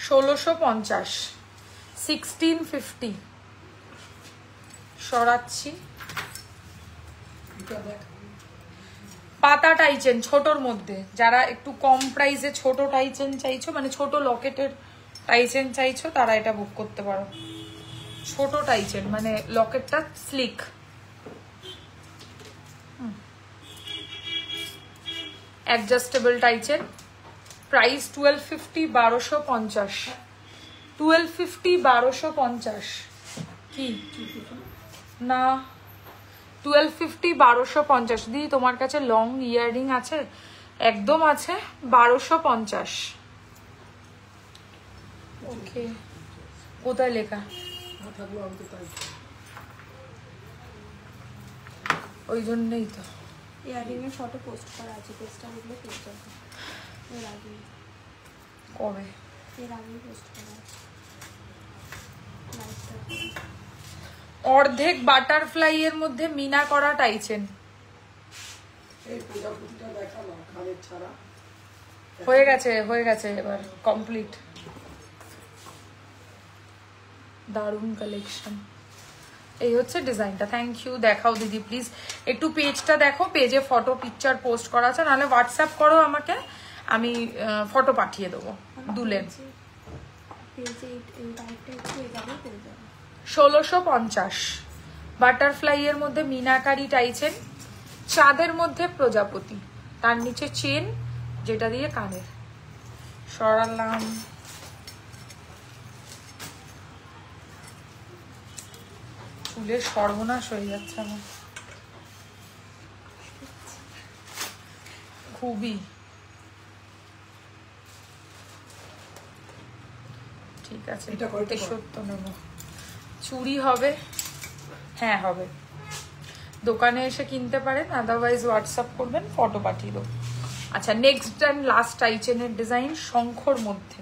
1650, 1650। সরাচ্ছি, পাতা টাইচেন ছোটর মধ্যে, যারা একটু কম প্রাইসে ছোট টাইচেন চাইছো, মানে ছোট লকেটের টাইচেন চাইছো, তারা এটা বুক করতে পারো। ছোট টাইচেন মানে লকেটটা স্লিক। Adjustable টাইচেন, price 1250, 1250, 1250, 1250। কি না, 1250, 1250 দিদি, তোমার কাছে লং ইয়াররিং আছে? একদম আছে, 1250। ওকে, কোথায় লেখা? ওই জন্যই তো ইয়াররিং এর ফটো পোস্ট করা আছে, পোস্টটা দেখলে পেয়ে যাবে। এর আগে, কবে? এর আগে পোস্ট করা আছে। অর্ধেক বাটারফ্লাই এর মধ্যে মিনা করা টাইচেন। হয়ে গেছে, হয়ে গেছে, এবার কমপ্লিট। দারুণ কালেকশন। এই হচ্ছে ডিজাইনটা। Thank you. দেখাও দিদি প্লিজ, একটু পেজটা দেখো, পেজে ফটো পিকচার পোস্ট করা আছে, নাহলে হোয়াটসঅ্যাপ করো আমাকে, আমি ফটো পাঠিয়ে দেবো দুলেন। 1650, বাটারফ্লাই এর মধ্যে মিনাকারি টাইচেন, চাঁদের মধ্যে প্রজাপতি, তার নিচে চেন যেটা দিয়ে কানের। সরালাম, চুলের সর্বনাশ হয়ে যাচ্ছে আমার। খুবই ঠিক আছে। এটা কয়টা 73 নেব। চুড়ি হবে? হ্যাঁ হবে। দোকানে এসে কিনতে পারেন, আদারওয়াইজ হোয়াটসঅ্যাপ করবেন, ফটো পাঠিয়ে দেবো। আচ্ছা, নেক্সট অ্যান্ড লাস্ট টাইচেনের ডিজাইন শঙ্খর মধ্যে।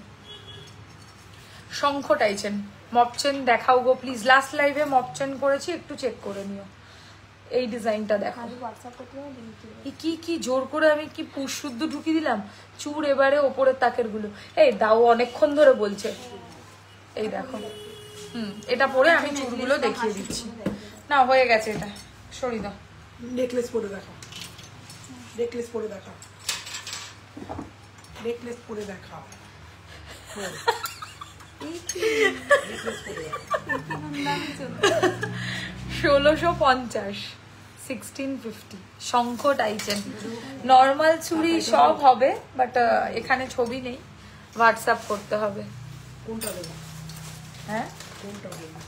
শঙ্খ টাইচেন মপচেন দেখাও গো প্লিজ। লাস্ট লাইভে মপচেন করেছি, একটু চেক করে নিও। এই ডিজাইনটা দেখো। কি কি জোর করে আমি কি পুষ শুদ্ধ ঢুকিয়ে দিলাম। চুর এবারে ওপরের তাকের গুলো এই দাও, অনেকক্ষণ ধরে বলছে। এই দেখো, এটা পরে আমি চুরগুলো দেখিয়ে দিচ্ছি। না হয়ে গেছে, এটা সরি দাও। নেকলেস পরে দেখা, নেকলেস পরে দেখা, নেকলেস পরে দেখা। 1650 1650 শঙ্খ টাইচেন। নর্মাল চুড়ি সব হবে, বাট এখানে ছবি নেই, হোয়াটসঅ্যাপ করতে হবে। কোনটা দেবো? হ্যাঁ, কোনটা দেবো?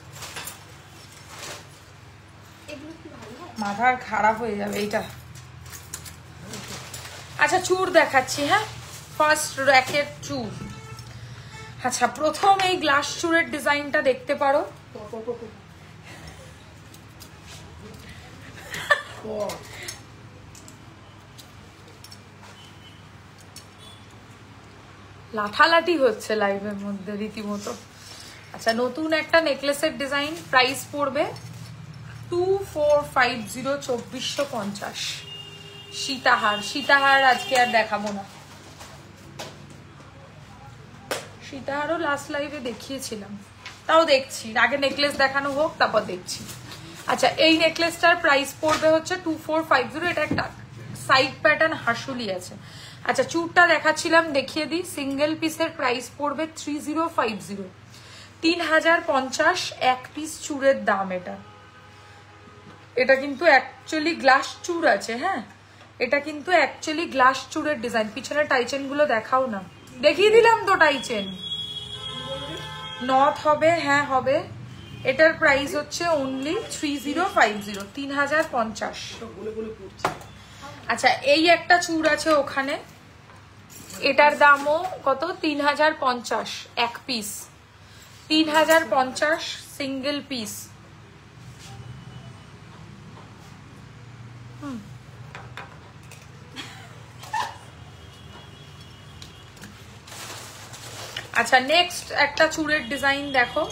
মাথা খারাপ হয়ে যাবে এইটা। আচ্ছা, চুড় দেখাচ্ছি। হ্যাঁ, ফার্স্ট র্যাকের চুড়। আচ্ছা, প্রথম এই গ্লাস চুড়ের ডিজাইনটা দেখতে পারো। লাঠালাঠি হচ্ছে লাইভের মধ্যে রীতিমতো। আচ্ছা, নতুন একটা নেকলেসের ডিজাইন, প্রাইস পড়বে 2450 2450। সীতাহার, সীতাহার আজকে আর দেখাবো না। সীতাহারও লাস্ট লাইভে দেখিয়েছিলাম, তাও দেখছি। আগে নেকলেস দেখানো হোক, তারপর দেখছি। আচ্ছা, এই নেকলেসটার প্রাইস পড়বে হচ্ছে 2450। এটা একটা সাইড প্যাটার্ন হাসুলি আছে। আচ্ছা, চুরটা দেখাচ্ছিলাম, দেখিয়ে দিই। সিঙ্গেল পিসের প্রাইস পড়বে 3050, 3050 এক পিস চুরের দাম। এটা কিন্তু অ্যাকচুয়ালি গ্লাস চুর আছে। হ্যাঁ, এটা কিন্তু অ্যাকচুয়ালি গ্লাস চুরের ডিজাইন। পিছনে টাইচেন গুলো দেখাও না, দেখিয়ে দিলাম তো টাইচেন। নথ হবে? হ্যাঁ হবে। এটার প্রাইস হচ্ছে অনলি 3050, 3050। আচ্ছা, এই একটা চুর আছে ওখানে, এটার দামও কত? 3050 এক পিস, 3050 সিঙ্গেল পিস। আচ্ছা, নেক্সট একটা চুড়ের ডিজাইন দেখো।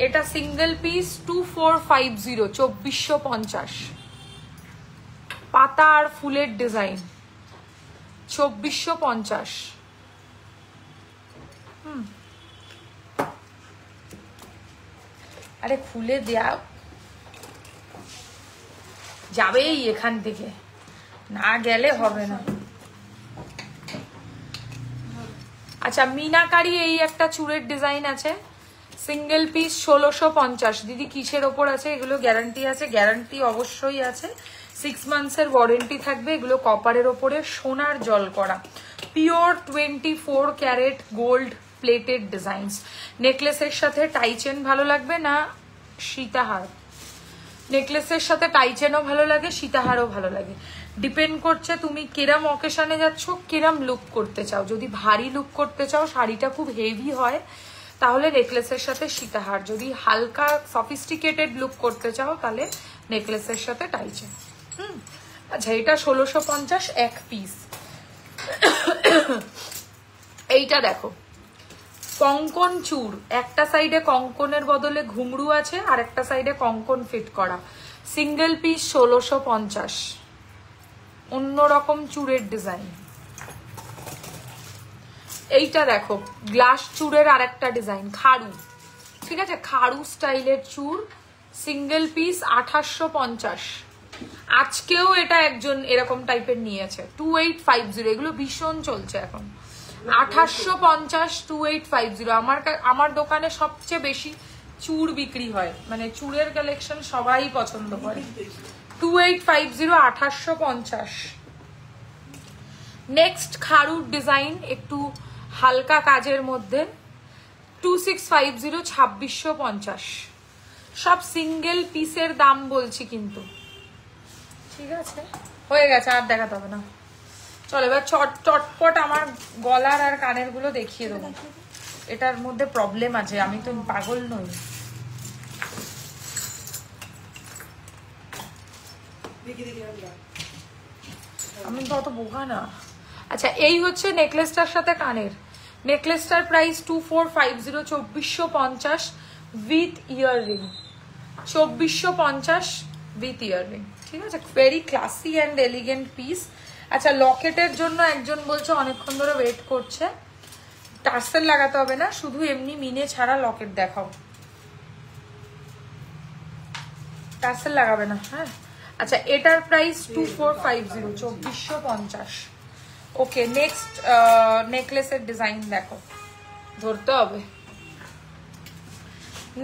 এটা সিঙ্গেল পিস 2450, 2450। পাতা আর ফুলের ডিজাইন, 2450। আরে খুলে দেয়া যাবেই এখান থেকে, না গেলে হবে না। আচ্ছা, মিনাকারি এই একটা চুড়ের ডিজাইন আছে, সিঙ্গেল পিস 1650। দিদি কিসের ওপর আছে এগুলো? গ্যারান্টি আছে? গ্যারান্টি অবশ্যই আছে, 6 মান্থসের ওয়ারেন্টি থাকবে। এগুলো কপারের ওপরে সোনার জল করা, pure 24 carat gold plated designs. নেকলেসের সাথে টাইচেন ভালো লাগবে না সীতাহার? নেকলেসের সাথে টাইচেনও ভালো লাগে, সীতাহারও ভালো লাগে। ডিপেন্ড করছে তুমি কিরম অকেশনে যাচ্ছ, কিরম লুক করতে চাও। যদি ভারী লুক করতে চাও, শাড়িটা খুব হেভি হয়, তাহলে নেকলেসের সাথে সীতাহার। যদি হালকা সফিস্টিকেটেড লুক করতে চাও, তাহলে নেকলেসের সাথে টাইচেন। আচ্ছা, এটা 1650 এক পিস। এইটা দেখো, কঙ্কন চুর। একটা সাইডে কঙ্কনের বদলে ঘুংরু আছে, আর একটা সাইডে কঙ্কন ফিট করা। Single piece 1650। অন্যরকম চুরের ডিজাইন। এইটা দেখো, গ্লাস চুরের আর একটা ডিজাইন, খাড়ু। ঠিক আছে, খাড়ু স্টাইলের চুর, সিঙ্গেল পিস 2850। আজকেও এটা একজন এরকম টাইপের নিয়েছে, 2850। এগুলো ভীষণ চলছে এখন। 2850, 2850। আমার দোকানে সবচেয়ে বেশি চুর বিক্রি হয়, মানে চুরের কালেকশন সবাই পছন্দ করে। 2850, 2850। নেক্সট খাড়ুর ডিজাইন, একটু হালকা কাজের মধ্যে, 2650, 2650। সব সিঙ্গেল পিসের দাম বলছি কিন্তু। ঠিক আছে, হয়ে গেছে, আর দেখাতে হবে না। চলো এবার চটপট আমার গলার আর কানের গুলো দেখিয়ে দেবো। এটার মধ্যে প্রবলেম আছে, আমি তো পাগল নই। আমি তো অত বোকা না। আচ্ছা এই হচ্ছে নেকলেসটার সাথে কানের। নেকলেসটার price 2450, 2450 with earring, 2450 with earring. ঠিক আছে, very classy and elegant piece. আচ্ছা লকেটের জন্য একজন বলছে অনেকক্ষণ ধরে ওয়েট করছে, টার্সেল লাগাতে হবে না, শুধু এমনি মিনে ছাড়া লকেট দেখাও, টার্সেল লাগাবে না। হ্যাঁ আচ্ছা এটার প্রাইস 2450, 2450। ওকে নেক্সট নেকলেসের ডিজাইন দেখো, ধরতে হবে।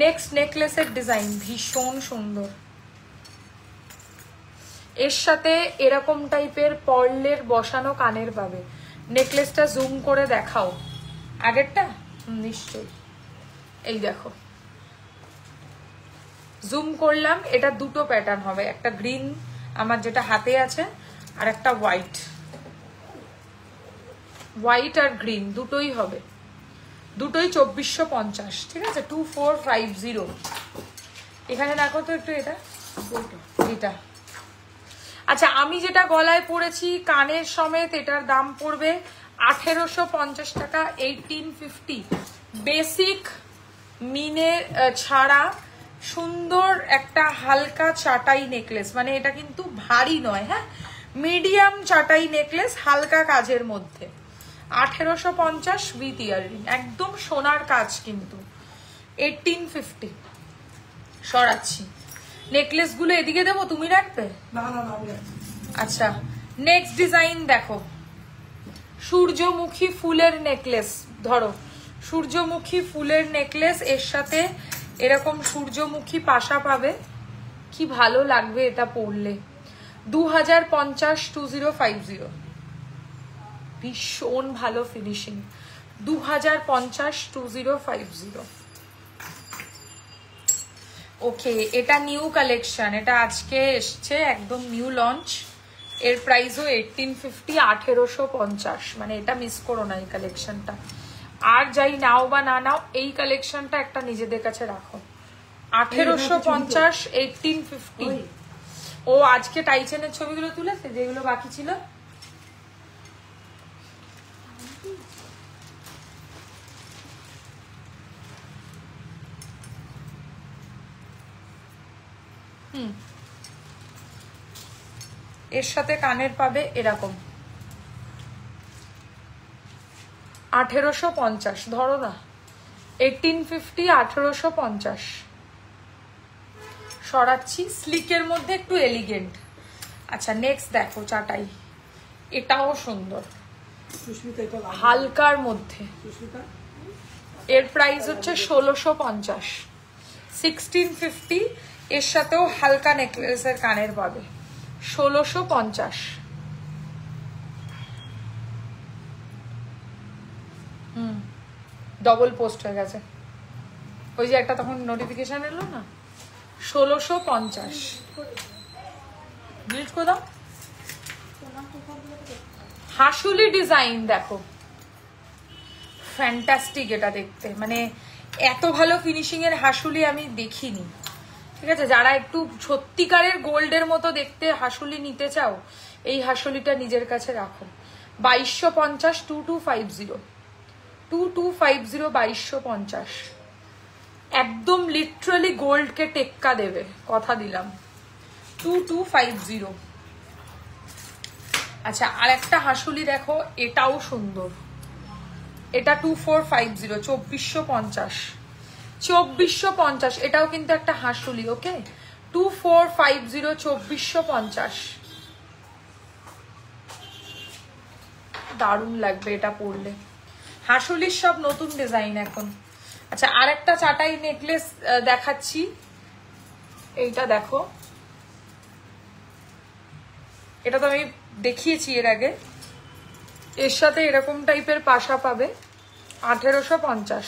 নেক্সট নেকলেসের ডিজাইন ভীষণ সুন্দর, এর সাথে এরকম টাইপের পার্লের বসানো কানের পাবে। নেকলেসটা জুম করে দেখাও, আগেরটা নিশ্চয়ই, এই দেখো জুম করলাম, এটা দুটো প্যাটার্ন হবে, একটা গ্রিন আমার যেটা হাতে আছে আর একটা হোয়াইট, হোয়াইট আর গ্রিন দুটোই হবে, দুটোই 2450। ঠিক আছে 2450। এখানে দেখো তো একটু এটা, এটা আচ্ছা আমি যেটা গলায় পরেছি কানের সমেত, এটার দাম পড়বে 1850 টাকা, 1850। বেসিক মিনে ছাড়া সুন্দর একটা হালকা চাটাই নেকলেস, মানে এটা কিন্তু ভারী নয়, হ্যাঁ মিডিয়াম চাটাই নেকলেস হালকা কাজের মধ্যে, 1850 উইথ ইয়াররিং, একদম সোনার কাজ কিন্তু, 1850। সরাচ্ছি নেকলেস গুলো এদিকে দেবো, তুমি রাখবে? না না না, আমি আচ্ছা নেক্সট ডিজাইন দেখো, সূর্যমুখী ফুলের নেকলেস। ধরো সূর্যমুখী ফুলের নেকলেস, এর সাথে এরকম সূর্যমুখী পাশা পাবে, কি ভালো লাগবে এটা পরলে। 2050, 2050, ভীষণ ভালো ফিনিশিং, 2050, 2050। ওকে এটা নিউ কালেকশন, এটা আজকে এসছে, একদম নিউ লঞ্চ। এর প্রাইসও 1850, 1850, মানে এটা মিস করো না এই কালেকশনটা। আর যাই নাও বা না নাও, এই কালেকশনটা একটা নিজেদের কাছে রাখো। 1850, 1850। ও আজকে টাইচেনের ছবিগুলো তুলেছে যেগুলো বাকি ছিল। এর সাথে কানের পাবে এরকম 1850, ধরো না 1850, 1850। সরাচ্ছি, স্লিকের মধ্যে একটু এলিগেন্ট। আচ্ছা নেক্সট দেখো চাটাই, এটাও সুন্দর, সুস্মিতা এটা লাগবে। হালকার মধ্যে। সুস্মিতা এর প্রাইস হচ্ছে 1650, 1650। এর সাথেও হালকা নেকলেসের কানের পাবে, 1650। ডবল পোস্ট হয়ে গেছে, ওই যে একটা তখন নোটিফিকেশন এলো না, 1650। ডিলিট করে দাও। হাসুলি ডিজাইন দেখো, ফ্যান্টাস্টিক এটা দেখতে, মানে এত ভালো ফিনিশিং এর হাসুলি আমি দেখিনি। ঠিক আছে, যারা একটু সত্যিকারের গোল্ডের মতো দেখতে হাসুলি নিতে চাও, এই হাসুলিটা নিজের কাছে রাখো। 2250, 2250, 2250, 2250। একদম লিটারালি গোল্ডকে টেক্কা দেবে, কথা দিলাম। 2250। আচ্ছা আর একটা হাসুলি দেখো, এটাও সুন্দর, এটা 2450, 2450, 2450। এটাও কিন্তু একটা হাসুলি। ওকে 2450, 2450। দারুণ লাগবে এটা পরলে, হাসুলির সব নতুন ডিজাইন এখন। আচ্ছা আর একটা চাটাই নেকলেস দেখাচ্ছি, এইটা দেখো, এটা তো আমি দেখিয়েছি এর আগে। এর সাথে এরকম টাইপের পাশা পাবে, 1850।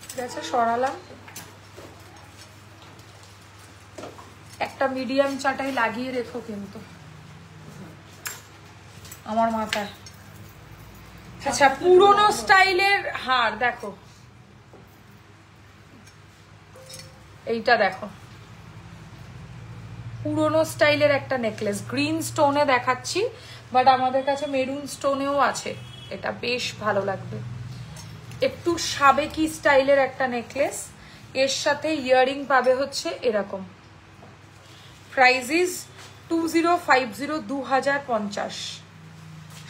ঠিক আছে সরালাম। একটা মিডিয়াম চাটাই লাগিয়ে রেখো কিন্তু। আমার মাথায়। আচ্ছা, পুরোনো স্টাইলের হার দেখো, এইটা দেখো, পুরোনো স্টাইলের একটা নেকলেস, গ্রিন স্টোনে দেখাচ্ছি, বাট আমাদের কাছে মেরুন স্টোনেও আছে। এটা বেশ ভালো লাগবে, একটু সাবেকি স্টাইলের একটা নেকলেস, এর সাথে ইয়ারিং পাবে হচ্ছে এরকম। Price is 2050, 2050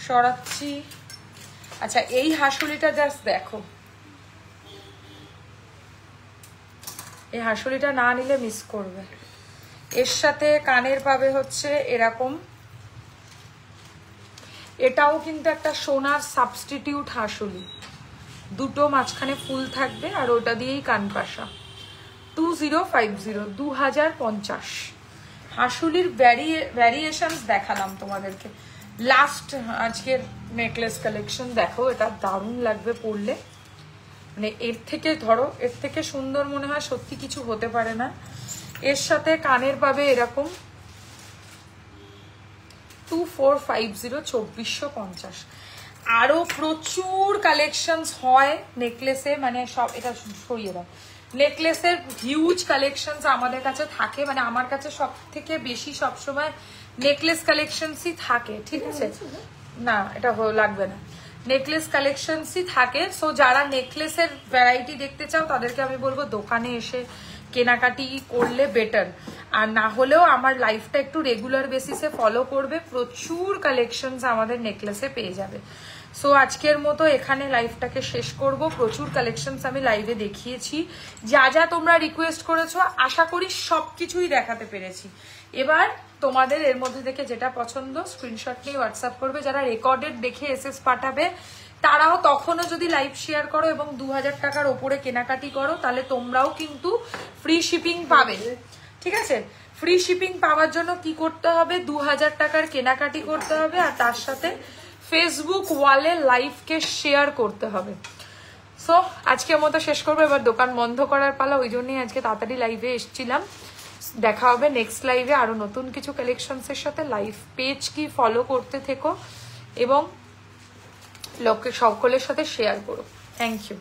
সরাচ্ছি। আচ্ছা, এই হাসুলিটা জাস্ট দেখো, এই হাসুলিটা না নিলে মিস করবে। এর সাথে কানের পাবে হচ্ছে এরকম, এটাও কিন্তু একটা সোনার সাবস্টিটিউট হাসুলি, দুটো মাঝখানে ফুল থাকবে আর ওটা দিয়েই কান পাশা। 2050, 2050 হাসুলির ভ্যারিয়েশনস দেখালাম তোমাদেরকে। লাস্ট আজকের নেকলেস কালেকশন দেখো, এটা দারুণ লাগবে পরলে, মানে এর থেকে ধরো, এর থেকে সুন্দর মনে হয় সত্যি কিছু হতে পারে না। এর সাথে কানের পাবে এরকম 2450, 2450। আরো প্রচুর কালেকশনস হয় নেকলেসে, মানে সব, এটা সরিয়ে দাও, নেকলেসের হিউজ কালেকশনস আমাদের কাছে থাকে, মানে আমার কাছে সব থেকে বেশি সবসময় নেকলেস কালেকশনসই থাকে, ঠিক আছে? না, এটা লাগবে না, নেকলেস কালেকশনসই থাকে। সো যারা নেকলেসের ভ্যারাইটি দেখতে চাও তাদেরকে আমি বলবো দোকানে এসে কেনাকাটি করলে বেটার, আর না হলেও আমার লাইফটা একটু রেগুলার বেসিসে ফলো করবে, প্রচুর কালেকশনস আমাদের নেকলেসে পেয়ে যাবে। সো আজকের মতো এখানে লাইভটাকে শেষ করব। প্রচুর কালেকশনস আমি লাইভে দেখিয়েছি, যা যা তোমরা রিকোয়েস্ট করেছো আশা করি সবকিছুই দেখাতে পেরেছি। এবার তোমাদের এর মধ্যে থেকে যেটা পছন্দ স্ক্রিনশট নিয়ে হোয়াটসঅ্যাপ করবে, যারা রেকর্ডেড দেখে এসএস পাঠাবে তারাও তখনও যদি লাইভ শেয়ার করো এবং 2000 টাকার ওপরে কেনাকাটি করো তাহলে তোমরাও কিন্তু ফ্রি শিপিং পাবে, ঠিক আছে? ফ্রি শিপিং পাওয়ার জন্য কি করতে হবে, 2000 টাকার কেনাকাটি করতে হবে আর তার সাথে ফেসবুক ওয়ালে লাইভকে শেয়ার করতে হবে। সো আজকের মতো শেষ করবো, এবার দোকান বন্ধ করার পালা, ওই জন্যই আজকে তাড়াতাড়ি লাইভে এসেছিলাম। দেখা হবে নেক্সট লাইভে আরো নতুন কিছু কালেকশনসের সাথে। লাইভ পেজ কি ফলো করতে থেকো এবং লোককে সকলের সাথে শেয়ার করো। Thank you.